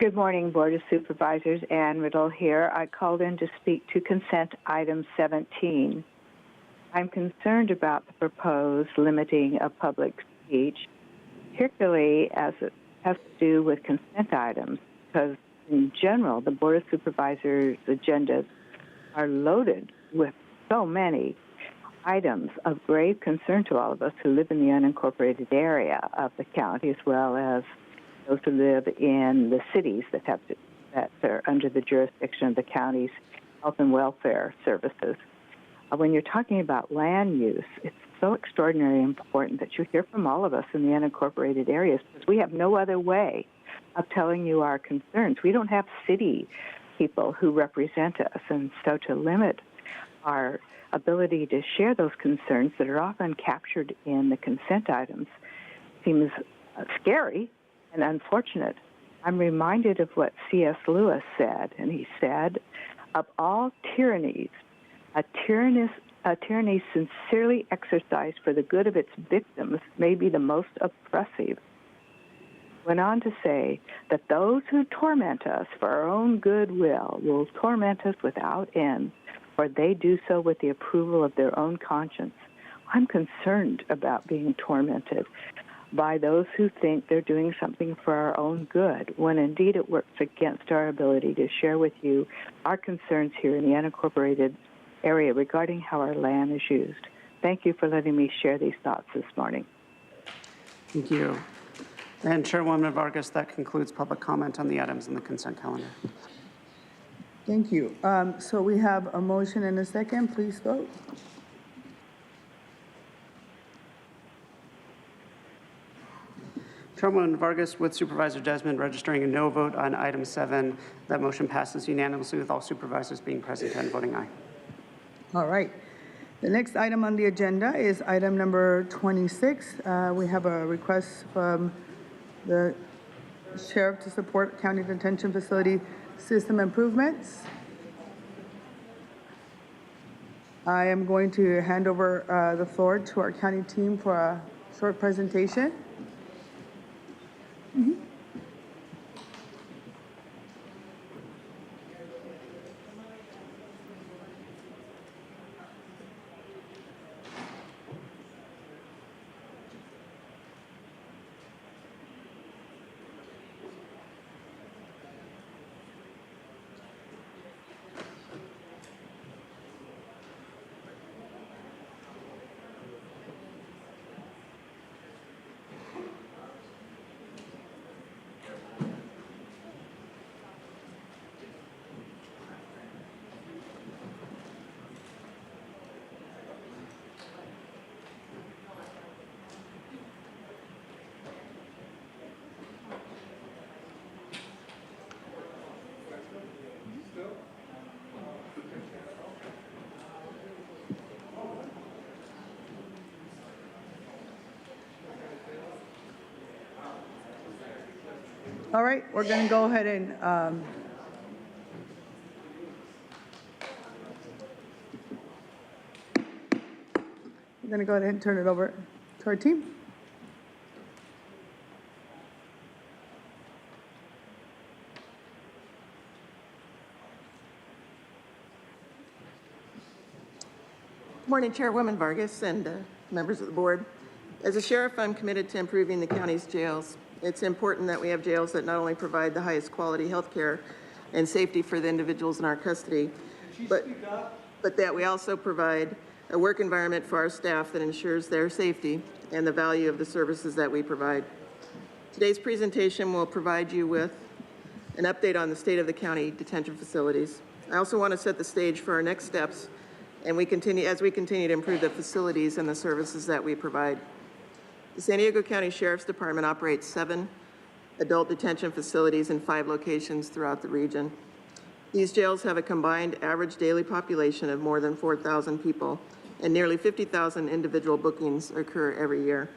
Speaker 23: Good morning, Board of Supervisors. Ann Riddle here. I called in to speak to consent item 17. I'm concerned about the proposed limiting of public speech, particularly as it has to do with consent items, because in general, the Board of Supervisors' agendas are loaded with so many items of grave concern to all of us who live in the unincorporated area of the county, as well as those who live in the cities that are under the jurisdiction of the county's health and welfare services. When you're talking about land use, it's so extraordinarily important that you hear from all of us in the unincorporated areas, because we have no other way of telling you our concerns. We don't have city people who represent us, and so to limit our ability to share those concerns that are often captured in the consent items seems scary and unfortunate. I'm reminded of what C.S. Lewis said, and he said, of all tyrannies, a tyranny sincerely exercised for the good of its victims may be the most oppressive. Went on to say that those who torment us for our own goodwill will torment us without end, for they do so with the approval of their own conscience. I'm concerned about being tormented by those who think they're doing something for our own good, when indeed it works against our ability to share with you our concerns here in the unincorporated area regarding how our land is used. Thank you for letting me share these thoughts this morning.
Speaker 2: Thank you. And Chairwoman Vargas, that concludes public comment on the items in the consent calendar.
Speaker 1: Thank you. So we have a motion and a second. Please vote.
Speaker 2: Chairwoman Vargas, with Supervisor Desmond registering a no vote on item 7, that motion passes unanimously with all supervisors being present and voting aye.
Speaker 1: All right. The next item on the agenda is item number 26. We have a request from the sheriff to support county detention facility system improvements. I am going to hand over the floor to our county team for a short presentation. All right, we're going to go ahead and turn it over to our team.
Speaker 3: Good morning, Chairwoman Vargas and members of the board. As a sheriff, I'm committed to improving the county's jails. It's important that we have jails that not only provide the highest quality health care and safety for the individuals in our custody, but that we also provide a work environment for our staff that ensures their safety and the value of the services that we provide. Today's presentation will provide you with an update on the state of the county detention facilities. I also want to set the stage for our next steps and as we continue to improve the facilities and the services that we provide. The San Diego County Sheriff's Department operates 7 adult detention facilities in 5 locations throughout the region. These jails have a combined average daily population of more than 4,000 people, and nearly 50,000 individual bookings occur every year.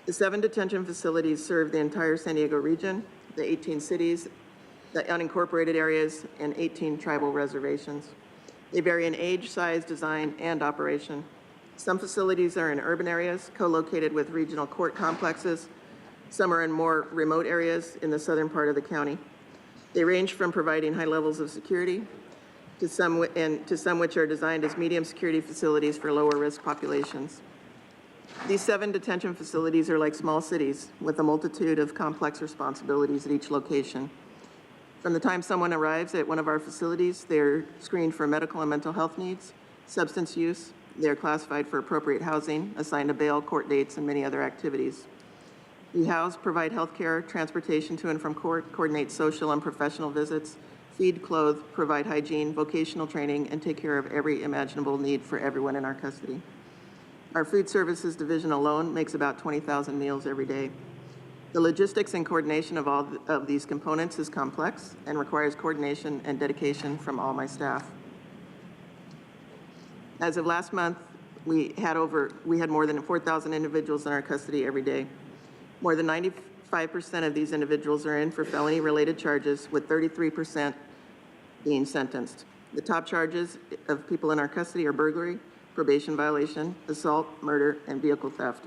Speaker 3: The 7 detention facilities serve the entire San Diego region, the 18 cities, the unincorporated areas, and 18 tribal reservations. They vary in age, size, design, and operation. Some facilities are in urban areas, co-located with regional court complexes. Some are in more remote areas in the southern part of the county. They range from providing high levels of security to some which are designed as medium security facilities for lower risk populations. These 7 detention facilities are like small cities with a multitude of complex responsibilities at each location. From the time someone arrives at one of our facilities, they're screened for medical and mental health needs, substance use. They're classified for appropriate housing, assigned to bail, court dates, and many other activities. We house, provide health care, transportation to and from court, coordinate social and professional visits, feed, clothe, provide hygiene, vocational training, and take care of every imaginable need for everyone in our custody. Our food services division alone makes about 20,000 meals every day. The logistics and coordination of all of these components is complex and requires coordination and dedication from all my staff. As of last month, we had more than 4,000 individuals in our custody every day. More than 95% of these individuals are in for felony-related charges, with 33% being sentenced. The top charges of people in our custody are burglary, probation violation, assault, murder, and vehicle theft.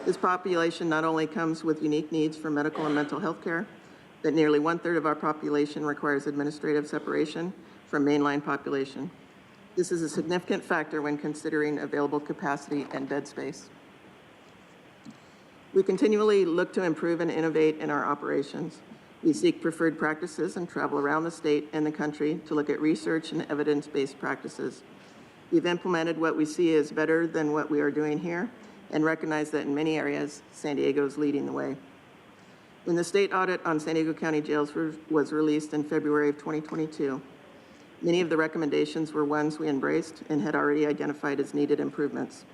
Speaker 3: This population not only comes with unique needs for medical and mental health care, but nearly 1/3 of our population requires administrative separation from mainline population. This is a significant factor when considering available capacity and bed space. We continually look to improve and innovate in our operations. We seek preferred practices and travel around the state and the country to look at research and evidence-based practices. We've implemented what we see as better than what we are doing here and recognize that in many areas, San Diego is leading the way. When the state audit on San Diego County jails was released in February of 2022, many of the recommendations were ones we embraced and had already identified as needed improvements.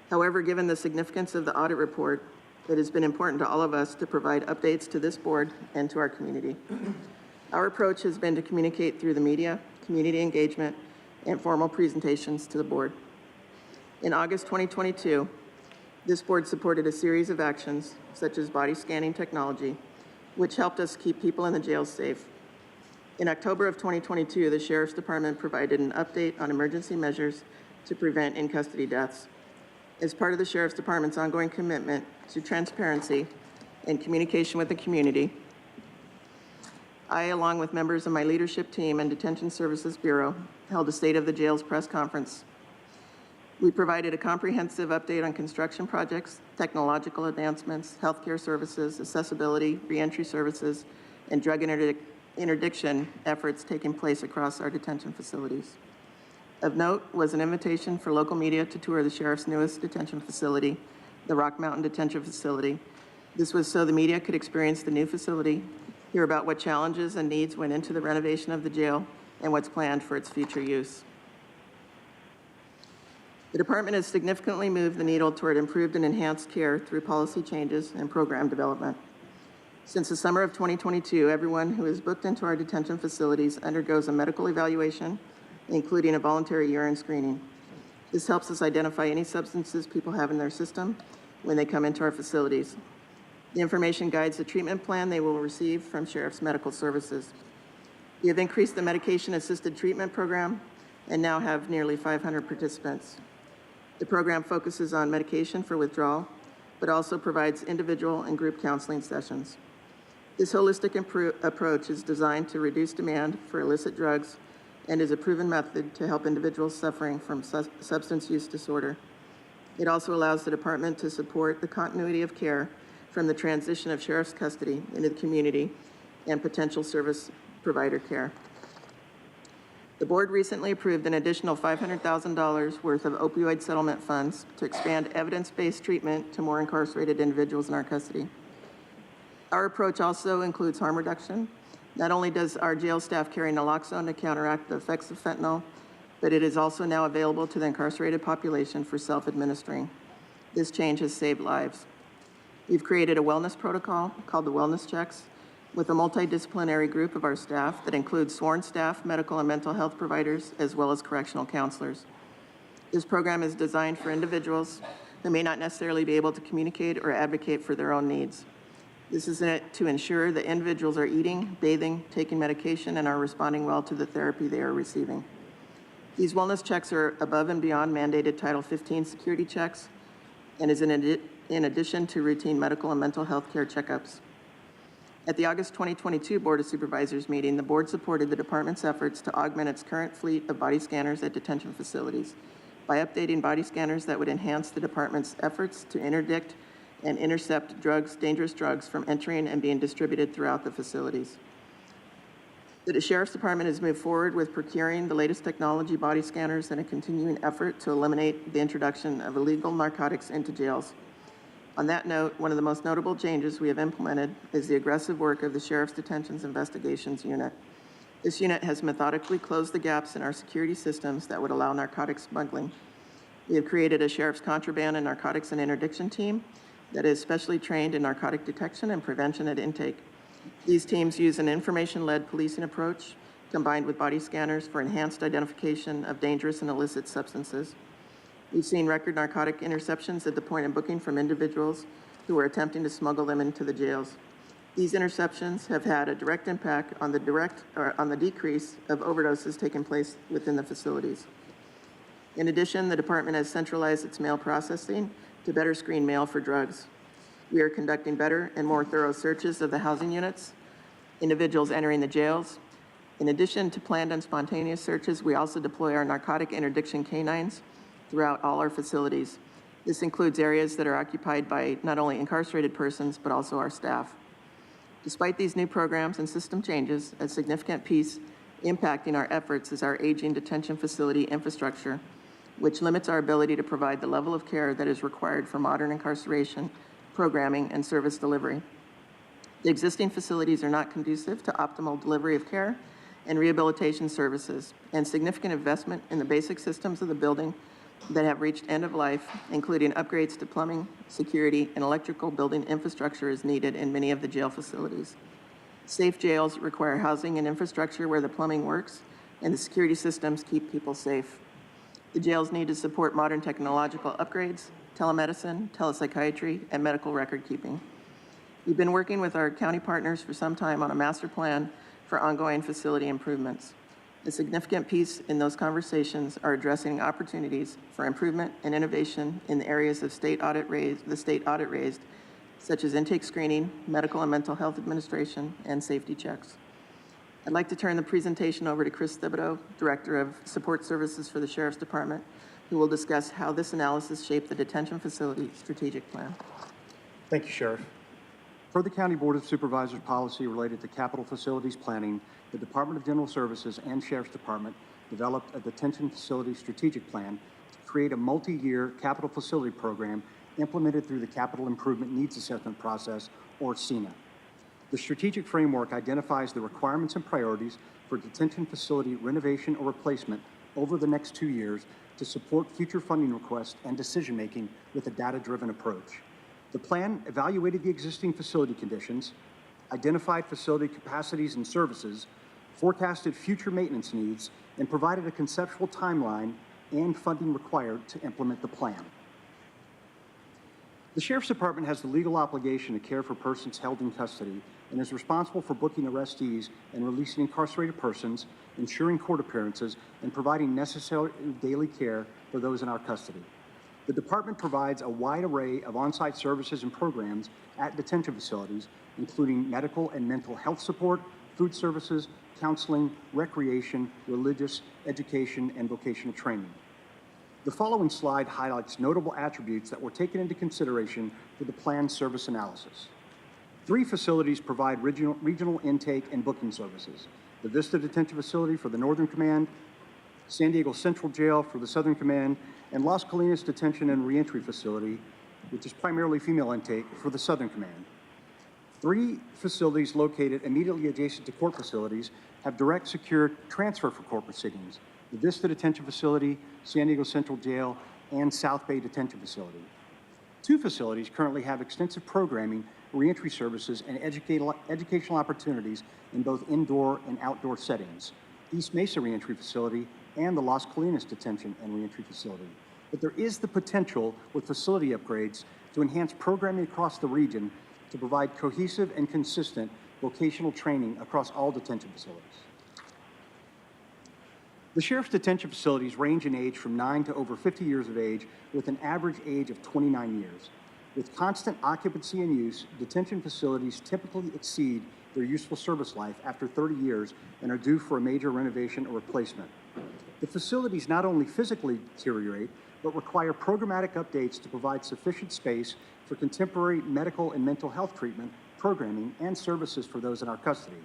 Speaker 3: However, given the significance of the audit report, it has been important to all of us to provide updates to this board and to our community. Our approach has been to communicate through the media, community engagement, and formal presentations to the board. In August 2022, this board supported a series of actions, such as body scanning technology, which helped us keep people in the jails safe. In October of 2022, the Sheriff's Department provided an update on emergency measures to prevent in-custody deaths. As part of the Sheriff's Department's ongoing commitment to transparency and communication with the community, I, along with members of my leadership team and Detention Services Bureau, held a State of the Jails press conference. We provided a comprehensive update on construction projects, technological advancements, healthcare services, accessibility, reentry services, and drug interdiction efforts taking place across our detention facilities. Of note was an invitation for local media to tour the Sheriff's newest detention facility, the Rock Mountain Detention Facility. This was so the media could experience the new facility, hear about what challenges and needs went into the renovation of the jail, and what's planned for its future use. The department has significantly moved the needle toward improved and enhanced care through policy changes and program development. Since the summer of 2022, everyone who is booked into our detention facilities undergoes a medical evaluation, including a voluntary urine screening. This helps us identify any substances people have in their system when they come into our facilities. The information guides the treatment plan they will receive from Sheriff's Medical Services. We have increased the medication-assisted treatment program and now have nearly 500 participants. The program focuses on medication for withdrawal, but also provides individual and group counseling sessions. This holistic approach is designed to reduce demand for illicit drugs and is a proven method to help individuals suffering from substance use disorder. It also allows the department to support the continuity of care from the transition of sheriff's custody into the community and potential service provider care. The board recently approved an additional $500,000 worth of opioid settlement funds to expand evidence-based treatment to more incarcerated individuals in our custody. Our approach also includes harm reduction. Not only does our jail staff carry naloxone to counteract the effects of fentanyl, but it is also now available to the incarcerated population for self-administering. This change has saved lives. We've created a wellness protocol called the Wellness Checks with a multidisciplinary group of our staff that includes sworn staff, medical and mental health providers, as well as correctional counselors. This program is designed for individuals who may not necessarily be able to communicate or advocate for their own needs. This is to ensure that individuals are eating, bathing, taking medication, and are responding well to the therapy they are receiving. These wellness checks are above and beyond mandated Title 15 security checks and is in addition to routine medical and mental health care checkups. At the August 2022 Board of Supervisors meeting, the board supported the department's efforts to augment its current fleet of body scanners at detention facilities by updating body scanners that would enhance the department's efforts to interdict and intercept drugs, dangerous drugs, from entering and being distributed throughout the facilities. The Sheriff's Department has moved forward with procuring the latest technology body scanners in a continuing effort to eliminate the introduction of illegal narcotics into jails. On that note, one of the most notable changes we have implemented is the aggressive work of the Sheriff's Detentions Investigations Unit. This unit has methodically closed the gaps in our security systems that would allow narcotics smuggling. We have created a Sheriff's Contraband and Narcotics and Interdiction team that is specially trained in narcotic detection and prevention at intake. These teams use an information-led policing approach combined with body scanners for enhanced identification of dangerous and illicit substances. We've seen record narcotic interceptions at the point of booking from individuals who were attempting to smuggle them into the jails. These interceptions have had a direct impact on the decrease of overdoses taking place within the facilities. In addition, the department has centralized its mail processing to better screen mail for drugs. We are conducting better and more thorough searches of the housing units, individuals entering the jails. In addition to planned and spontaneous searches, we also deploy our narcotic interdiction canines throughout all our facilities. This includes areas that are occupied by not only incarcerated persons, but also our staff. Despite these new programs and system changes, a significant piece impacting our efforts is our aging detention facility infrastructure, which limits our ability to provide the level of care that is required for modern incarceration, programming, and service delivery. The existing facilities are not conducive to optimal delivery of care and rehabilitation services, and significant investment in the basic systems of the building that have reached end of life, including upgrades to plumbing, security, and electrical building infrastructure is needed in many of the jail facilities. Safe jails require housing and infrastructure where the plumbing works, and the security systems keep people safe. The jails need to support modern technological upgrades, telemedicine, telepsychiatry, and medical record keeping. We've been working with our county partners for some time on a master plan for ongoing facility improvements. A significant piece in those conversations are addressing opportunities for improvement and innovation in the areas of the state audit raised, such as intake screening, medical and mental health administration, and safety checks. I'd like to turn the presentation over to Chris Thibodeau, Director of Support Services for the Sheriff's Department, who will discuss how this analysis shaped the detention facility strategic plan.
Speaker 5: Thank you, Sheriff. Per the County Board of Supervisors policy related to capital facilities planning, the Department of General Services and Sheriff's Department developed a detention facility strategic plan to create a multi-year capital facility program implemented through the Capital Improvement Needs Assessment Process, or CINA. The strategic framework identifies the requirements and priorities for detention facility renovation or replacement over the next 2 years to support future funding requests and decision-making with a data-driven approach. The plan evaluated the existing facility conditions, identified facility capacities and services, forecasted future maintenance needs, and provided a conceptual timeline and funding required to implement the plan. The Sheriff's Department has the legal obligation to care for persons held in custody and is responsible for booking arrestees and releasing incarcerated persons, ensuring court appearances, and providing necessary daily care for those in our custody. The department provides a wide array of on-site services and programs at detention facilities, including medical and mental health support, food services, counseling, recreation, religious, education, and vocational training. The following slide highlights notable attributes that were taken into consideration for the planned service analysis. 3 facilities provide regional intake and booking services: the Vista Detention Facility for the Northern Command, San Diego Central Jail for the Southern Command, and Las Colinas Detention and Reentry Facility, which is primarily female intake, for the Southern Command. 3 facilities located immediately adjacent to court facilities have direct secure transfer for court proceedings: the Vista Detention Facility, San Diego Central Jail, and South Bay Detention Facility. 2 facilities currently have extensive programming, reentry services, and educational opportunities in both indoor and outdoor settings: East Mesa Reentry Facility and the Las Colinas Detention and Reentry Facility. But there is the potential with facility upgrades to enhance programming across the region to provide cohesive and consistent vocational training across all detention facilities. The Sheriff's detention facilities range in age from 9 to over 50 years of age, with an average age of 29 years. With constant occupancy and use, detention facilities typically exceed their useful service life after 30 years and are due for a major renovation or replacement. The facilities not only physically deteriorate, but require programmatic updates to provide sufficient space for contemporary medical and mental health treatment, programming, and services for those in our custody.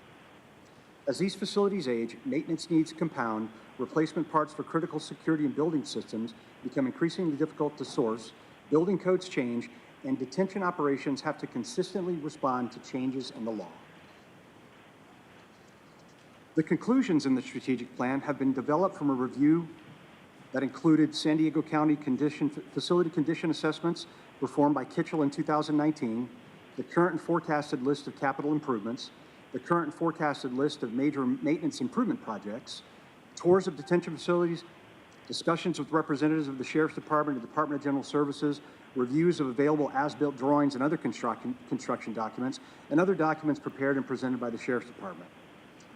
Speaker 5: As these facilities age, maintenance needs compound, replacement parts for critical security and building systems become increasingly difficult to source, building codes change, and detention operations have to consistently respond to changes in the law. The conclusions in the strategic plan have been developed from a review that included San Diego County facility condition assessments performed by Kitchell in 2019, the current and forecasted list of capital improvements, the current and forecasted list of major maintenance improvement projects, tours of detention facilities, discussions with representatives of the Sheriff's Department and Department of General Services, reviews of available as-built drawings and other construction documents, and other documents prepared and presented by the Sheriff's Department.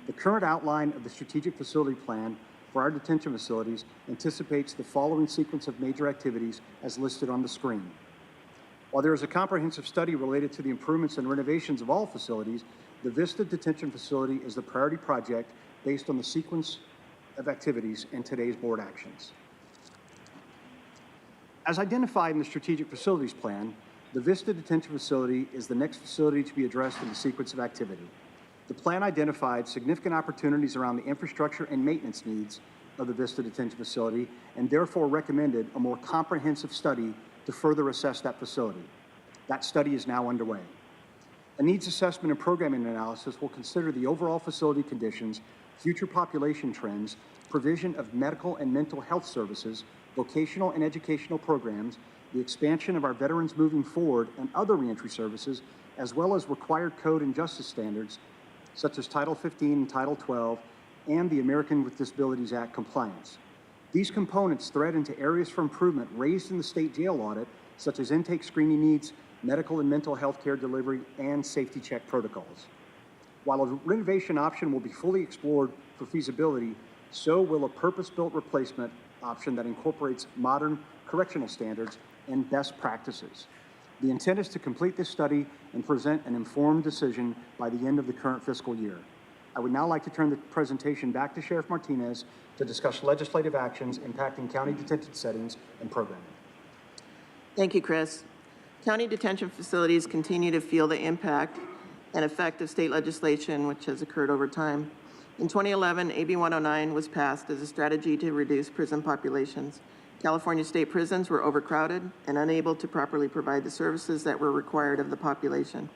Speaker 5: The current outline of the strategic facility plan for our detention facilities anticipates the following sequence of major activities as listed on the screen. While there is a comprehensive study related to the improvements and renovations of all facilities, the Vista Detention Facility is the priority project based on the sequence of activities in today's board actions. As identified in the Strategic Facilities Plan, the Vista Detention Facility is the next facility to be addressed in the sequence of activity. The plan identified significant opportunities around the infrastructure and maintenance needs of the Vista Detention Facility and therefore recommended a more comprehensive study to further assess that facility. That study is now underway. A needs assessment and programming analysis will consider the overall facility conditions, future population trends, provision of medical and mental health services, vocational and educational programs, the expansion of our veterans moving forward and other reentry services, as well as required code and justice standards, such as Title 15 and Title 12, and the American with Disabilities Act compliance. These components thread into areas for improvement raised in the state jail audit, such as intake screening needs, medical and mental health care delivery, and safety check protocols. While a renovation option will be fully explored for feasibility, so will a purpose-built replacement option that incorporates modern correctional standards and best practices. The intent is to complete this study and present an informed decision by the end of the current fiscal year. I would now like to turn the presentation back to Sheriff Martinez to discuss legislative actions impacting county detention settings and programming.
Speaker 3: Thank you, Chris. County detention facilities continue to feel the impact and effect of state legislation, which has occurred over time. In 2011, AB 109 was passed as a strategy to reduce prison populations. California state prisons were overcrowded and unable to properly provide the services that were required of the population.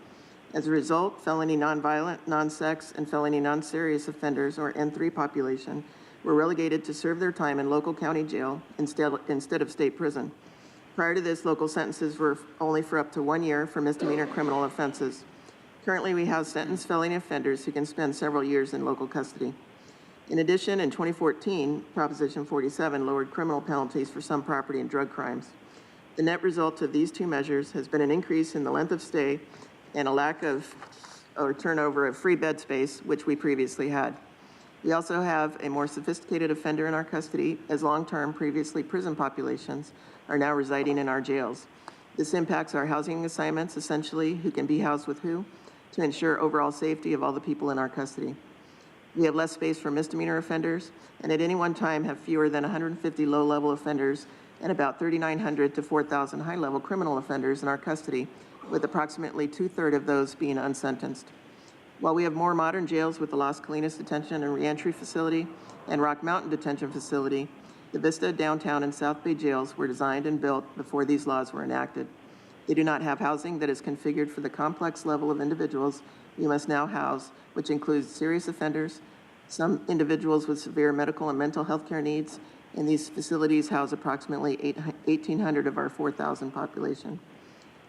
Speaker 3: As a result, felony nonviolent, non-sex, and felony non-serious offenders, or N3 population, were relegated to serve their time in local county jail instead of state prison. Prior to this, local sentences were only for up to 1 year for misdemeanor criminal offenses. Currently, we house sentenced felony offenders who can spend several years in local custody. In addition, in 2014, Proposition 47 lowered criminal penalties for some property and drug crimes. The net result of these two measures has been an increase in the length of stay and a lack of or turnover of free bed space, which we previously had. We also have a more sophisticated offender in our custody, as long-term previously prison populations are now residing in our jails. This impacts our housing assignments, essentially who can be housed with who, to ensure overall safety of all the people in our custody. We have less space for misdemeanor offenders, and at any one time have fewer than 150 low-level offenders and about 3,900 to 4,000 high-level criminal offenders in our custody, with approximately 2/3 of those being unsentenced. While we have more modern jails with the Las Colinas Detention and Reentry Facility and Rock Mountain Detention Facility, the Vista, Downtown, and South Bay jails were designed and built before these laws were enacted. They do not have housing that is configured for the complex level of individuals we must now house, which includes serious offenders, some individuals with severe medical and mental health care needs, and these facilities house approximately 1,800 of our 4,000 population.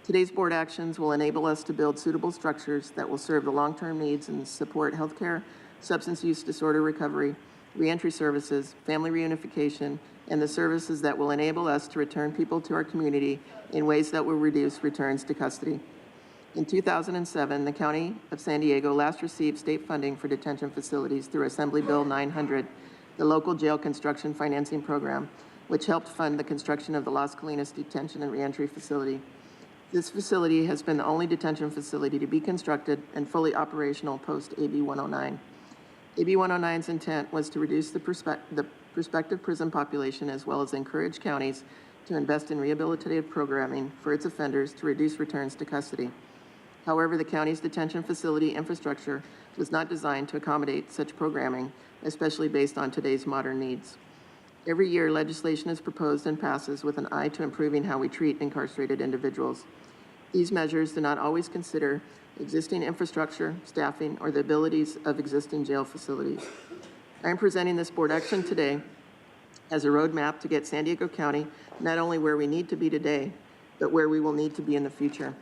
Speaker 3: Today's board actions will enable us to build suitable structures that will serve the long-term needs and support healthcare, substance use disorder recovery, reentry services, family reunification, and the services that will enable us to return people to our community in ways that will reduce returns to custody. In 2007, the County of San Diego last received state funding for detention facilities through Assembly Bill 900, the local jail construction financing program, which helped fund the construction of the Las Colinas Detention and Reentry Facility. This facility has been the only detention facility to be constructed and fully operational post AB 109. AB 109's intent was to reduce the prospective prison population as well as encourage counties to invest in rehabilitative programming for its offenders to reduce returns to custody. However, the county's detention facility infrastructure was not designed to accommodate such programming, especially based on today's modern needs. Every year, legislation is proposed and passes with an eye to improving how we treat incarcerated individuals. These measures do not always consider existing infrastructure, staffing, or the abilities of existing jail facilities. I am presenting this board action today as a roadmap to get San Diego County not only where we need to be today, but where we will need to be in the future.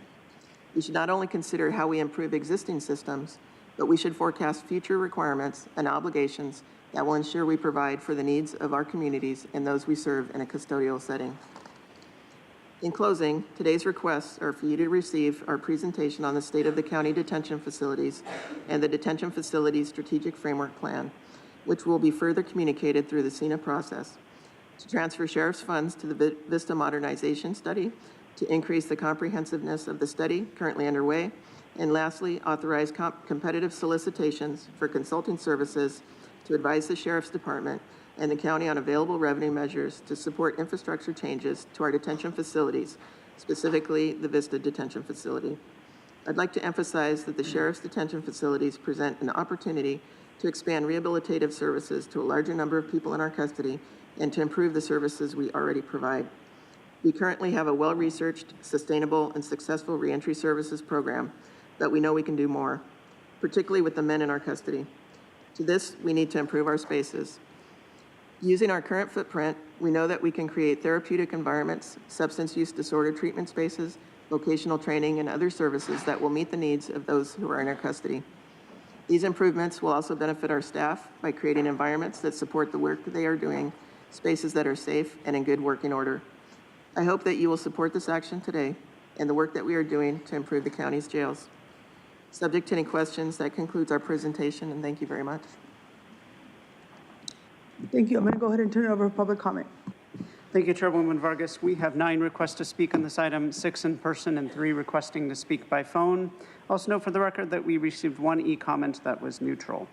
Speaker 3: We should not only consider how we improve existing systems, but we should forecast future requirements and obligations that will ensure we provide for the needs of our communities and those we serve in a custodial setting. In closing, today's requests are for you to receive our presentation on the state of the county detention facilities and the detention facilities strategic framework plan, which will be further communicated through the SENA process, to transfer sheriff's funds to the VISTA modernization study, to increase the comprehensiveness of the study currently underway, and lastly, authorize competitive solicitations for consulting services to advise the Sheriff's Department and the county on available revenue measures to support infrastructure changes to our detention facilities, specifically the VISTA detention facility. I'd like to emphasize that the Sheriff's detention facilities present an opportunity to expand rehabilitative services to a larger number of people in our custody and to improve the services we already provide. We currently have a well-researched, sustainable, and successful reentry services program, but we know we can do more, particularly with the men in our custody. To this, we need to improve our spaces. Using our current footprint, we know that we can create therapeutic environments, substance use disorder treatment spaces, vocational training, and other services that will meet the needs of those who are in our custody. These improvements will also benefit our staff by creating environments that support the work they are doing, spaces that are safe and in good working order. I hope that you will support this action today and the work that we are doing to improve the county's jails. Subject to any questions, that concludes our presentation, and thank you very much.
Speaker 1: Thank you. I'm going to go ahead and turn it over for public comment.
Speaker 2: Thank you, Chairwoman Vargas. We have 9 requests to speak on this item, 6 in person and 3 requesting to speak by phone. Also note for the record that we received 1 e-comment that was neutral.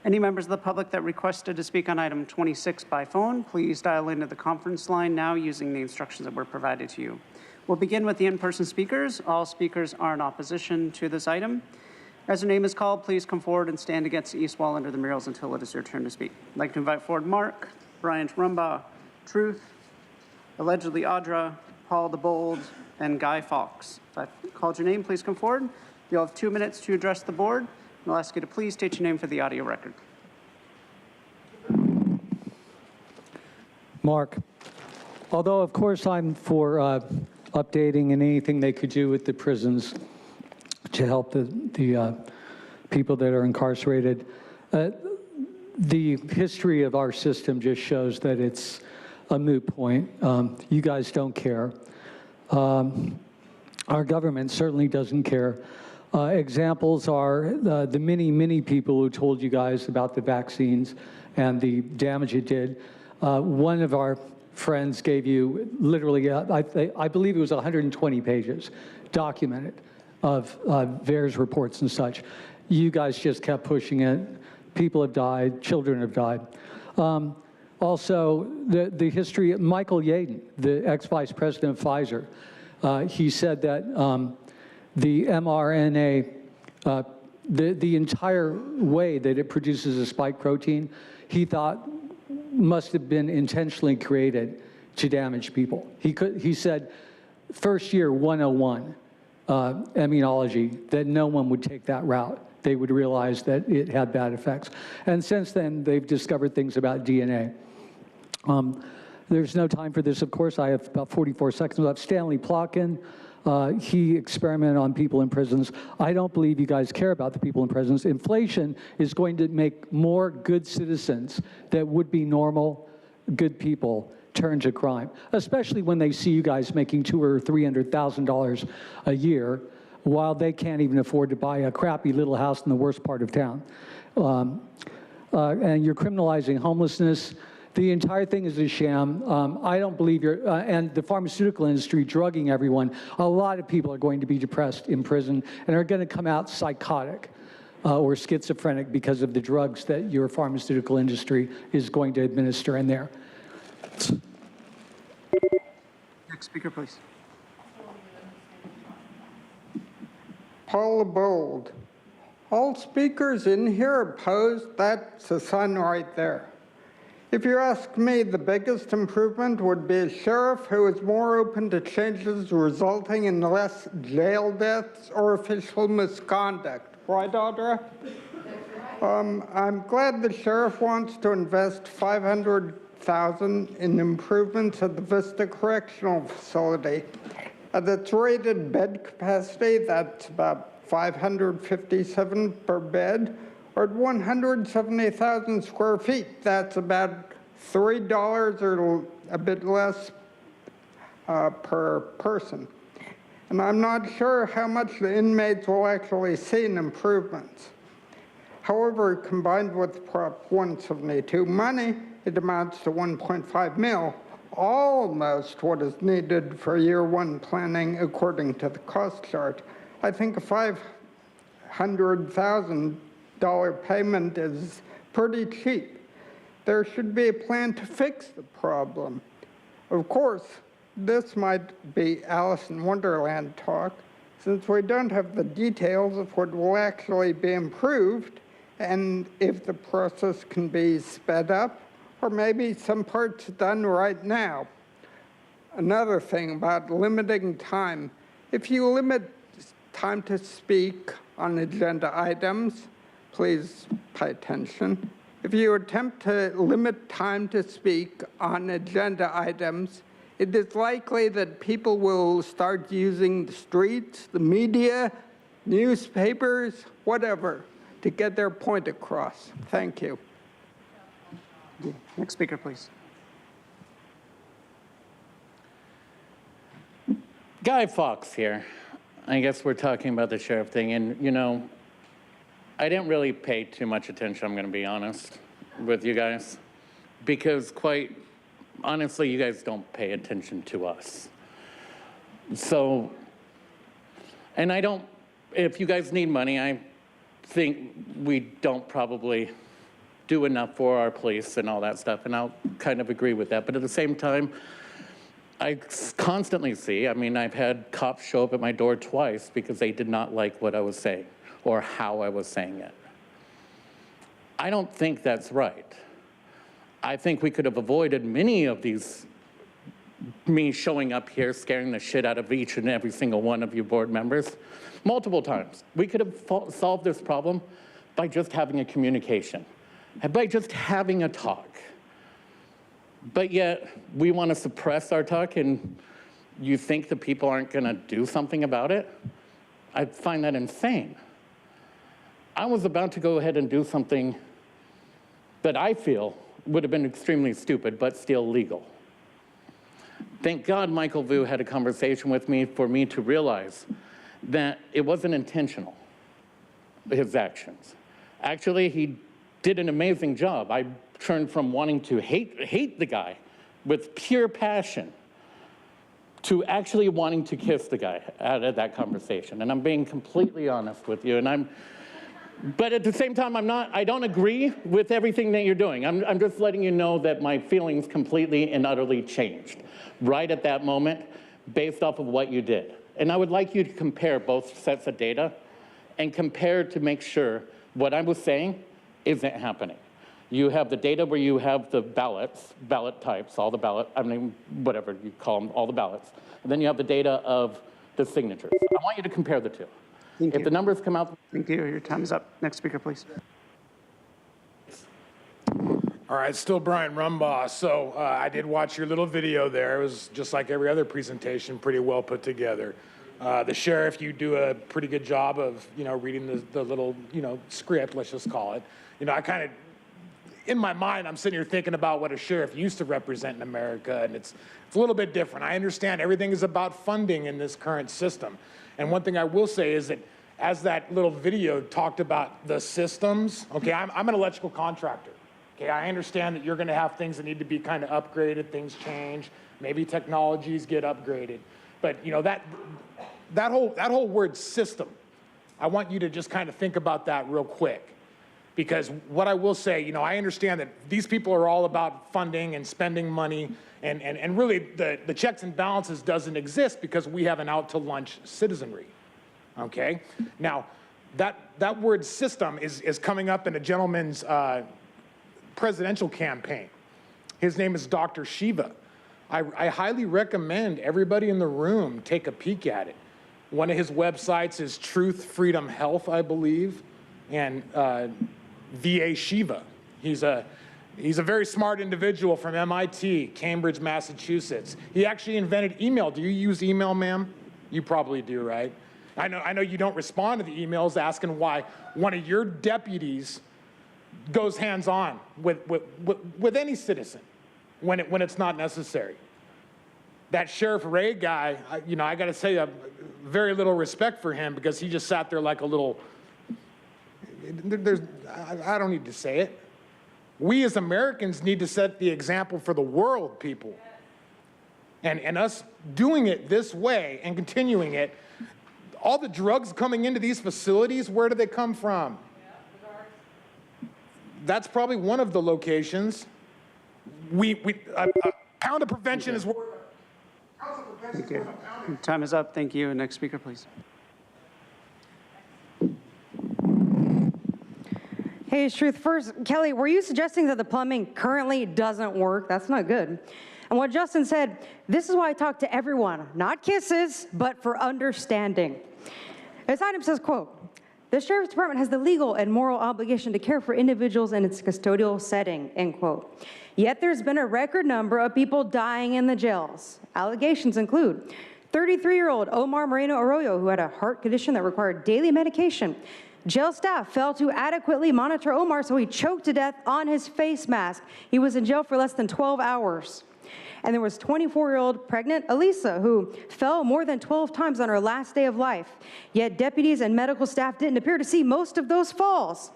Speaker 2: Any members of the public that requested to speak on item 26 by phone, please dial into the conference line now using the instructions that were provided to you. We'll begin with the in-person speakers. All speakers are in opposition to this item. As your name is called, please come forward and stand against the east wall under the murals until it is your turn to speak. I'd like to invite forward Mark, Bryant Rumba, Truth, allegedly Audra, Paul the Bold, and Guy Fawkes. If I've called your name, please come forward. You'll have 2 minutes to address the board. And I'll ask you to please state your name for the audio record.
Speaker 6: Mark, although of course I'm for updating and anything they could do with the prisons to help the people that are incarcerated. The history of our system just shows that it's a moot point. You guys don't care. Our government certainly doesn't care. Examples are the many people who told you guys about the vaccines and the damage it did. One of our friends gave you literally, I believe it was 120 pages documented of VAERS reports and such. You guys just kept pushing it. People have died, children have died. Also, the history, Michael Yaden, the ex-vice president of Pfizer, he said that the mRNA, the entire way that it produces a spike protein, he thought must have been intentionally created to damage people. He said, first year 101, immunology, that no one would take that route. They would realize that it had bad effects. And since then, they've discovered things about DNA. There's no time for this, of course. I have about 44 seconds left. Stanley Plotkin, he experimented on people in prisons. I don't believe you guys care about the people in prisons. Inflation is going to make more good citizens that would be normal, good people turn to crime, especially when they see you guys making $200,000 or $300,000 a year while they can't even afford to buy a crappy little house in the worst part of town. And you're criminalizing homelessness. The entire thing is a sham. I don't believe you're, and the pharmaceutical industry drugging everyone. A lot of people are going to be depressed in prison and are going to come out psychotic or schizophrenic because of the drugs that your pharmaceutical industry is going to administer in there.
Speaker 2: Next speaker, please.
Speaker 18: Paul Bold. All speakers in here opposed. That's the sun right there. If you ask me, the biggest improvement would be a sheriff who is more open to changes resulting in less jail deaths or official misconduct. Right, Audra? I'm glad the sheriff wants to invest $500,000 in improvements at the Vista Correctional Facility. At its rated bed capacity, that's about 557 per bed, or at 170,000 square feet. That's about $3 or a bit less per person. And I'm not sure how much the inmates will actually see in improvements. However, combined with Prop 172 money, it amounts to 1.5 mil, almost what is needed for year one planning according to the cost chart. I think a $500,000 payment is pretty cheap. There should be a plan to fix the problem. Of course, this might be Alice in Wonderland talk, since we don't have the details of what will actually be improved and if the process can be sped up, or maybe some parts done right now. Another thing about limiting time, if you limit time to speak on agenda items, please pay attention. If you attempt to limit time to speak on agenda items, it is likely that people will start using the streets, the media, newspapers, whatever, to get their point across. Thank you.
Speaker 2: Next speaker, please.
Speaker 19: Guy Fawkes here. I guess we're talking about the sheriff thing, and you know, I didn't really pay too much attention, I'm going to be honest with you guys, because quite honestly, you guys don't pay attention to us. So, and I don't, if you guys need money, I think we don't probably do enough for our police and all that stuff, and I'll kind of agree with that. But at the same time, I constantly see, I mean, I've had cops show up at my door twice because they did not like what I was saying or how I was saying it. I don't think that's right. I think we could have avoided many of these, me showing up here, scaring the shit out of each and every single one of you board members, multiple times. We could have solved this problem by just having a communication, and by just having a talk. But yet, we want to suppress our talk, and you think the people aren't going to do something about it? I find that insane. I was about to go ahead and do something that I feel would have been extremely stupid, but still legal. Thank God Michael Vu had a conversation with me for me to realize that it wasn't intentional, his actions. Actually, he did an amazing job. I turned from wanting to hate the guy with pure passion to actually wanting to kiss the guy out of that conversation. And I'm being completely honest with you. But at the same time, I don't agree with everything that you're doing. I'm just letting you know that my feelings completely and utterly changed right at that moment based off of what you did. And I would like you to compare both sets of data and compare to make sure what I was saying isn't happening. You have the data where you have the ballots, ballot types, all the ballot, I mean, whatever you call them, all the ballots. And then you have the data of the signatures. I want you to compare the two. If the numbers come out.
Speaker 2: Thank you. Your time is up. Next speaker, please.
Speaker 17: All right, still Brian Rumba. So I did watch your little video there. It was just like every other presentation, pretty well put together. The sheriff, you do a pretty good job of, reading the little, script, let's just call it. I kind of, in my mind, I'm sitting here thinking about what a sheriff used to represent in America, and it's a little bit different. I understand everything is about funding in this current system. And one thing I will say is that as that little video talked about the systems, okay, I'm an electrical contractor. Okay, I understand that you're going to have things that need to be kind of upgraded, things change, maybe technologies get upgraded. But that whole word system, I want you to just kind of think about that real quick. Because what I will say, I understand that these people are all about funding and spending money, and really the checks and balances doesn't exist because we have an out-to-lunch citizenry, okay? Now, that word system is coming up in a gentleman's presidential campaign. His name is Dr. Shiva. I highly recommend everybody in the room take a peek at it. One of his websites is Truth, Freedom, Health, I believe, and VA Shiva. He's a very smart individual from MIT, Cambridge, Massachusetts. He actually invented email. Do you use email, ma'am? You probably do, right? I know you don't respond to the emails asking why one of your deputies goes hands-on with any citizen when it's not necessary. That Sheriff Ray guy, I got to say, very little respect for him because he just sat there like a little. I don't need to say it. We as Americans need to set the example for the world, people. And us doing it this way and continuing it, all the drugs coming into these facilities, where do they come from? That's probably one of the locations. A pound of prevention is worth.
Speaker 2: Thank you. Time is up. Thank you. Next speaker, please.
Speaker 15: Hey, Truth. First, Kelly, were you suggesting that the plumbing currently doesn't work? That's not good. And what Justin said, this is why I talk to everyone, not kisses, but for understanding. This item says, quote, the Sheriff's Department has the legal and moral obligation to care for individuals in its custodial setting, end quote. Yet there's been a record number of people dying in the jails. Allegations include 33-year-old Omar Moreno Arroyo, who had a heart condition that required daily medication. Jail staff failed to adequately monitor Omar, so he choked to death on his face mask. He was in jail for less than 12 hours. And there was 24-year-old pregnant Elisa, who fell more than 12 times on her last day of life. Yet deputies and medical staff didn't appear to see most of those falls.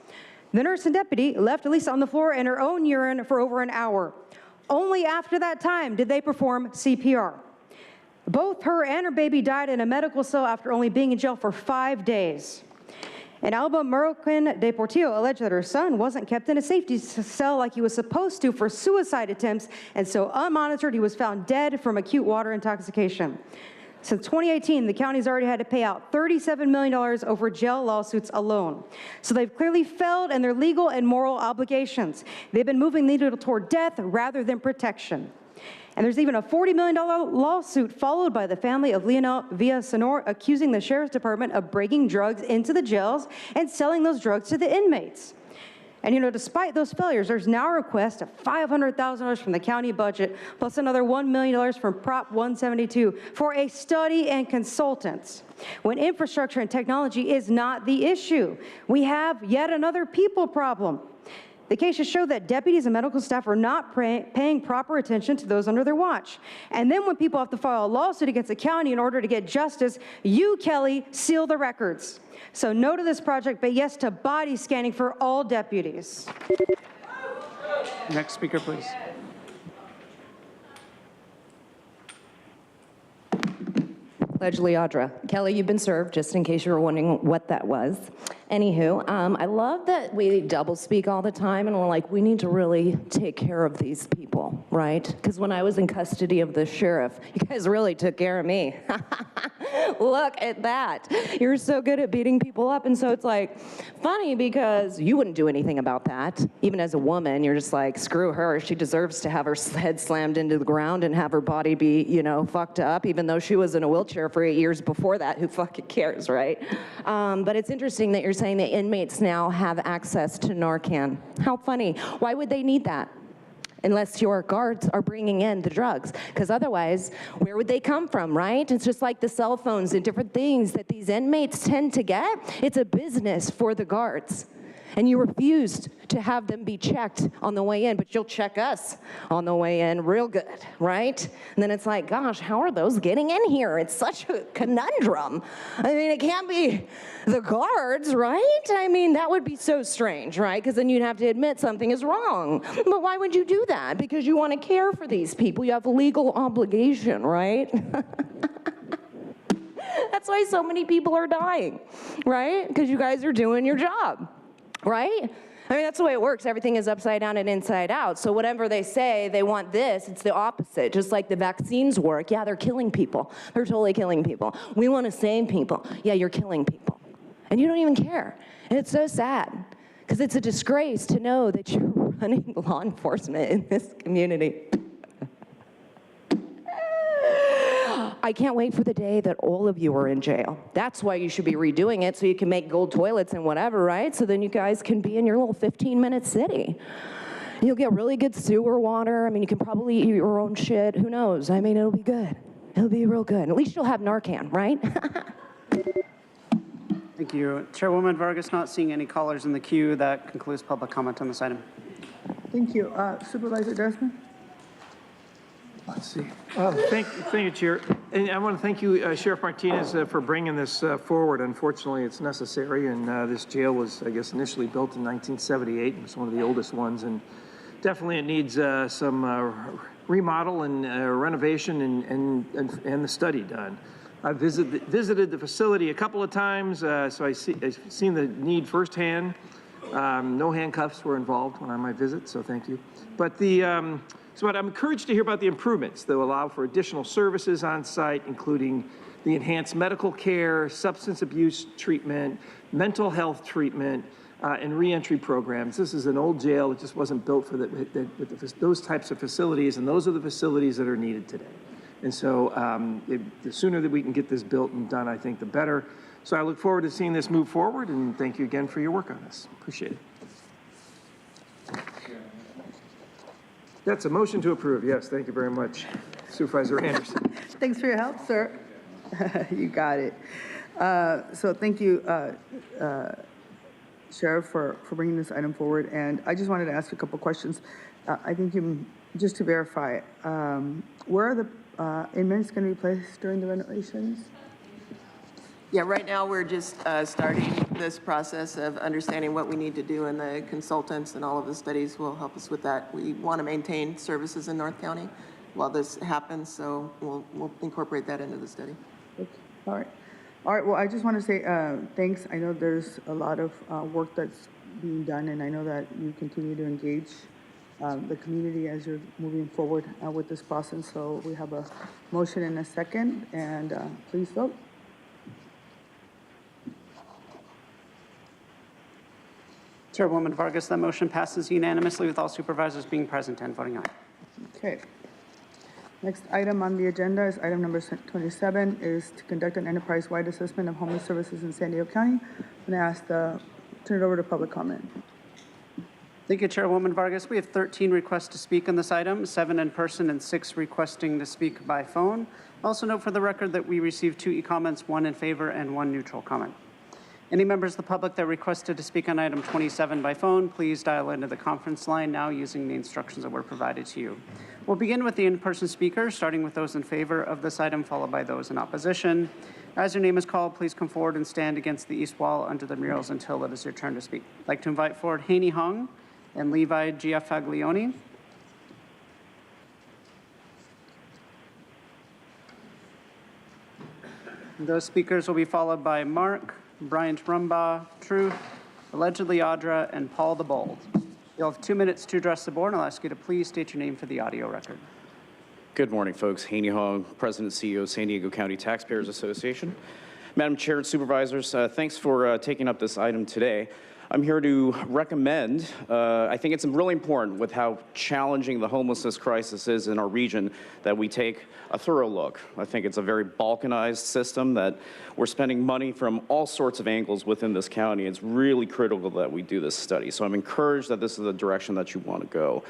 Speaker 15: The nurse and deputy left Elisa on the floor in her own urine for over an hour. Only after that time did they perform CPR. Both her and her baby died in a medical cell after only being in jail for 5 days. And Alba Marroquin de Portillo alleged that her son wasn't kept in a safety cell like he was supposed to for suicide attempts, and so unmonitored, he was found dead from acute water intoxication. Since 2018, the county's already had to pay out $37 million over jail lawsuits alone. So they've clearly failed in their legal and moral obligations. They've been moving the needle toward death rather than protection. And there's even a $40 million lawsuit followed by the family of Leonel Villasenor accusing the Sheriff's Department of breaking drugs into the jails and selling those drugs to the inmates. And despite those failures, there's now a request of $500,000 from the county budget, plus another $1 million from Prop 172 for a study and consultants. When infrastructure and technology is not the issue, we have yet another people problem. The cases show that deputies and medical staff are not paying proper attention to those under their watch. And then when people have to file a lawsuit against the county in order to get justice, you, Kelly, seal the records. So no to this project, but yes to body scanning for all deputies.
Speaker 2: Next speaker, please.
Speaker 21: Pledge Leodra. Kelly, you've been served, just in case you were wondering what that was. Anywho, I love that we double speak all the time and we're like, we need to really take care of these people, right? Because when I was in custody of the sheriff, you guys really took care of me. Look at that. You're so good at beating people up. And so it's like funny because you wouldn't do anything about that. Even as a woman, you're just like, screw her. She deserves to have her head slammed into the ground and have her body be, fucked up, even though she was in a wheelchair for 8 years before that. Who fucking cares, right? But it's interesting that you're saying that inmates now have access to Narcan. How funny. Why would they need that? Unless your guards are bringing in the drugs. Because otherwise, where would they come from, right? It's just like the cell phones and different things that these inmates tend to get. It's a business for the guards. And you refused to have them be checked on the way in, but you'll check us on the way in real good, right? And then it's like, gosh, how are those getting in here? It's such a conundrum. I mean, it can't be the guards, right? I mean, that would be so strange, right? Because then you'd have to admit something is wrong. But why would you do that? Because you want to care for these people. You have a legal obligation, right? That's why so many people are dying, right? Because you guys are doing your job. Right? I mean, that's the way it works. Everything is upside down and inside out. So whatever they say, they want this, it's the opposite. Just like the vaccines work. Yeah, they're killing people. They're totally killing people. We want to save people. Yeah, you're killing people. And you don't even care. And it's so sad. Because it's a disgrace to know that you're running law enforcement in this community. I can't wait for the day that all of you are in jail. That's why you should be redoing it, so you can make gold toilets and whatever, right? So then you guys can be in your little 15-minute city. You'll get really good sewer water. I mean, you can probably eat your own shit. Who knows? I mean, it'll be good. It'll be real good. At least you'll have Narcan, right?
Speaker 2: Thank you. Chairwoman Vargas, not seeing any callers in the queue. That concludes public comment on this item.
Speaker 1: Thank you. Supervisor Desmond?
Speaker 12: Let's see. Thank you, Chair. And I want to thank you, Sheriff Martinez, for bringing this forward. Unfortunately, it's necessary, and this jail was, I guess, initially built in 1978. It's one of the oldest ones, and definitely it needs some remodel and renovation and the study done. I visited the facility a couple of times, so I've seen the need firsthand. No handcuffs were involved when on my visit, so thank you. But but I'm encouraged to hear about the improvements that will allow for additional services on site, including the enhanced medical care, substance abuse treatment, mental health treatment, and reentry programs. This is an old jail. It just wasn't built for those types of facilities, and those are the facilities that are needed today. And so the sooner that we can get this built and done, I think the better. So I look forward to seeing this move forward, and thank you again for your work on this. Appreciate it. That's a motion to approve. Yes, thank you very much, Supervisor Anderson.
Speaker 1: Thanks for your help, sir. You got it. So thank you, Sheriff, for bringing this item forward. And I just wanted to ask you a couple questions. I think just to verify, where are the inmates going to be placed during the renovations?
Speaker 3: Yeah, right now we're just starting this process of understanding what we need to do, and the consultants and all of the studies will help us with that. We want to maintain services in North County while this happens, so we'll incorporate that into the study.
Speaker 1: Okay. All right. All right. Well, I just want to say thanks. I know there's a lot of work that's being done, and I know that you continue to engage the community as you're moving forward with this process. So we have a motion and a second, and please vote.
Speaker 2: Chairwoman Vargas, that motion passes unanimously with all supervisors being present and voting aye.
Speaker 1: Okay. Next item on the agenda is item number 27, is to conduct an enterprise-wide assessment of homeless services in San Diego County. I'm going to turn it over to public comment.
Speaker 2: Thank you, Chairwoman Vargas. We have 13 requests to speak on this item, 7 in person and 6 requesting to speak by phone. Also note for the record that we received 2 e-comments, 1 in favor and 1 neutral comment. Any members of the public that requested to speak on item 27 by phone, please dial into the conference line now using the instructions that were provided to you. We'll begin with the in-person speakers, starting with those in favor of this item, followed by those in opposition. As your name is called, please come forward and stand against the east wall under the murals until it is your turn to speak. I'd like to invite forward Haney Hong and Levi Giaffaglione. Those speakers will be followed by Mark, Bryant Rumba, Truth, allegedly Audra, and Paul the Bold. You'll have 2 minutes to address the board, and I'll ask you to please state your name for the audio record.
Speaker 8: Good morning, folks. Haney Hong, President and CEO of San Diego County Taxpayers Association. Madam Chair and Supervisors, thanks for taking up this item today. I'm here to recommend, I think it's really important with how challenging the homelessness crisis is in our region, that we take a thorough look. I think it's a very balkanized system, that we're spending money from all sorts of angles within this county. It's really critical that we do this study. So I'm encouraged that this is the direction that you want to go.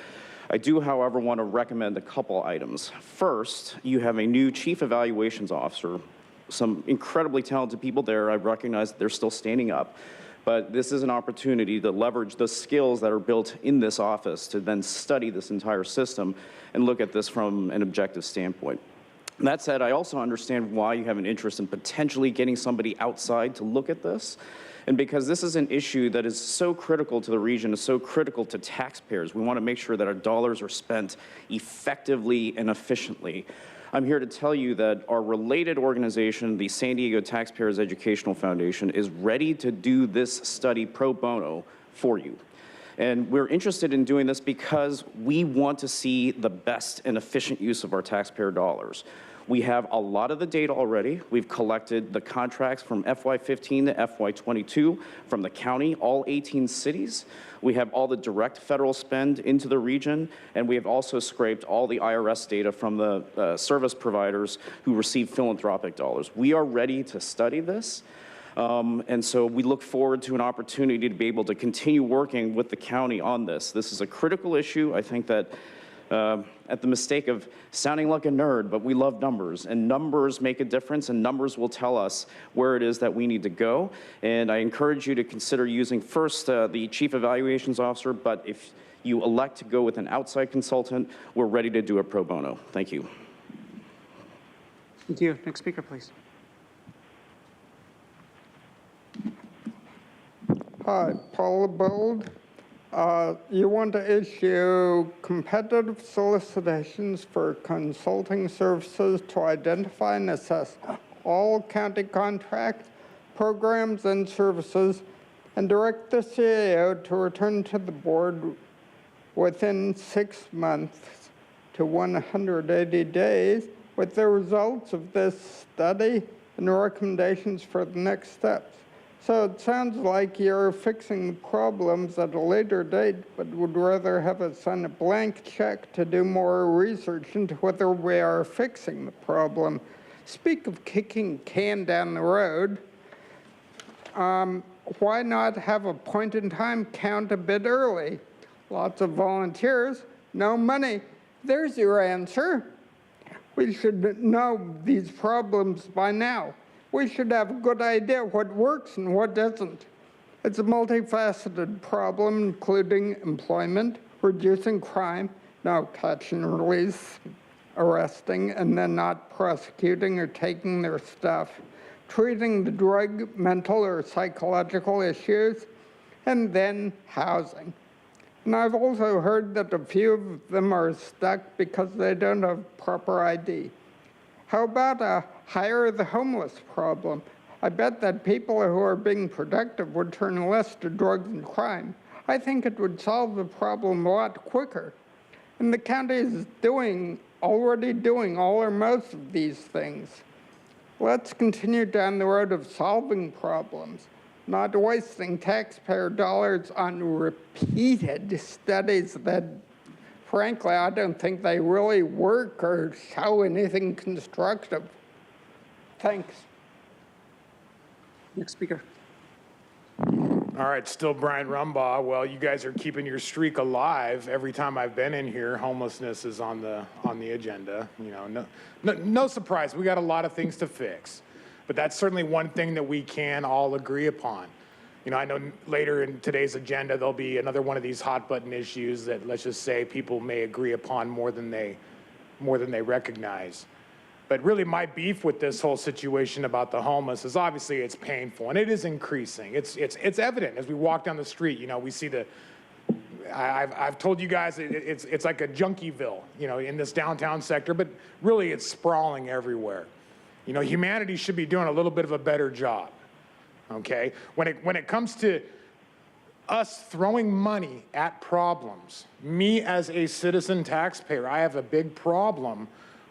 Speaker 8: I do, however, want to recommend a couple items. First, you have a new Chief Evaluations Officer, some incredibly talented people there. I recognize that they're still standing up. But this is an opportunity to leverage the skills that are built in this office to then study this entire system and look at this from an objective standpoint. That said, I also understand why you have an interest in potentially getting somebody outside to look at this. And because this is an issue that is so critical to the region, is so critical to taxpayers, we want to make sure that our dollars are spent effectively and efficiently. I'm here to tell you that our related organization, the San Diego Taxpayers Educational Foundation, is ready to do this study pro bono for you. And we're interested in doing this because we want to see the best and efficient use of our taxpayer dollars. We have a lot of the data already. We've collected the contracts from FY15 to FY22 from the county, all 18 cities. We have all the direct federal spend into the region, and we have also scraped all the IRS data from the service providers who receive philanthropic dollars. We are ready to study this, and so we look forward to an opportunity to be able to continue working with the county on this. This is a critical issue. I think that at the mistake of sounding like a nerd, but we love numbers, and numbers make a difference, and numbers will tell us where it is that we need to go. And I encourage you to consider using first the Chief Evaluations Officer, but if you elect to go with an outside consultant, we're ready to do it pro bono. Thank you.
Speaker 2: Thank you. Next speaker, please.
Speaker 18: Hi, Paula Bold. You want to issue competitive solicitations for consulting services to identify and assess all county contracts, programs, and services, and direct the CAO to return to the board within 6 months to 180 days with the results of this study and recommendations for the next steps. So it sounds like you're fixing problems at a later date, but would rather have us sign a blank check to do more research into whether we are fixing the problem. Speak of kicking can down the road. Why not have a point in time count a bit early? Lots of volunteers, no money. There's your answer. We should know these problems by now. We should have a good idea what works and what doesn't. It's a multifaceted problem, including employment, reducing crime, no catch and release, arresting, and then not prosecuting or taking their stuff, treating the drug, mental, or psychological issues, and then housing. And I've also heard that a few of them are stuck because they don't have proper ID. How about a hire the homeless problem? I bet that people who are being productive would turn less to drugs and crime. I think it would solve the problem a lot quicker. And the county is already doing all or most of these things. Let's continue down the road of solving problems, not wasting taxpayer dollars on repeated studies that, frankly, I don't think they really work or show anything constructive. Thanks.
Speaker 2: Next speaker.
Speaker 17: All right, still Brian Rumba. Well, you guys are keeping your streak alive. Every time I've been in here, homelessness is on the agenda. You know, no surprise. We got a lot of things to fix, but that's certainly one thing that we can all agree upon. You know, I know later in today's agenda there'll be another one of these hot button issues that, let's just say, people may agree upon more than they recognize. But really, my beef with this whole situation about the homeless is obviously it's painful and it is increasing. It's evident as we walk down the street. You know, we see I've told you guys it's like a junkieville, you know, in this downtown sector, but really it's sprawling everywhere. You know, humanity should be doing a little bit of a better job. Okay, when it comes to us throwing money at problems, me as a citizen taxpayer, I have a big problem.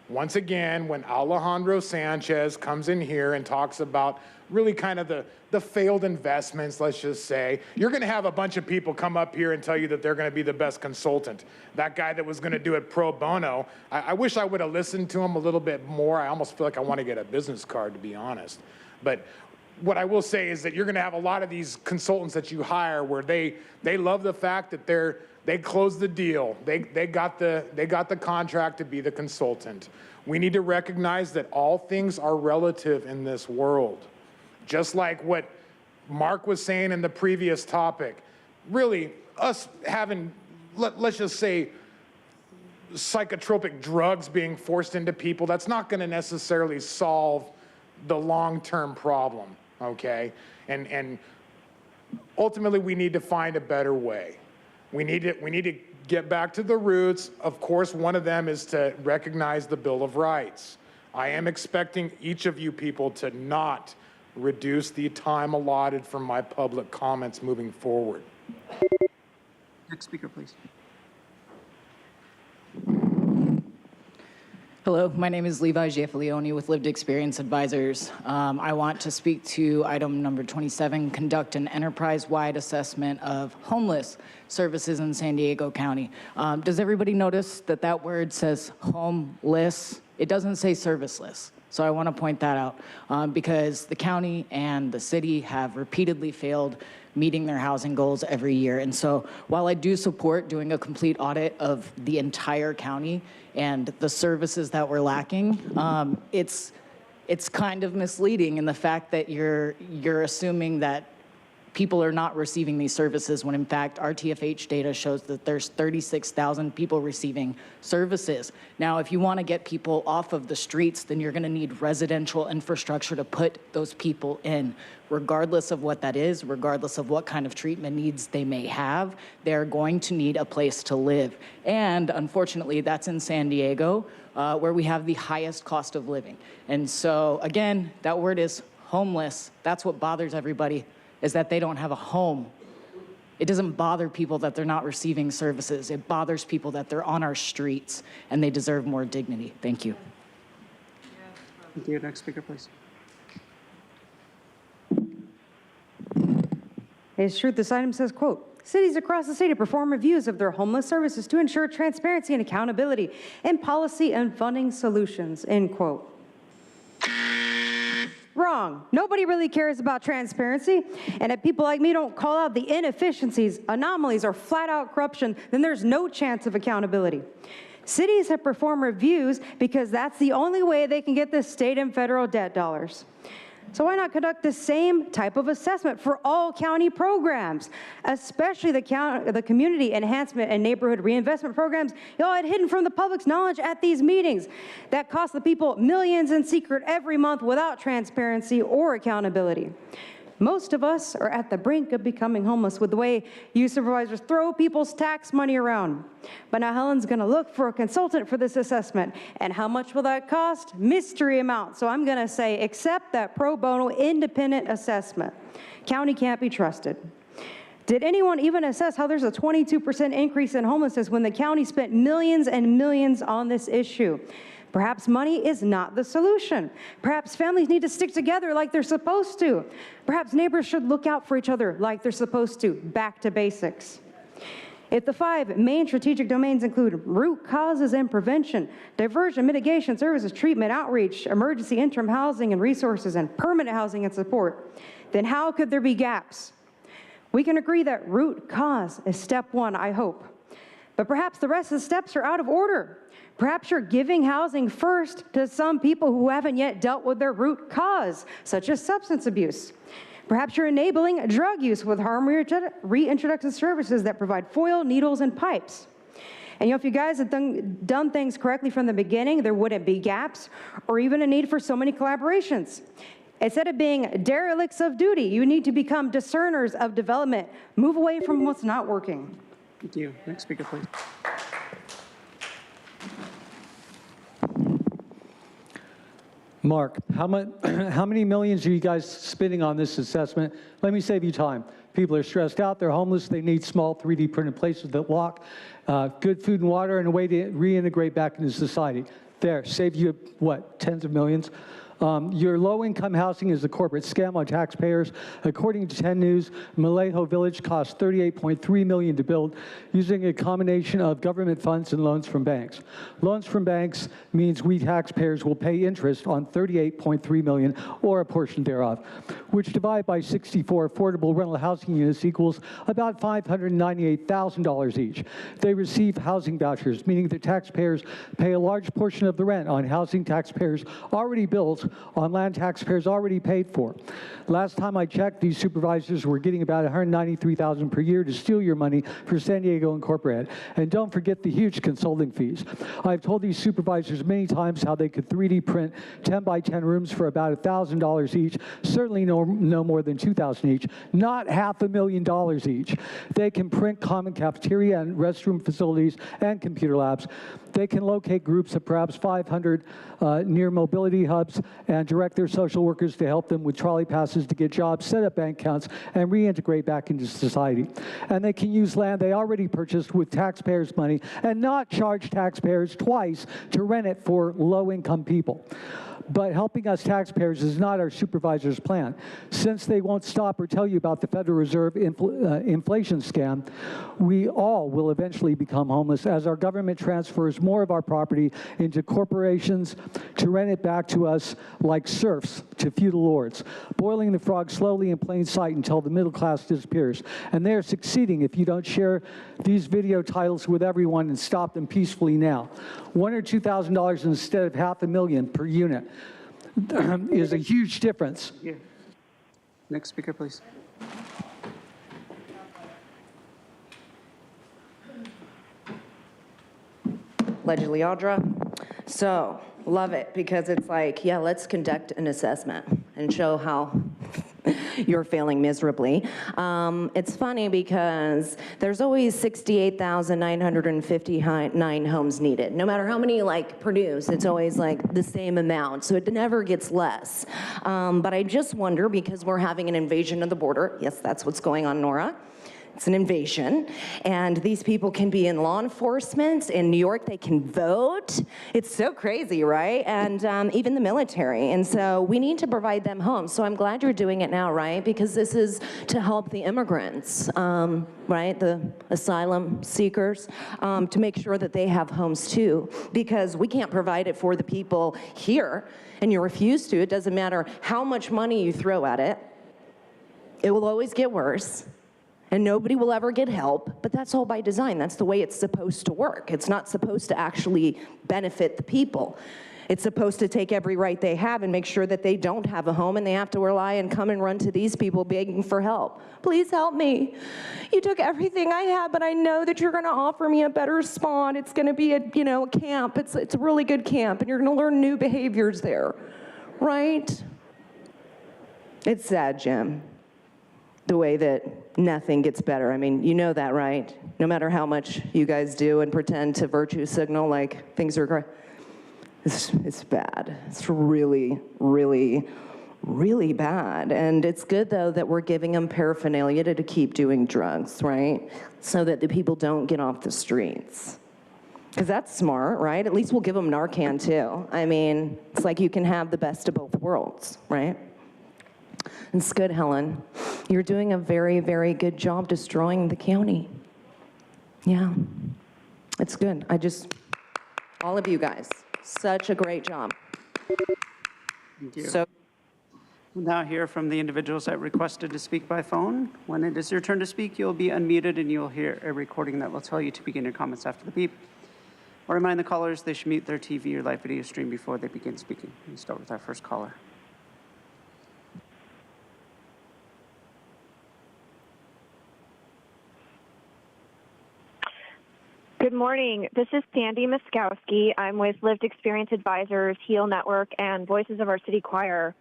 Speaker 17: Once again, when Alejandro Sanchez comes in here and talks about really kind of the failed investments, let's just say, you're going to have a bunch of people come up here and tell you that they're going to be the best consultant. That guy that was going to do it pro bono, I wish I would have listened to him a little bit more. I almost feel like I want to get a business card, to be honest. But what I will say is that you're going to have a lot of these consultants that you hire where they love the fact that they closed the deal. They got the contract to be the consultant. We need to recognize that all things are relative in this world. Just like what Mark was saying in the previous topic, really us having, let's just say, psychotropic drugs being forced into people, that's not going to necessarily solve the long-term problem, okay? And ultimately, we need to find a better way. We need to get back to the roots. Of course, one of them is to recognize the Bill of Rights. I am expecting each of you people to not reduce the time allotted for my public comments moving forward.
Speaker 2: Next speaker, please.
Speaker 9: Hello, my name is Levi Giaffilioni with Lived Experience Advisors. I want to speak to item number 27, conduct an enterprise-wide assessment of homeless services in San Diego County. Does everybody notice that word says homeless? It doesn't say serviceless. So I want to point that out because the county and the city have repeatedly failed meeting their housing goals every year. And so while I do support doing a complete audit of the entire county and the services that we're lacking, it's kind of misleading in the fact that you're assuming that people are not receiving these services when in fact our TFH data shows that there's 36,000 people receiving services. Now, if you want to get people off of the streets, then you're going to need residential infrastructure to put those people in. Regardless of what that is, regardless of what kind of treatment needs they may have, they're going to need a place to live. And unfortunately, that's in San Diego, where we have the highest cost of living. And so again, that word is homeless. That's what bothers everybody, is that they don't have a home. It doesn't bother people that they're not receiving services. It bothers people that they're on our streets and they deserve more dignity. Thank you.
Speaker 2: Thank you. Next speaker, please.
Speaker 15: It's true, this item says, quote, cities across the state to perform reviews of their homeless services to ensure transparency and accountability in policy and funding solutions, end quote. Wrong. Nobody really cares about transparency. And if people like me don't call out the inefficiencies, anomalies, or flat out corruption, then there's no chance of accountability. Cities have performed reviews because that's the only way they can get the state and federal debt dollars. So why not conduct the same type of assessment for all county programs, especially the community enhancement and neighborhood reinvestment programs y'all had hidden from the public's knowledge at these meetings that cost the people millions in secret every month without transparency or accountability. Most of us are at the brink of becoming homeless with the way you supervisors throw people's tax money around. But now Helen's going to look for a consultant for this assessment. And how much will that cost? Mystery amount. So I'm going to say accept that pro bono independent assessment. County can't be trusted. Did anyone even assess how there's a 22% increase in homelessness when the county spent millions and millions on this issue? Perhaps money is not the solution. Perhaps families need to stick together like they're supposed to. Perhaps neighbors should look out for each other like they're supposed to. Back to basics. If the 5 main strategic domains include root causes and prevention, diversion, mitigation, services, treatment, outreach, emergency interim housing and resources, and permanent housing and support, then how could there be gaps? We can agree that root cause is step 1, I hope. But perhaps the rest of the steps are out of order. Perhaps you're giving housing first to some people who haven't yet dealt with their root cause, such as substance abuse. Perhaps you're enabling drug use with harm reintroduction services that provide foil, needles, and pipes. And if you guys had done things correctly from the beginning, there wouldn't be gaps or even a need for so many collaborations. Instead of being derelicts of duty, you need to become discerners of development. Move away from what's not working.
Speaker 2: Thank you. Next speaker, please.
Speaker 6: Mark, how many millions are you guys spending on this assessment? Let me save you time. People are stressed out, they're homeless, they need small 3D printed places that walk, good food and water, and a way to reintegrate back into society. There, save you, what, tens of millions? Your low-income housing is a corporate scam on taxpayers. According to 10 News, Vallejo Village cost $38.3 million to build using a combination of government funds and loans from banks. Loans from banks means we taxpayers will pay interest on $38.3 million or a portion thereof, which divided by 64 affordable rental housing units equals about $598,000 each. They receive housing vouchers, meaning that taxpayers pay a large portion of the rent on housing taxpayers already built on land taxpayers already paid for. Last time I checked, these supervisors were getting about $193,000 per year to steal your money for San Diego Incorporated. And don't forget the huge consulting fees. I've told these supervisors many times how they could 3D print 10 by 10 rooms for about $1,000 each, certainly no more than $2,000 each, not $500,000 each. They can print common cafeteria and restroom facilities and computer labs. They can locate groups of perhaps 500 near mobility hubs and direct their social workers to help them with trolley passes to get jobs, set up bank accounts, and reintegrate back into society. And they can use land they already purchased with taxpayers' money and not charge taxpayers twice to rent it for low-income people. But helping us taxpayers is not our supervisor's plan. Since they won't stop or tell you about the Federal Reserve inflation scam, we all will eventually become homeless as our government transfers more of our property into corporations to rent it back to us like serfs to feudal lords, boiling the frog slowly in plain sight until the middle class disappears. And they're succeeding if you don't share these video titles with everyone and stop them peacefully now. $1,000 or $2,000 instead of $500,000 per unit is a huge difference.
Speaker 2: Yeah. Next speaker, please.
Speaker 21: Allegedly, Audra. So, love it, because it's like, yeah, let's conduct an assessment and show how you're failing miserably. It's funny because there's always 68,959 homes needed. No matter how many produce, it's always the same amount, so it never gets less. But I just wonder, because we're having an invasion of the border, yes, that's what's going on, Nora. It's an invasion, and these people can be in law enforcement. In New York, they can vote. It's so crazy, right? And even the military. And so we need to provide them homes. So I'm glad you're doing it now, right? Because this is to help the immigrants, right? The asylum seekers, to make sure that they have homes too. Because we can't provide it for the people here, and you refuse to. It doesn't matter how much money you throw at it. It will always get worse. And nobody will ever get help, but that's all by design. That's the way it's supposed to work. It's not supposed to actually benefit the people. It's supposed to take every right they have and make sure that they don't have a home and they have to rely and come and run to these people begging for help. Please help me. You took everything I had, but I know that you're gonna offer me a better spot. It's gonna be a camp. It's a really good camp, and you're gonna learn new behaviors there, right? It's sad, Jim. The way that nothing gets better. I mean, you know that, right? No matter how much you guys do and pretend to virtue signal like things are great. It's bad. It's really, really, really bad. And it's good, though, that we're giving them paraphernalia to keep doing drugs, right? So that the people don't get off the streets. Because that's smart, right? At least we'll give them Narcan, too. I mean, it's like you can have the best of both worlds, right? It's good, Helen. You're doing a very, very good job destroying the county. Yeah, it's good. All of you guys, such a great job.
Speaker 2: Thank you.
Speaker 21: So,
Speaker 2: We'll now hear from the individuals that requested to speak by phone. When it is your turn to speak, you'll be unmuted and you'll hear a recording that will tell you to begin your comments after the beep. I'll remind the callers they should mute their TV or live video stream before they begin speaking. We'll start with our first caller.
Speaker 22: Good morning. This is Sandy Muskowski. I'm with Lived Experience Advisors, HEAL Network, and Voices of Our City Choir.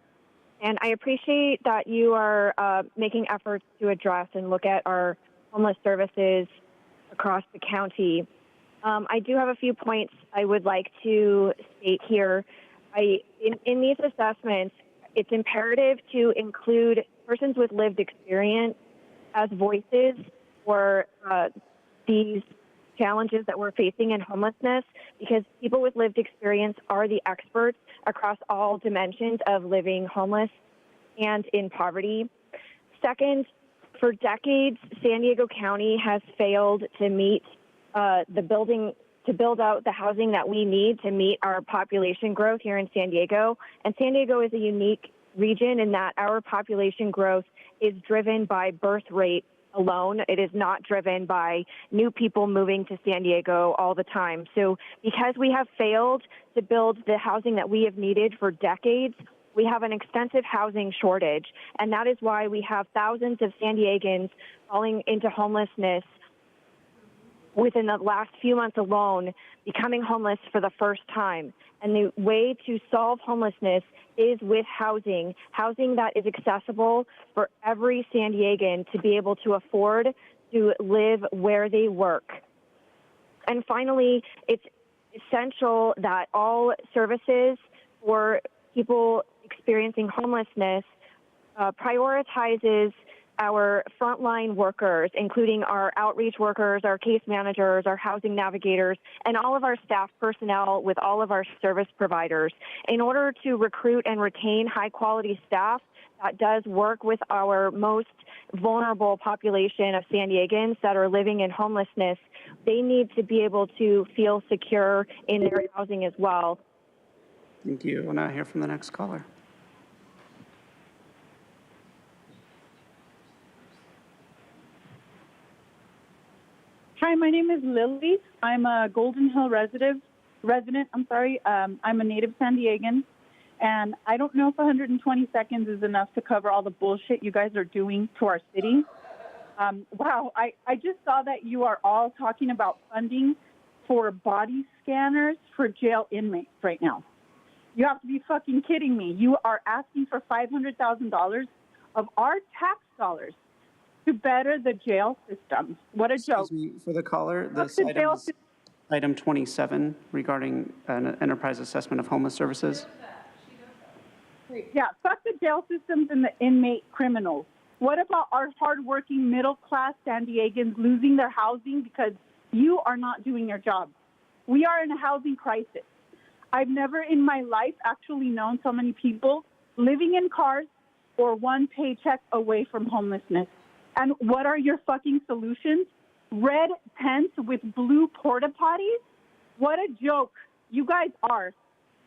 Speaker 22: And I appreciate that you are making efforts to address and look at our homeless services across the county. I do have a few points I would like to state here. In these assessments, it's imperative to include persons with lived experience as voices for these challenges that we're facing in homelessness, because people with lived experience are the experts across all dimensions of living homeless and in poverty. Second, for decades, San Diego County has failed to meet to build out the housing that we need to meet our population growth here in San Diego. And San Diego is a unique region in that our population growth is driven by birth rate alone. It is not driven by new people moving to San Diego all the time. So because we have failed to build the housing that we have needed for decades, we have an extensive housing shortage. And that is why we have thousands of San Diegans falling into homelessness within the last few months alone, becoming homeless for the first time. And the way to solve homelessness is with housing that is accessible for every San Diegan to be able to afford to live where they work. And finally, it's essential that all services for people experiencing homelessness prioritizes our frontline workers, including our outreach workers, our case managers, our housing navigators, and all of our staff personnel with all of our service providers. In order to recruit and retain high-quality staff that does work with our most vulnerable population of San Diegans that are living in homelessness, they need to be able to feel secure in their housing as well.
Speaker 2: Thank you. We'll now hear from the next caller.
Speaker 11: Hi, my name is Lily. I'm a Golden Hill resident. I'm a native San Diegan, and I don't know if 120 seconds is enough to cover all the bullshit you guys are doing to our city. Wow, I just saw that you are all talking about funding for body scanners for jail inmates right now. You have to be fucking kidding me. You are asking for $500,000 of our tax dollars to better the jail system. What a joke.
Speaker 2: Excuse me, for the caller,
Speaker 11: Fuck
Speaker 2: this
Speaker 11: the
Speaker 2: item
Speaker 11: jail
Speaker 2: is item 27 regarding an enterprise assessment of homeless services.
Speaker 11: Yeah, fuck the jail systems and the inmate criminals. What about our hardworking middle-class San Diegans losing their housing because you are not doing your job? We are in a housing crisis. I've never in my life actually known so many people living in cars or one paycheck away from homelessness. And what are your fucking solutions? Red tents with blue porta potties? What a joke you guys are.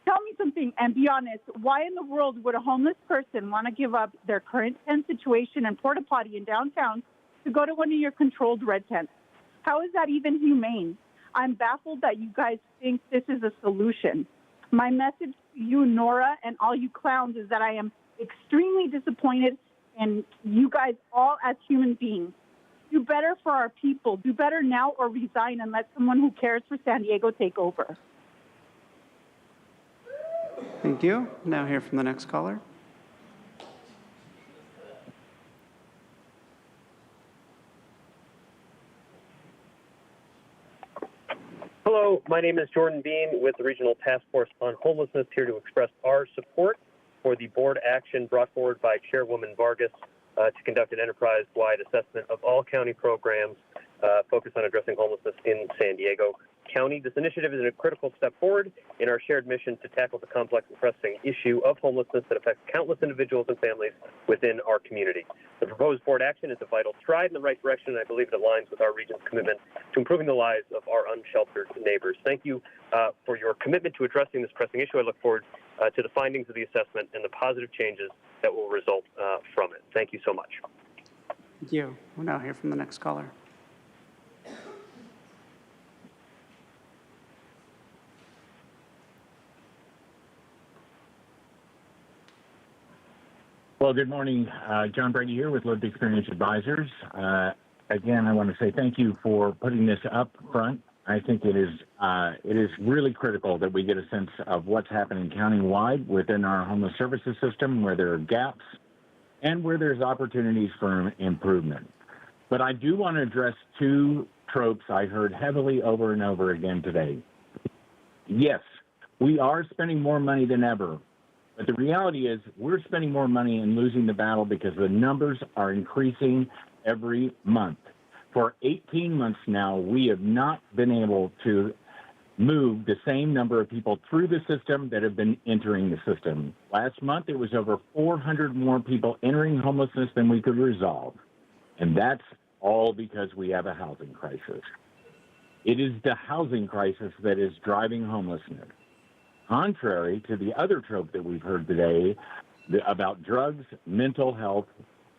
Speaker 11: Tell me something and be honest. Why in the world would a homeless person want to give up their current tent situation and porta potty in downtown to go to one of your controlled red tents? How is that even humane? I'm baffled that you guys think this is a solution. My message to you, Nora, and all you clowns is that I am extremely disappointed in you guys all as human beings. Do better for our people. Do better now or resign and let someone who cares for San Diego take over.
Speaker 2: Thank you. Now hear from the next caller.
Speaker 14: Hello, my name is Jordan Bean with the Regional Task Force on Homelessness, here to express our support for the board action brought forward by Chairwoman Vargas to conduct an enterprise-wide assessment of all county programs focused on addressing homelessness in San Diego County. This initiative is a critical step forward in our shared mission to tackle the complex and pressing issue of homelessness that affects countless individuals and families within our community. The proposed board action is a vital stride in the right direction, and I believe it aligns with our region's commitment to improving the lives of our unsheltered neighbors. Thank you for your commitment to addressing this pressing issue. I look forward to the findings of the assessment and the positive changes that will result from it. Thank you so much.
Speaker 2: Thank you. We'll now hear from the next caller.
Speaker 16: Well, good morning. John Brady here with Lived Experience Advisors. Again, I want to say thank you for putting this up front. I think it is really critical that we get a sense of what's happening countywide within our homeless services system, where there are gaps and where there's opportunities for improvement. But I do want to address two tropes I heard heavily over and over again today. Yes, we are spending more money than ever. But the reality is we're spending more money and losing the battle because the numbers are increasing every month. For 18 months now, we have not been able to move the same number of people through the system that have been entering the system. Last month, it was over 400 more people entering homelessness than we could resolve. And that's all because we have a housing crisis. It is the housing crisis that is driving homelessness. Contrary to the other trope that we've heard today about drugs, mental health,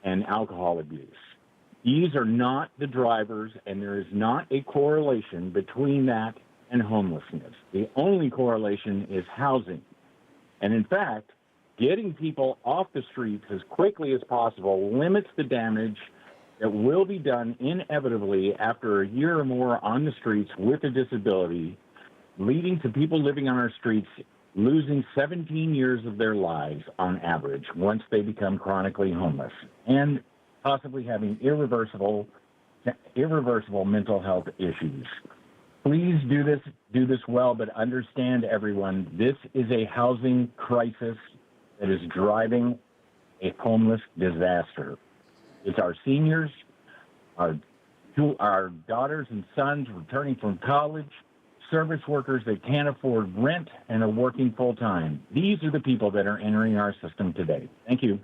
Speaker 16: and alcohol abuse. These are not the drivers, and there is not a correlation between that and homelessness. The only correlation is housing. And in fact, getting people off the streets as quickly as possible limits the damage that will be done inevitably after a year or more on the streets with a disability, leading to people living on our streets losing 17 years of their lives on average once they become chronically homeless, and possibly having irreversible mental health issues. Please do this well, but understand, everyone, this is a housing crisis that is driving a homeless disaster. It's our seniors, our daughters and sons returning from college, service workers that can't afford rent and are working full-time. These are the people that are entering our system today. Thank you.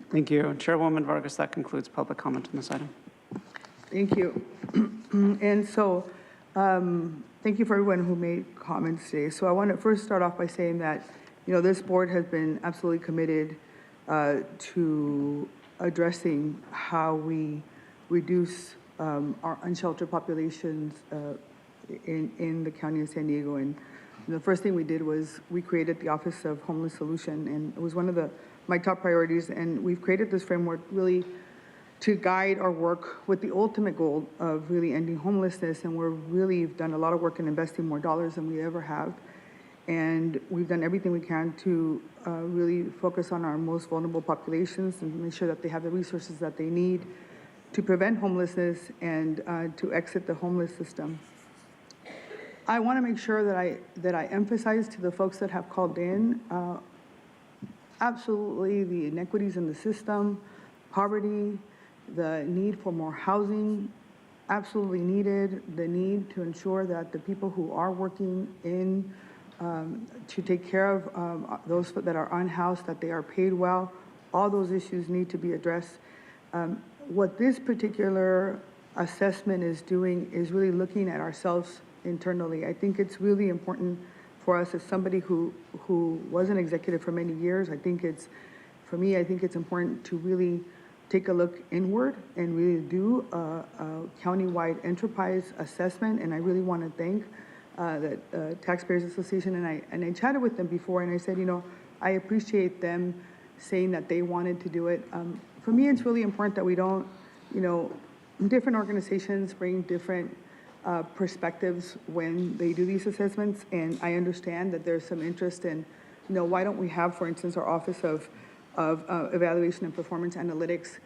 Speaker 2: Thank you. Chairwoman Vargas, that concludes public comment on this item.
Speaker 1: Thank you. And so, thank thank you for everyone who made comments today. So I want to first start off by saying that, this board has been absolutely committed to addressing how we reduce our unsheltered populations in the county of San Diego. And the first thing we did was we created the Office of Homeless Solution, and it was one of my top priorities. And we've created this framework really to guide our work with the ultimate goal of really ending homelessness. And we've done a lot of work in investing more dollars than we ever have. And we've done everything we can to really focus on our most vulnerable populations and make sure that they have the resources that they need to prevent homelessness and to exit the homeless system. I want to make sure that I emphasize to the folks that have called in, absolutely the inequities in the system, poverty, the need for more housing, absolutely needed, the need to ensure that the people who are working to take care of those that are unhoused, that they are paid well, all those issues need to be addressed. What this particular assessment is doing is really looking at ourselves internally. I think it's really important for us as somebody who was an executive for many years. For me, I think it's important to really take a look inward and really do a county-wide enterprise assessment. And I really want to thank the Taxpayers Association. And I chatted with them before, and I said, I appreciate them saying that they wanted to do it. For me, it's really important that we don't, different organizations bring different perspectives when they do these assessments. And I understand that there's some interest in, why don't we have, for instance, our Office of Evaluation and Performance Analytics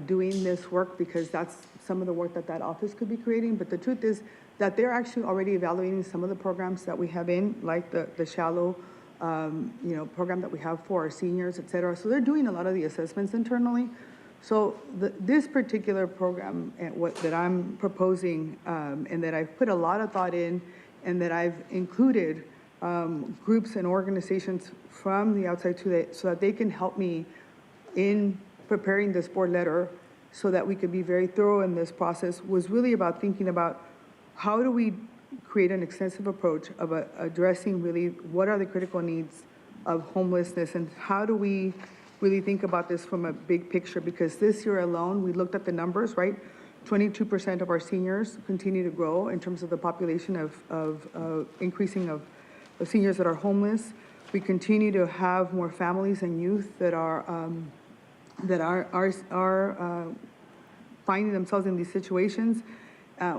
Speaker 1: doing this work, because that's some of the work that office could be creating. But the truth is that they're actually already evaluating some of the programs that we have in, like the shallow, program that we have for our seniors, et cetera. So they're doing a lot of the assessments internally. So this particular program that I'm proposing and that I've put a lot of thought in, and that I've included groups and organizations from the outside so that they can help me in preparing this board letter so that we could be very thorough in this process, was really about thinking about how do we create an extensive approach of addressing really what are the critical needs of homelessness, and how do we really think about this from a big picture. Because this year alone, we looked at the numbers, right? 22% of our seniors continue to grow in terms of the population of increasing of seniors that are homeless. We continue to have more families and youth that are finding themselves in these situations.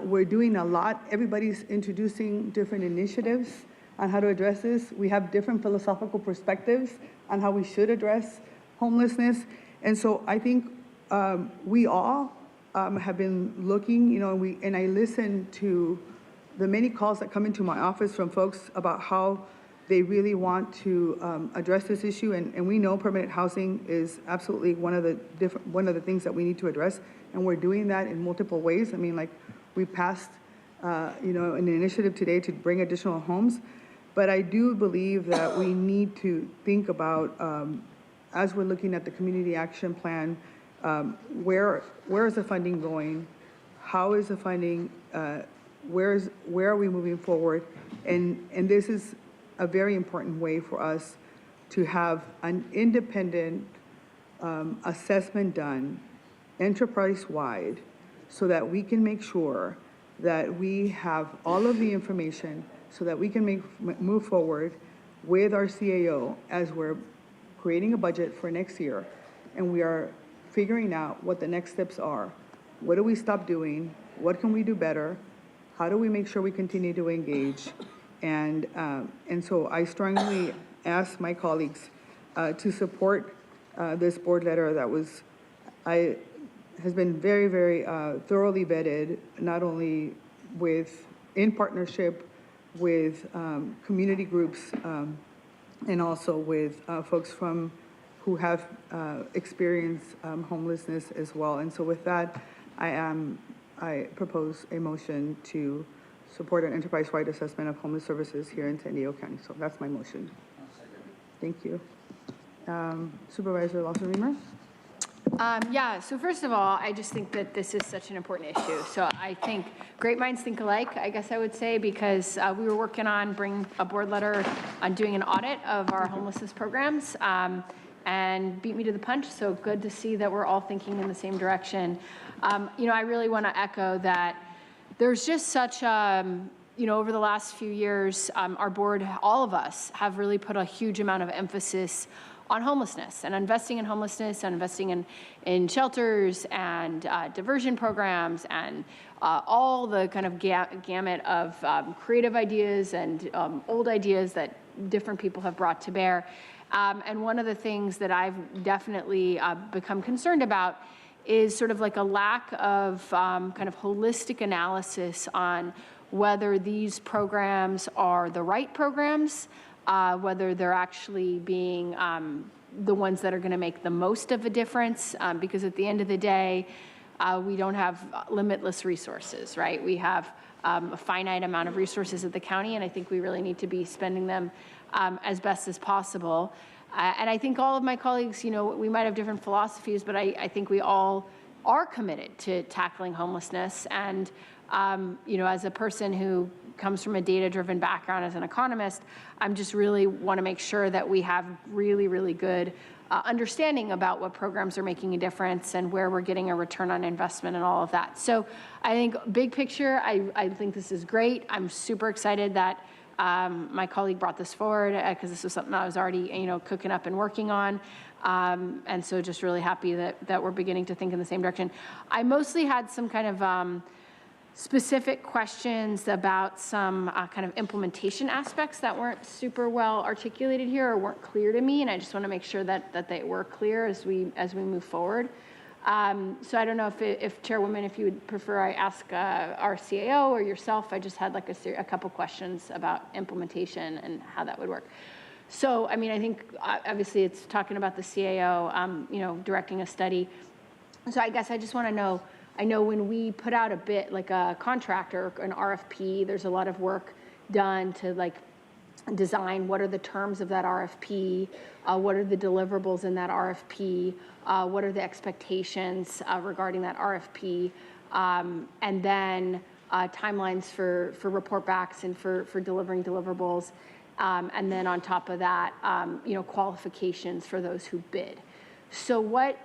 Speaker 1: We're doing a lot. Everybody's introducing different initiatives on how to address this. We have different philosophical perspectives on how we should address homelessness. And so I think we all have been looking, and I listen to the many calls that come into my office from folks about how they really want to address this issue. And we know permanent housing is absolutely one of the things that we need to address. And we're doing that in multiple ways. I mean, like, we passed, an initiative today to bring additional homes. But I do believe that we need to think about, as we're looking at the community action plan, where is the funding going? How is the funding? Where are we moving forward? And this is a very important way for us to have an independent assessment done enterprise-wide, so that we can make sure that we have all of the information so that we can move forward with our CAO as we're creating a budget for next year, and we are figuring out what the next steps are. What do we stop doing? What can we do better? How do we make sure we continue to engage? And so I strongly ask my colleagues to support this board letter that has been very, very thoroughly vetted, not only in partnership with community groups and also with folks who have experienced homelessness as well. And so with that, I propose a motion to support an enterprise-wide assessment of homeless services here in San Diego County. So that's my motion. Thank you. Supervisor Lawson-Remer?
Speaker 4: Yeah, so first of all, I just think that this is such an important issue. So I think great minds think alike, I guess I would say, because we were working on bringing a board letter on doing an audit of our homelessness programs and beat me to the punch. So good to see that we're all thinking in the same direction. You know, I really want to echo that there's just such, you know, over the last few years, our board, all of us, have really put a huge amount of emphasis on homelessness and investing in homelessness and investing in shelters and diversion programs and all the kind of gamut of creative ideas and old ideas that different people have brought to bear. And one of the things that I've definitely become concerned about is sort of like a lack of kind of holistic analysis on whether these programs are the right programs, whether they're actually being the ones that are going to make the most of a difference, because at the end of the day, we don't have limitless resources, right? We have a finite amount of resources at the county, and I think we really need to be spending them as best as possible. And I think all of my colleagues, you know, we might have different philosophies, but I think we all are committed to tackling homelessness. And, you know, as a person who comes from a data-driven background as an economist, I'm just really want to make sure that we have really, really good understanding about what programs are making a difference and where we're getting a return on investment and all of that. So I think big picture, I think this is great. I'm super excited that my colleague brought this forward because this was something I was already, you know, cooking up and working on. And so just really happy that we're beginning to think in the same direction. I mostly had some kind of specific questions about some kind of implementation aspects that weren't super well articulated here or weren't clear to me, and I just want to make sure that they were clear as we move forward. So I don't know if Chairwoman, if you would prefer I ask our CAO or yourself. I just had like a couple questions about implementation and how that would work. So, I mean, I think obviously it's talking about the CAO, you know, directing a study. So I guess I just want to know, I know when we put out a bid, like a contract or an RFP, there's a lot of work done to like design what are the terms of that RFP, what are the deliverables in that RFP, what are the expectations regarding that RFP, and then timelines for report backs and for delivering deliverables. And then on top of that, you know, qualifications for those who bid. So what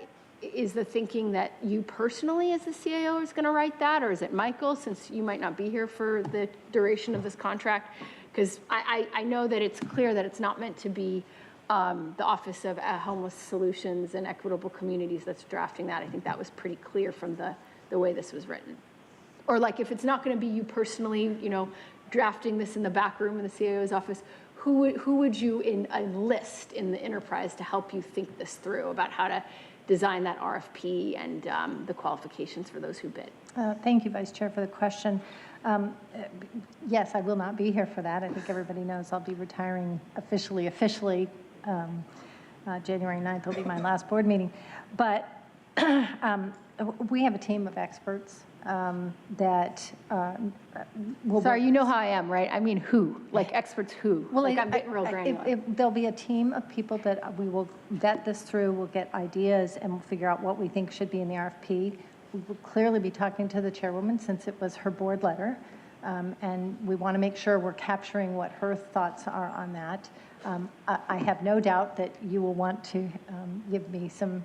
Speaker 4: is the thinking that you personally as the CAO is going to write that, or is it Michael, since you might not be here for the duration of this contract? Because I know that it's clear that it's not meant to be the Office of Homeless Solutions and Equitable Communities that's drafting that. I think that was pretty clear from the way this was written. Or like if it's not going to be you personally, you know, drafting this in the back room in the CAO's office, who would you enlist in the enterprise to help you think this through about how to design that RFP and the qualifications for those who bid?
Speaker 13: Thank you, Vice Chair, for the question. Yes, I will not be here for that. I think everybody knows I'll be retiring officially. January 9th will be my last board meeting. But we have a team of experts that will...
Speaker 4: Sorry, you know how I am, right? I mean, who? Like experts who?
Speaker 13: Well,
Speaker 4: like I'm getting real granular.
Speaker 13: There'll be a team of people that we will vet this through, we'll get ideas, and we'll figure out what we think should be in the RFP. We will clearly be talking to the chairwoman since it was her board letter, and we want to make sure we're capturing what her thoughts are on that. I have no doubt that you will want to give me some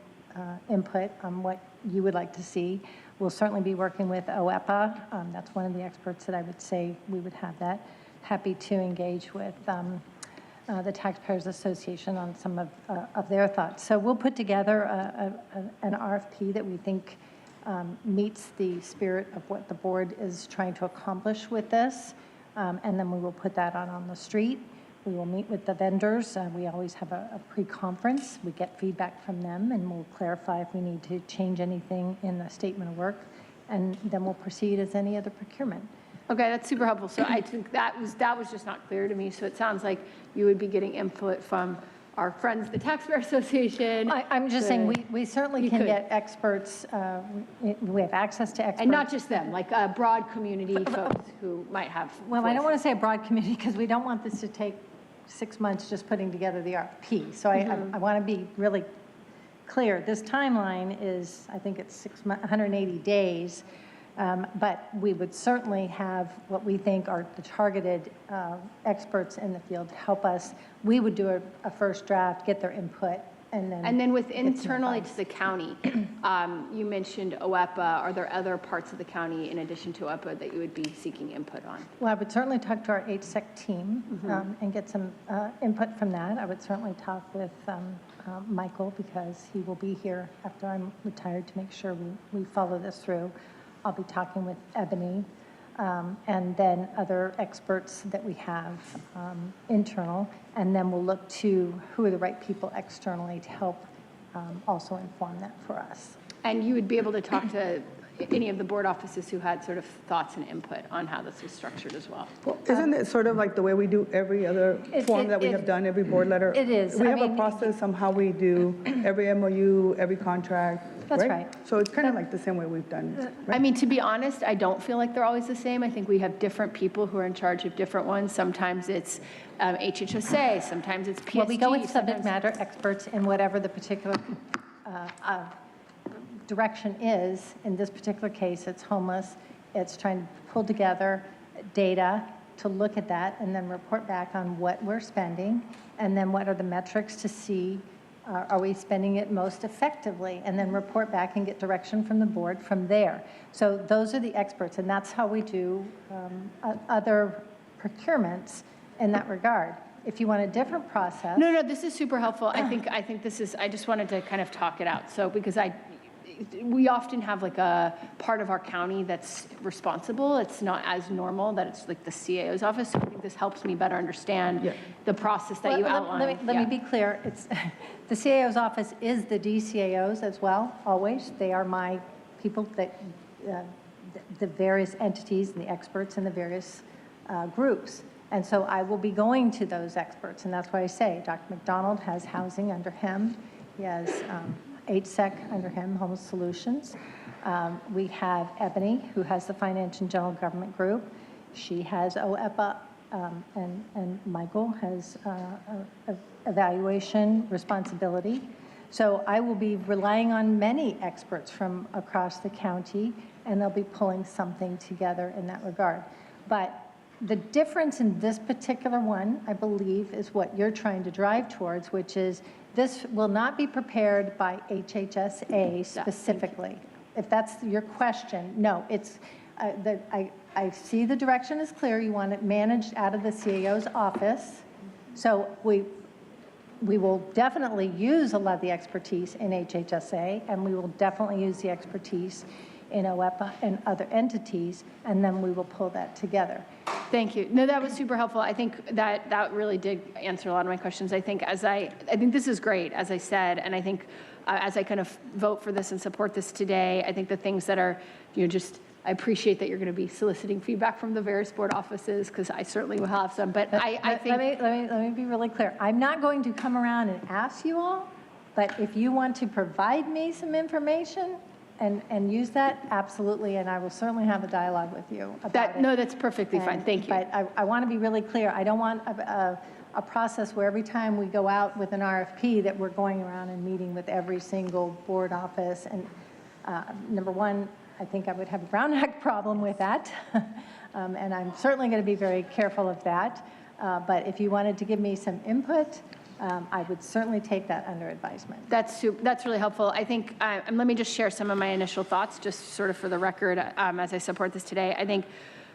Speaker 13: input on what you would like to see. We'll certainly be working with OEPA. That's one of the experts that I would say we would have that. Happy to engage with the Taxpayers Association on some of their thoughts. So we'll put together an RFP that we think meets the spirit of what the board is trying to accomplish with this. And then we will put that out on the street. We will meet with the vendors. We always have a pre-conference. We get feedback from them, and we'll clarify if we need to change anything in the statement of work, and then we'll proceed as any other procurement.
Speaker 4: Okay, that's super helpful. So I think that was just not clear to me. So it sounds like you would be getting input from our friends, the Taxpayer Association.
Speaker 13: I'm just saying we certainly can get experts. We have access to experts.
Speaker 4: And not just them, like a broad community folks who might have.
Speaker 13: Well, I don't want to say a broad community because we don't want this to take 6 months just putting together the RFP. So I want to be really clear, this timeline is, I think it's 180 days, but we would certainly have what we think are the targeted experts in the field to help us. We would do a first draft, get their input, and then
Speaker 4: with internally to the county, you mentioned OEPA. Are there other parts of the county in addition to OEPA that you would be seeking input on?
Speaker 13: Well, I would certainly talk to our HSEC team and get some input from that. I would certainly talk with Michael, because he will be here after I'm retired, to make sure we follow this through. I'll be talking with Ebony, and then other experts that we have internal, and then we'll look to who are the right people externally to help also inform that for us.
Speaker 4: And you would be able to talk to any of the board offices who had sort of thoughts and input on how this was structured as well.
Speaker 1: Well, isn't it sort of like the way we do every other form that we have done, every board letter?
Speaker 13: It is.
Speaker 1: We have a process on how we do every MOU, every contract.
Speaker 13: That's right.
Speaker 1: So it's kind of like the same way we've done it.
Speaker 4: I mean, to be honest, I don't feel like they're always the same. I think we have different people who are in charge of different ones. Sometimes it's HHSA, sometimes it's PSG.
Speaker 13: Well, we go with subject matter experts in whatever the particular direction is. In this particular case, it's homeless. It's trying to pull together data to look at that and then report back on what we're spending, and then what are the metrics to see, are we spending it most effectively, and then report back and get direction from the board from there. So those are the experts, and that's how we do other procurements in that regard. If you want a different process.
Speaker 4: No, this is super helpful. I think this is, I just wanted to kind of talk it out. So, because we often have like a part of our county that's responsible. It's not as normal that it's like the CAO's office. So I think this helps me better understand the process that you outlined.
Speaker 13: Let me be clear. It's the CAO's office is the DCAOs as well, always. They are my people that, the various entities and the experts in the various groups. And so I will be going to those experts, and that's why I say Dr. McDonald has housing under him. He has HSEC under him, Homeless Solutions. We have Ebony, who has the Finance and General Government Group. She has OEPA, and Michael has evaluation responsibility. So I will be relying on many experts from across the county, and they'll be pulling something together in that regard. But the difference in this particular one, I believe, is what you're trying to drive towards, which is this will not be prepared by HHSA specifically. If that's your question, no, it's, I see the direction is clear. You want it managed out of the CAO's office. So we will definitely use a lot of the expertise in HHSA, and we will definitely use the expertise in OEPA and other entities, and then we will pull that together.
Speaker 4: Thank you. No, that was super helpful. I think that really did answer a lot of my questions. I think I think this is great, as I said, and I think as I kind of vote for this and support this today, I think the things that are, I appreciate that you're going to be soliciting feedback from the various board offices, because I certainly will have some, but I think...
Speaker 13: Let me be really clear. I'm not going to come around and ask you all, but if you want to provide me some information, and use that, absolutely, and I will certainly have a dialogue with you about it.
Speaker 4: No, that's perfectly fine, thank you.
Speaker 13: But I want to be really clear. I don't want a process where every time we go out with an RFP that we're going around and meeting with every single board office. And number one, I think I would have a Brown Act problem with that, and I'm certainly going to be very careful of that. But if you wanted to give me some input, I would certainly take that under advisement.
Speaker 4: That's really helpful. I think, and let me just share some of my initial thoughts, just sort of for the record, as I support this today. I think,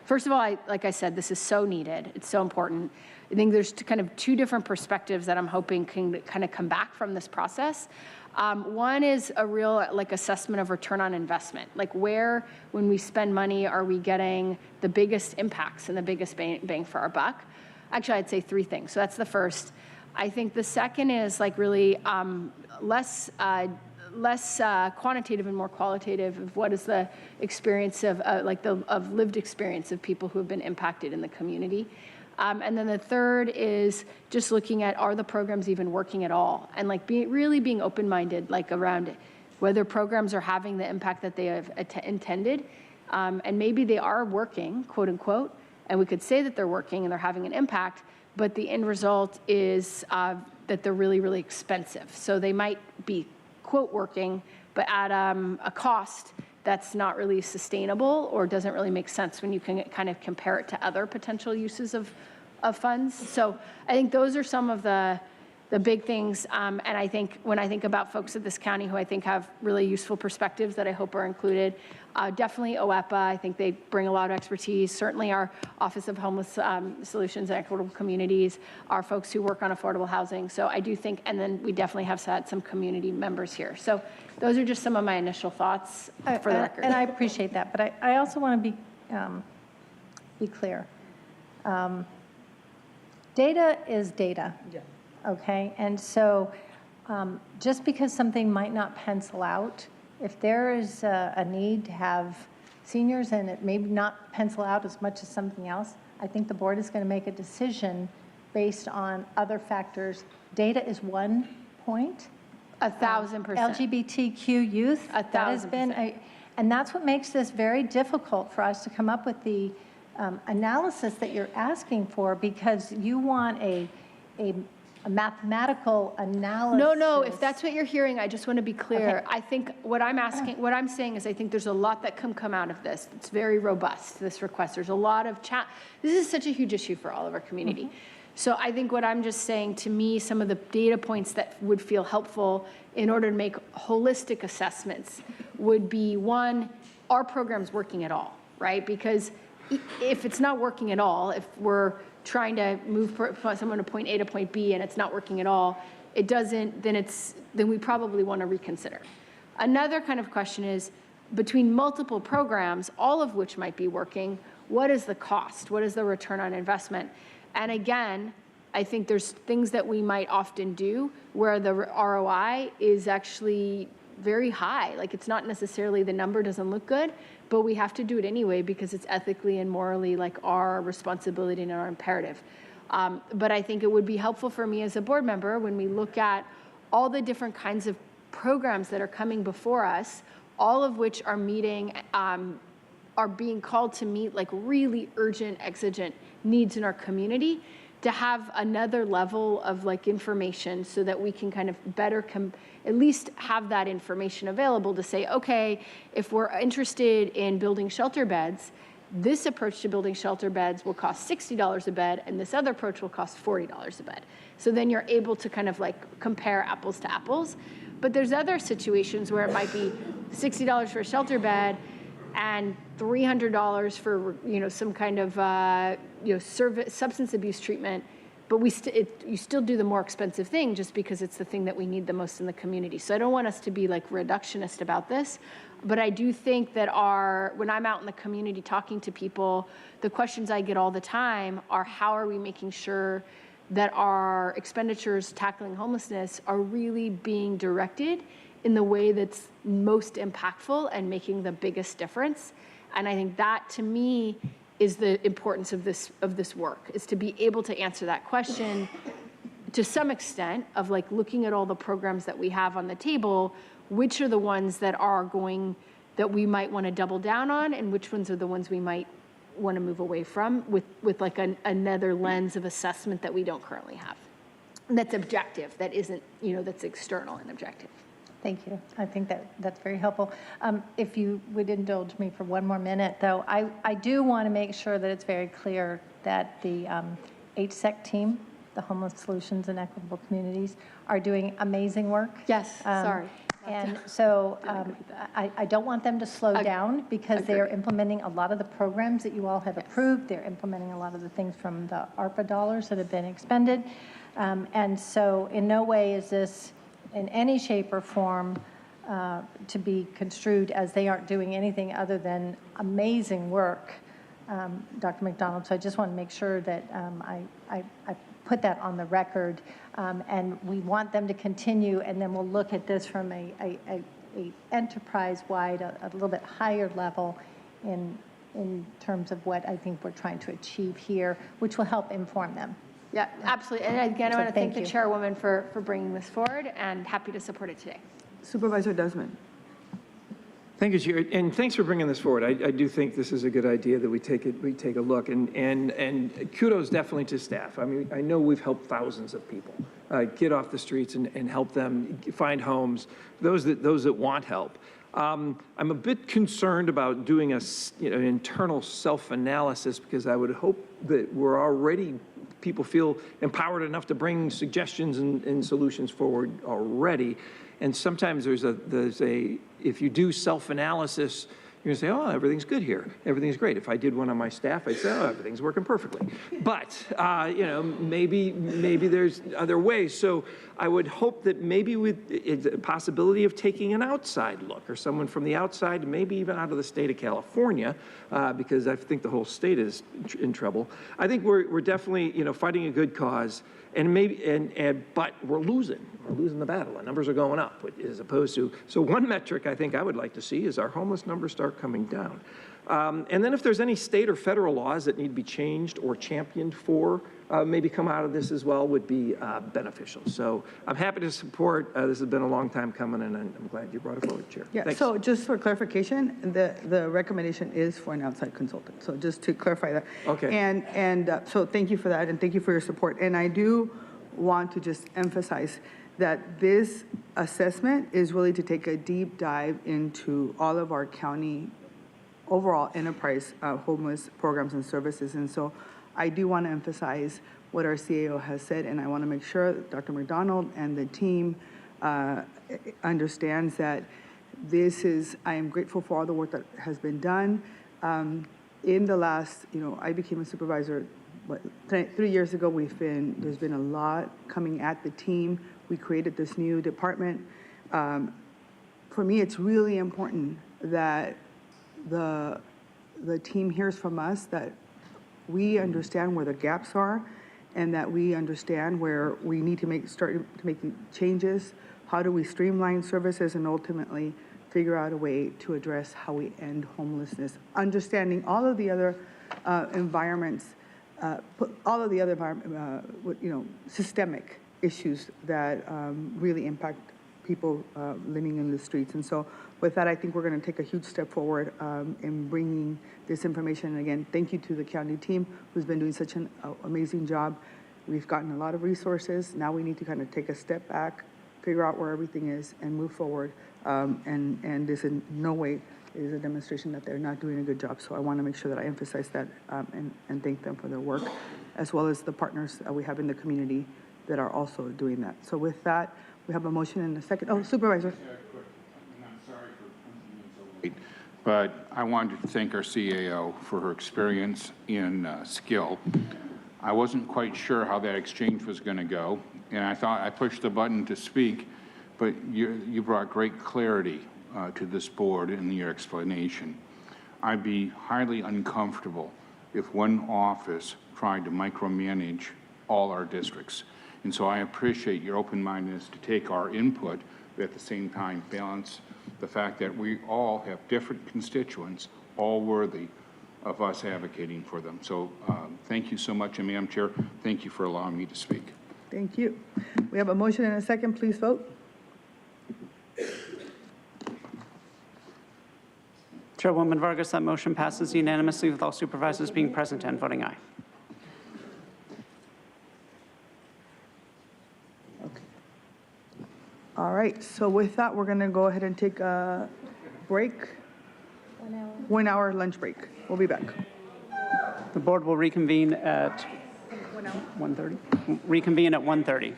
Speaker 4: first of all, like I said, this is so needed. It's so important. I think there's kind of two different perspectives that I'm hoping can kind of come back from this process. One is a real assessment of return on investment. Like where, when we spend money, are we getting the biggest impacts and the biggest bang for our buck? Actually, I'd say three things. So that's the first. I think the second is really less quantitative and more qualitative of what is the experience of of lived experience of people who have been impacted in the community. And then the third is just looking at, are the programs even working at all? And really being open-minded around whether programs are having the impact that they have intended. And maybe they are working, quote unquote, and we could say that they're working and they're having an impact, but the end result is that they're really, really expensive. So they might be quote working, but at a cost that's not really sustainable or doesn't really make sense when you can kind of compare it to other potential uses of funds. So I think those are some of the big things. And I think when I think about folks at this county who I think have really useful perspectives that I hope are included, definitely OEPA. I think they bring a lot of expertise. Certainly our Office of Homeless Solutions and Equitable Communities, our folks who work on affordable housing. So I do think, and then we definitely have had some community members here. So those are just some of my initial thoughts for the record.
Speaker 13: And I appreciate that, but I also want to be clear. Data is data. Yeah. Okay, and so just because something might not pencil out, if there is a need to have seniors and it may not pencil out as much as something else, I think the board is going to make a decision based on other factors. Data is one point.
Speaker 4: 1,000%.
Speaker 13: LGBTQ youth.
Speaker 4: 1,000%.
Speaker 13: That has been and that's what makes this very difficult for us to come up with the analysis that you're asking for, because you want a mathematical analysis.
Speaker 4: No, if that's what you're hearing, I just want to be clear. Okay. I think what I'm saying is I think there's a lot that can come out of this. It's very robust, this request. There's a lot of this is such a huge issue for all of our community. Mm-hmm. So I think what I'm just saying, to me, some of the data points that would feel helpful in order to make holistic assessments would be, one, are programs working at all, right? Because if it's not working at all, if we're trying to move someone to point A to point B and it's not working at all, then we probably want to reconsider. Another kind of question is, between multiple programs, all of which might be working, what is the cost? What is the return on investment? And again, I think there's things that we might often do where the ROI is actually very high. Like, it's not necessarily, the number doesn't look good, but we have to do it anyway because it's ethically and morally like our responsibility and our imperative. But I think it would be helpful for me as a board member when we look at all the different kinds of programs that are coming before us, all of which are meeting, are being called to meet like really urgent, exigent needs in our community, to have another level of like information so that we can kind of better at least have that information available to say, okay, if we're interested in building shelter beds, this approach to building shelter beds will cost $60 a bed, and this other approach will cost $40 a bed. So then you're able to kind of like compare apples to apples. But there's other situations where it might be $60 for a shelter bed and $300 for some kind of substance abuse treatment, but you still do the more expensive thing just because it's the thing that we need the most in the community. So I don't want us to be like reductionist about this, but I do think that when I'm out in the community talking to people, the questions I get all the time are, how are we making sure that our expenditures tackling homelessness are really being directed in the way that's most impactful and making the biggest difference? And I think that, to me, is the importance of this work, is to be able to answer that question to some extent of like looking at all the programs that we have on the table, which are the ones that we might want to double down on, and which ones are the ones we might want to move away from with like another lens of assessment that we don't currently have. That's objective, that isn't, that's external and objective.
Speaker 13: Thank you. I think that's very helpful. If you would indulge me for one more minute, though, I do want to make sure that it's very clear that the HSEC team, the Homeless Solutions and Equitable Communities, are doing amazing work.
Speaker 4: Yes, sorry.
Speaker 13: And so I don't want them to slow down, because they are implementing a lot of the programs that you all have approved. They're implementing a lot of the things from the ARPA dollars that have been expended. And so in no way is this in any shape or form to be construed as they aren't doing anything other than amazing work, Dr. McDonald. So I just want to make sure that I put that on the record, and we want them to continue, and then we'll look at this from a enterprise-wide, a little bit higher level in terms of what I think we're trying to achieve here, which will help inform them.
Speaker 4: Yeah, absolutely. And again, I want to thank the chairwoman for bringing this forward, and happy to support it today.
Speaker 1: Supervisor Desmond.
Speaker 12: Thank you, Chair, and thanks for bringing this forward. I do think this is a good idea that we take a look, and kudos definitely to staff. I mean, I know we've helped thousands of people, get off the streets and help them find homes, those that want help. I'm a bit concerned about doing an internal self-analysis, because I would hope that people feel empowered enough to bring suggestions and solutions forward already. And sometimes if you do self-analysis, you're gonna say, oh, everything's good here. Everything's great. If I did one on my staff, I'd say, oh, everything's working perfectly. But, maybe there's other ways. So I would hope that maybe with a possibility of taking an outside look, or someone from the outside, maybe even out of the state of California, because I think the whole state is in trouble. I think we're definitely, fighting a good cause, but we're losing the battle. The numbers are going up, as opposed to, so one metric I think I would like to see is our homeless numbers start coming down. And then if there's any state or federal laws that need to be changed or championed for, maybe come out of this as well, would be beneficial. So I'm happy to support. This has been a long time coming, and I'm glad you brought it forward, Chair.
Speaker 1: Yeah,
Speaker 12: Thanks.
Speaker 1: so just for clarification, the recommendation is for an outside consultant. So just to clarify that.
Speaker 12: Okay.
Speaker 1: And so thank you for that, and thank you for your support. And I do want to just emphasize that this assessment is really to take a deep dive into all of our county overall enterprise homeless programs and services. And so I do want to emphasize what our CAO has said, and I want to make sure that Dr. McDonald and the team understands that I am grateful for all the work that has been done. In the last, I became a supervisor 3 years ago. There's been a lot coming at the team. We created this new department. For me, it's really important that the team hears from us that we understand where the gaps are, and that we understand where we need to start making changes. How do we streamline services and ultimately figure out a way to address how we end homelessness, understanding all of the other environments, systemic issues that really impact people living in the streets. And so with that, I think we're going to take a huge step forward in bringing this information. And again, thank you to the county team who's been doing such an amazing job. We've gotten a lot of resources. Now we need to kind of take a step back, figure out where everything is, and move forward. And this in no way is a demonstration that they're not doing a good job. So I want to make sure that I emphasize that and thank them for their work, as well as the partners we have in the community that are also doing that. So with that, we have a motion and a second. Oh, Supervisor.
Speaker 7: But I wanted to thank our CAO for her experience in skill. I wasn't quite sure how that exchange was going to go, and I thought I pushed the button to speak, but you brought great clarity to this board in your explanation. I'd be highly uncomfortable if one office tried to micromanage all our districts. And so I appreciate your open-mindedness to take our input, but at the same time balance the fact that we all have different constituents, all worthy of us advocating for them. So thank you so much, and Madam Chair, thank you for allowing me to speak.
Speaker 1: Thank you. We have a motion and a second. Please vote.
Speaker 2: Chairwoman Vargas, that motion passes unanimously with all supervisors being present and voting aye.
Speaker 1: All right, so with that, we're going to go ahead and take a break. 1 hour lunch break. We'll be back.
Speaker 2: The board will reconvene at 1:30. Reconvene at 1:30.